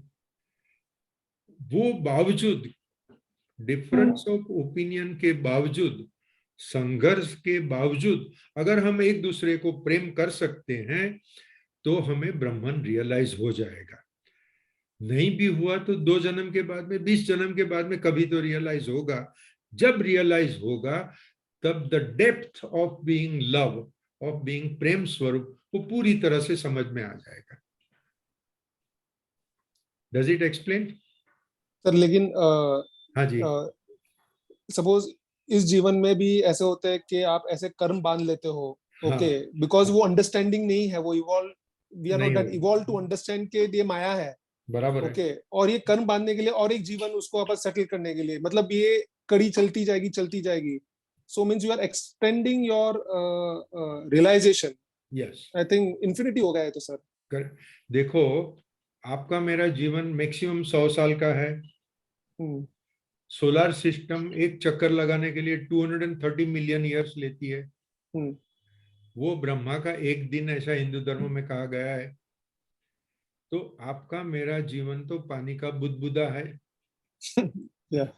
S1: वो बावजूद, डिफरेंस ऑफ ओपिनियन के बावजूद, संघर्ष के बावजूद, अगर हम एक दूसरे को प्रेम कर सकते हैं तो हमें ब्रह्मन रियलाइज हो जाएगा। नहीं भी हुआ तो 2 जन्म के बाद में, 20 जन्म के बाद में कभी तो रियलाइज होगा। जब रियलाइज होगा तब the depth of being love, of being प्रेम स्वरूप, वो पूरी तरह से समझ में आ जाएगा। Does it explain?
S4: सर लेकिन
S1: हाँ जी,
S4: सपोज इस जीवन में भी ऐसे होते हैं कि आप ऐसे कर्म बांध लेते हो, ओके, बिकॉज वो अंडरस्टैंडिंग नहीं है, वो evolve, we are not that evolve to understand के ये माया है,
S1: बराबर
S4: ओके,
S1: है।
S4: और ये कर्म बांधने के लिए और एक जीवन उसको वापस सेटल करने के लिए, मतलब ये कड़ी चलती जाएगी। So means you are extending your realisation.
S1: Yes,
S4: I think infinity हो गया है तो सर।
S1: देखो आपका मेरा जीवन मैक्सिमम 100 साल का है। सोलर सिस्टम एक चक्कर लगाने के लिए 230 मिलियन ईयर्स लेती है। वो ब्रह्मा का एक दिन, ऐसा हिंदू धर्म में कहा गया है। तो आपका मेरा जीवन तो पानी का बुदबुदा है।
S4: Yeah.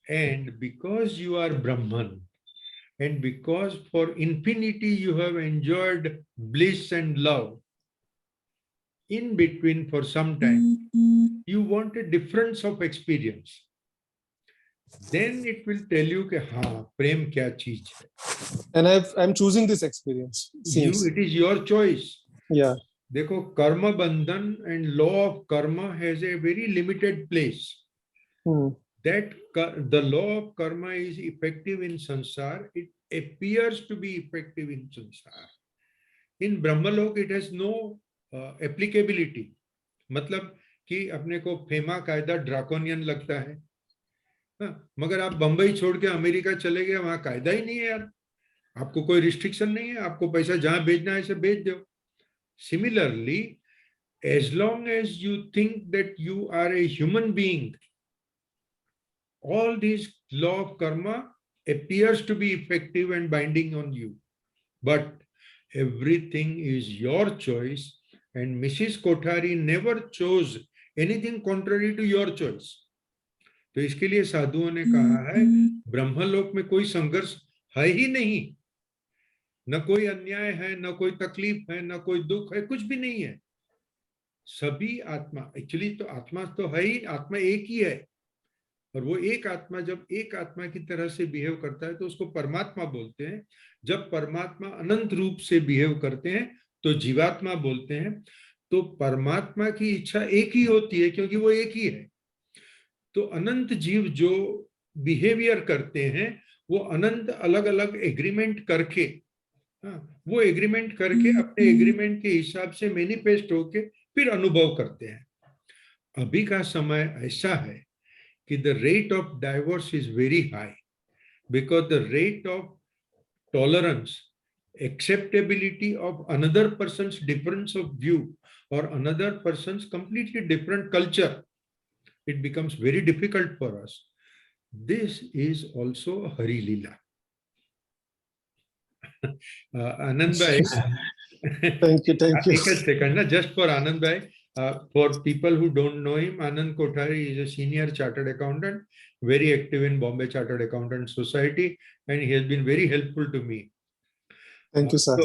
S1: And because you are Brahman, and because for infinity you have enjoyed bliss and love, in between for some time you want a difference of experience, then it will tell you कि हाँ प्रेम क्या चीज है।
S4: And I'm choosing this experience.
S1: It is your choice.
S4: Yeah.
S1: देखो कर्म बंधन and law of karma has a very limited place. That the law of karma is effective in sansar, it appears to be effective in sansar. In Brahmalok it has no applicability. मतलब कि अपने को FEMA कायदा ड्राकोनियन लगता है, मगर आप बंबई छोड़ के अमेरिका चले गए, वहां कायदा ही नहीं है यार, आपको कोई रिस्ट्रिक्शन नहीं है, आपको पैसा जहां भेजना है से भेज दो। Similarly, as long as you think that you are a human being, all these law of karma appears to be effective and binding on you, but everything is your choice, and Mrs. Kothari never chose anything contrary to your choice. तो इसके लिए साधुओं ने कहा है ब्रह्मलोक में कोई संघर्ष है ही नहीं, न कोई अन्याय है, न कोई तकलीफ है, न कोई दुख है, कुछ भी नहीं है। सभी आत्मा, एक्चुअली तो आत्मा तो है ही, आत्मा एक ही है, और वो एक आत्मा जब एक आत्मा की तरह से बिहेव करता है तो उसको परमात्मा बोलते हैं। जब परमात्मा अनंत रूप से बिहेव करते हैं तो जीवात्मा बोलते हैं। तो परमात्मा की इच्छा एक ही होती है क्योंकि वो एक ही है। तो अनंत जीव जो बिहेवियर करते हैं वो अनंत अलग अलग एग्रीमेंट करके, वो एग्रीमेंट करके अपने एग्रीमेंट के हिसाब से मैनिफेस्ट होके फिर अनुभव करते हैं। अभी का समय ऐसा है कि the rate of divorce is very high because the rate of tolerance, acceptability of another person's difference of view or another person's completely different culture, it becomes very difficult for us. This is also Hari Leela. Anand Bhai,
S4: Thank you, thank you.
S1: एक second, na, just for Anand Bhai. For people who don't know him, Anand Kothari is a senior chartered accountant, very active in Bombay Chartered Accountants Society, and he has been very helpful to me.
S4: Thank you, sir.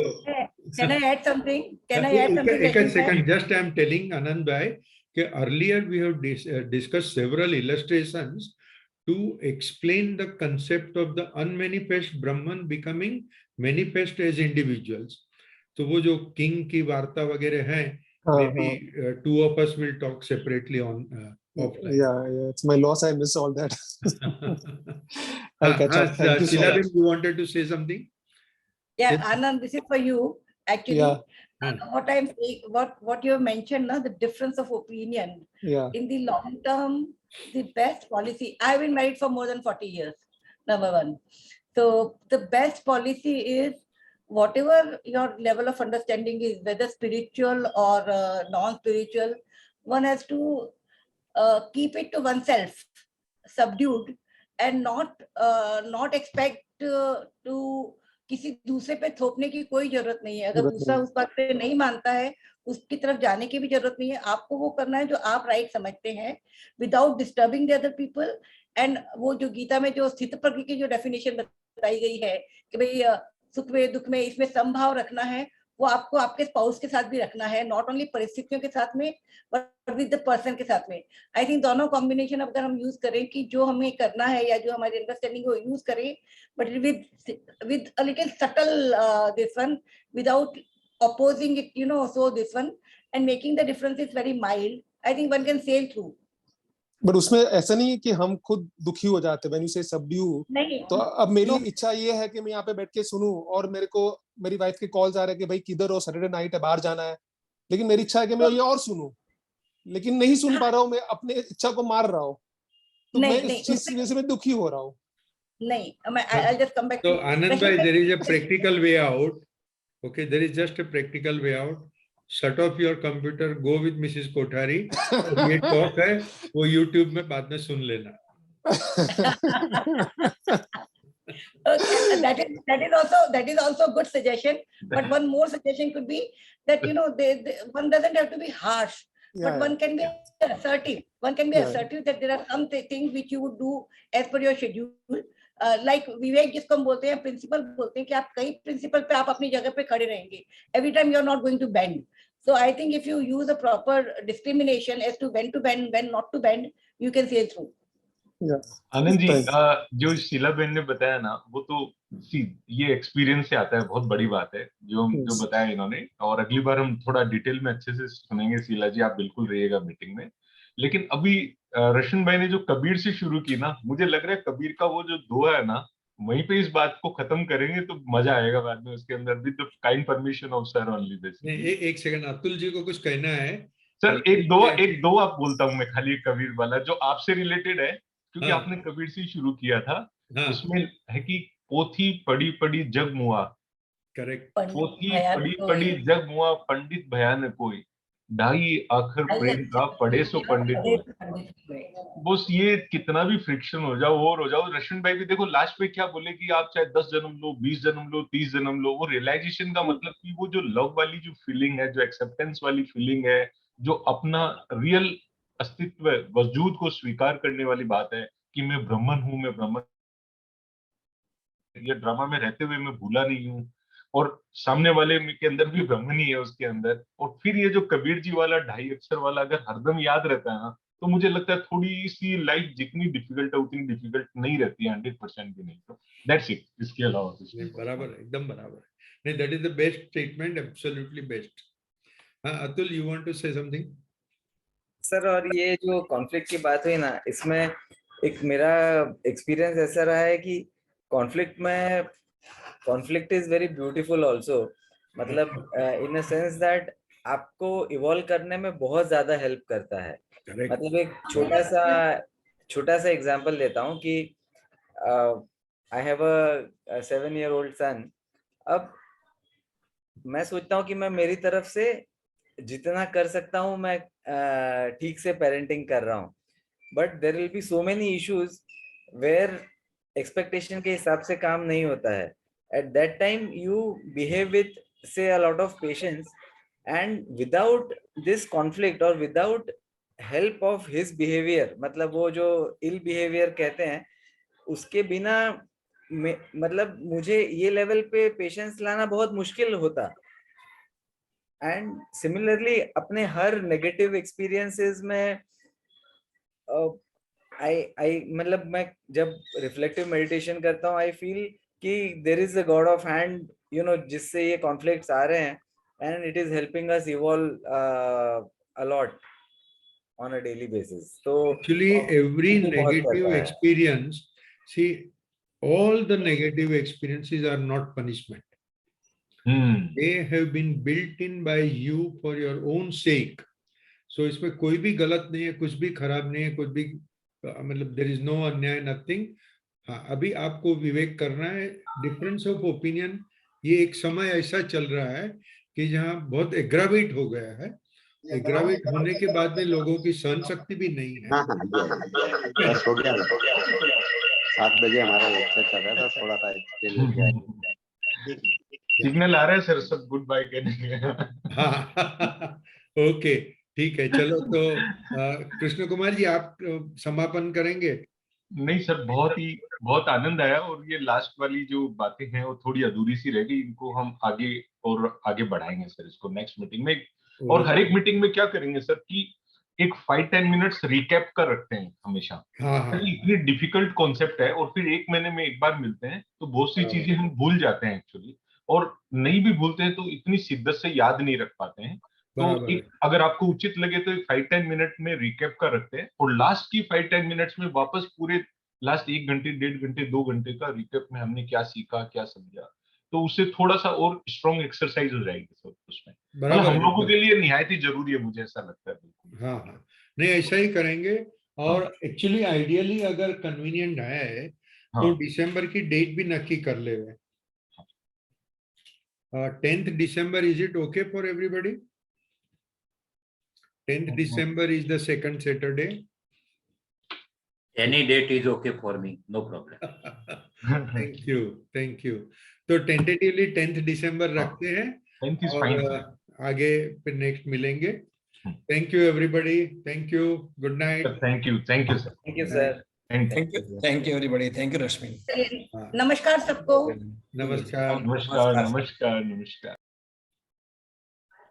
S5: Can I add something? Can I add something?
S1: एक second, just I am telling Anand Bhai that earlier we have discussed several illustrations to explain the concept of the unmanifest Brahman becoming manifest as individuals. तो वो जो king की वार्ता वगैरह है, maybe two of us will talk separately on offline.
S4: Yeah, it's my loss. I miss all that. I'll catch up. Thank you so
S1: Sheila,
S4: much.
S1: you wanted to say something?
S5: Yeah,
S1: Yes.
S5: Anand, this is for you. Actually,
S4: Yeah.
S5: what I'm saying, what you have mentioned, now the difference of opinion.
S4: Yeah.
S5: In the long term, the best policy. I've been married for more than 40 years. Number one. So the best policy is whatever your level of understanding is, whether spiritual or non-spiritual, one has to keep it to oneself, subdued, and not expect to किसी दूसरे पे थोपने की कोई जरूरत नहीं है। अगर दूसरा उस बात पे नहीं मानता है, उसकी तरफ जाने की भी जरूरत नहीं है। आपको वो करना है जो आप राइट समझते हैं, without disturbing the other people. And वो जो गीता में जो स्थित प्रज्ञ की जो डेफिनेशन बताई गई है कि भाई सुख में दुख में इसमें समभाव रखना है, वो आपको आपके स्पाउस के साथ भी रखना है, नॉट ओनली परिस्थितियों के साथ में बट विद द पर्सन के साथ में। आई थिंक दोनों कॉम्बिनेशन अगर हम यूज करें कि जो हमें करना है या जो हमारी अंडरस्टैंडिंग को यूज करें, but with a little subtle this one, without opposing it, so this one, and making the difference is very mild. I think one can sail through.
S4: But उसमें ऐसा नहीं है कि हम खुद दुखी हो जाते व्हेन यू से सबड्यू।
S5: नहीं,
S4: तो अब मेरी इच्छा ये है कि मैं यहाँ पे बैठ के सुनूं और मेरे को मेरी वाइफ के कॉल्स आ रहे हैं कि भाई किधर हो, सैटरडे नाइट है, बाहर जाना है, लेकिन मेरी इच्छा है कि मैं ये और सुनूं, लेकिन नहीं सुन पा रहा हूँ, मैं अपने इच्छा को मार रहा हूँ, तो मैं इस चीज की वजह से मैं दुखी हो रहा हूँ।
S5: नहीं, I'll just come back
S1: तो
S5: to
S1: Anand bhai, there is a practical way out. Okay, there is just a practical way out. Shut off your computer, go with Mrs. Kothari. ये talk है, वो YouTube में बाद में सुन लेना।
S5: Okay, that is also a good suggestion. But one more suggestion could be that one doesn't have to be harsh, but one can be assertive. One can be assertive that there are some things which you would do as per your schedule. Like विवेक जिसको हम बोलते हैं, principal बोलते हैं कि आप कई principal पे आप अपनी जगह पे खड़े रहेंगे. Every time you are not going to bend. So I think if you use a proper discrimination as to when to bend, when not to bend, you can sail through.
S2: Anand ji, जो शीला बहन ने बताया ना, वो तो ये एक्सपीरियंस से आता है, बहुत बड़ी बात है जो बताया इन्होंने। और अगली बार हम थोड़ा डिटेल में अच्छे से सुनेंगे। शीला जी, आप बिल्कुल रहिएगा मीटिंग में। लेकिन अभी रशन भाई ने जो कबीर से शुरू की ना, मुझे लग रहा है कबीर का वो जो दोहा है ना, वहीं पे इस बात को खत्म करेंगे तो मजा आएगा बाद में उसके अंदर। With the kind permission of sir only this.
S1: एक सेकंड, अतुल जी को कुछ कहना है
S2: सर। एक दो आप बोलता हूँ मैं, खाली कबीर वाला जो आपसे रिलेटेड है, क्योंकि आपने कबीर से शुरू किया था। उसमें है कि पोथी पढ़ी पढ़ी जग मुआ।
S1: करेक्ट।
S2: पोथी पढ़ी पढ़ी जग मुआ, पंडित भयान कोई, ढाई आखिर प्रेम का पढ़े सो पंडित। बस ये कितना भी फ्रिक्शन हो जाओ और हो जाओ, रशन भाई भी देखो लास्ट में क्या बोले कि आप चाहे 10 जन्म लो, 20 जन्म लो, 30 जन्म लो, वो रियलाइजेशन का मतलब कि वो जो लव वाली जो फीलिंग है, जो एक्सेप्टेंस वाली फीलिंग है, जो अपना रियल अस्तित्व वजूद को स्वीकार करने वाली बात है कि मैं ब्राह्मण हूं, मैं ब्राह्मण, ये ड्रामा में रहते हुए मैं भूला नहीं हूँ, और सामने वाले के अंदर भी ब्राह्मण ही है उसके अंदर। और फिर ये जो कबीर जी वाला 2.5 अक्षर वाला अगर हरदम याद रहता है ना, तो मुझे लगता है थोड़ी सी लाइफ जितनी डिफिकल्ट है उतनी डिफिकल्ट नहीं रहती है, 100% भी नहीं। तो दैट्स इट, इसके अलावा कुछ नहीं।
S1: बराबर है, एकदम बराबर है। नहीं, that is the best treatment, absolutely best. हाँ Atul, you want to say something?
S3: Sir, और ये जो कॉन्फ्लिक्ट की बात हुई ना, इसमें एक मेरा एक्सपीरियंस ऐसा रहा है कि conflict is very beautiful also, मतलब इन अ सेंस दैट आपको इवॉल्व करने में बहुत ज्यादा हेल्प करता है। मतलब एक छोटा सा एग्जांपल देता हूँ कि आई हैव अ 7-year-old सन। अब मैं सोचता हूँ कि मैं मेरी तरफ से जितना कर सकता हूँ मैं ठीक से पेरेंटिंग कर रहा हूँ, but there will be so many issues where expectation के हिसाब से काम नहीं होता है। At that time you behave with से a lot of patience, and without this conflict और without help of his behaviour, मतलब वो जो इल बिहेवियर कहते हैं, उसके बिना मतलब मुझे ये लेवल पे पेशेंस लाना बहुत मुश्किल होता। एंड सिमिलरली अपने हर नेगेटिव एक्सपीरियंसेस में आई मतलब मैं जब रिफ्लेक्टिव मेडिटेशन करता हूँ, आई फील कि there is a god of hand, you know, जिससे ये कॉन्फ्लिक्ट्स आ रहे हैं, and it is helping us evolve a lot on a daily basis. तो
S1: actually every negative experience, see, all the negative experiences are not punishment. They have been built in by you for your own sake. So इसमें कोई भी गलत नहीं है, कुछ भी खराब नहीं है, कुछ भी मतलब there is no अन्याय, nothing. हाँ, अभी आपको विवेक करना है। डिफरेंस ऑफ ओपिनियन, ये एक समय ऐसा चल रहा है कि जहाँ बहुत एग्रावेट हो गया है। एग्रावेट होने के बाद में लोगों की सहन शक्ति भी नहीं है।
S6: बस हो गया, 7 बजे हमारा लेक्चर चल रहा था, थोड़ा सा एक्सप्लेन हो गया।
S2: सिग्नल आ रहा है सर, सब गुड बाय कहने के।
S1: हाँ ओके, ठीक है, चलो। तो कृष्ण कुमार जी, आप समापन करेंगे?
S2: नहीं सर, बहुत आनंद आया, और ये लास्ट वाली जो बातें हैं वो थोड़ी अधूरी सी रह गई, इनको हम आगे बढ़ाएंगे सर, इसको नेक्स्ट मीटिंग में। और हर एक मीटिंग में क्या करेंगे सर कि एक 5-10 मिनट्स रिकैप कर रखते हैं हमेशा।
S1: हाँ।
S2: इतनी डिफिकल्ट कॉन्सेप्ट है, और फिर 1 महीने में एक बार मिलते हैं तो बहुत सी चीजें हम भूल जाते हैं एक्चुअली, और नहीं भी भूलते हैं तो इतनी शिद्दत से याद नहीं रख पाते हैं। तो एक, अगर आपको उचित लगे तो 5-10 मिनट में रिकैप कर रखते हैं, और लास्ट की 5-10 मिनट्स में वापस पूरे लास्ट 1 घंटे, 1.5 घंटे, 2 घंटे का रिकैप में हमने क्या सीखा, क्या समझा, तो उससे थोड़ा सा और स्ट्रॉन्ग एक्सरसाइज हो जाएगी सर उसमें। मतलब हम लोगों के लिए निहायत ही जरूरी है, मुझे ऐसा लगता है। बिल्कुल
S1: हाँ, नहीं ऐसा ही करेंगे। और एक्चुअली आइडियली अगर कन्वीनियंट है तो दिसंबर की डेट भी नक्की कर ले। 10th December, is it okay for everybody? 10th December is the second Saturday.
S7: Any date is okay for me, no problem.
S1: Thank you. तो टेंटेटिवली 10th December रखते हैं,
S2: 10th is
S1: और
S2: fine.
S1: आगे फिर नेक्स्ट मिलेंगे। Thank you everybody, thank you, good night.
S2: Thank you sir.
S3: Thank you sir.
S8: Thank you everybody, thank you Rashmi.
S5: नमस्कार सबको।
S1: नमस्कार।
S2: नमस्कार।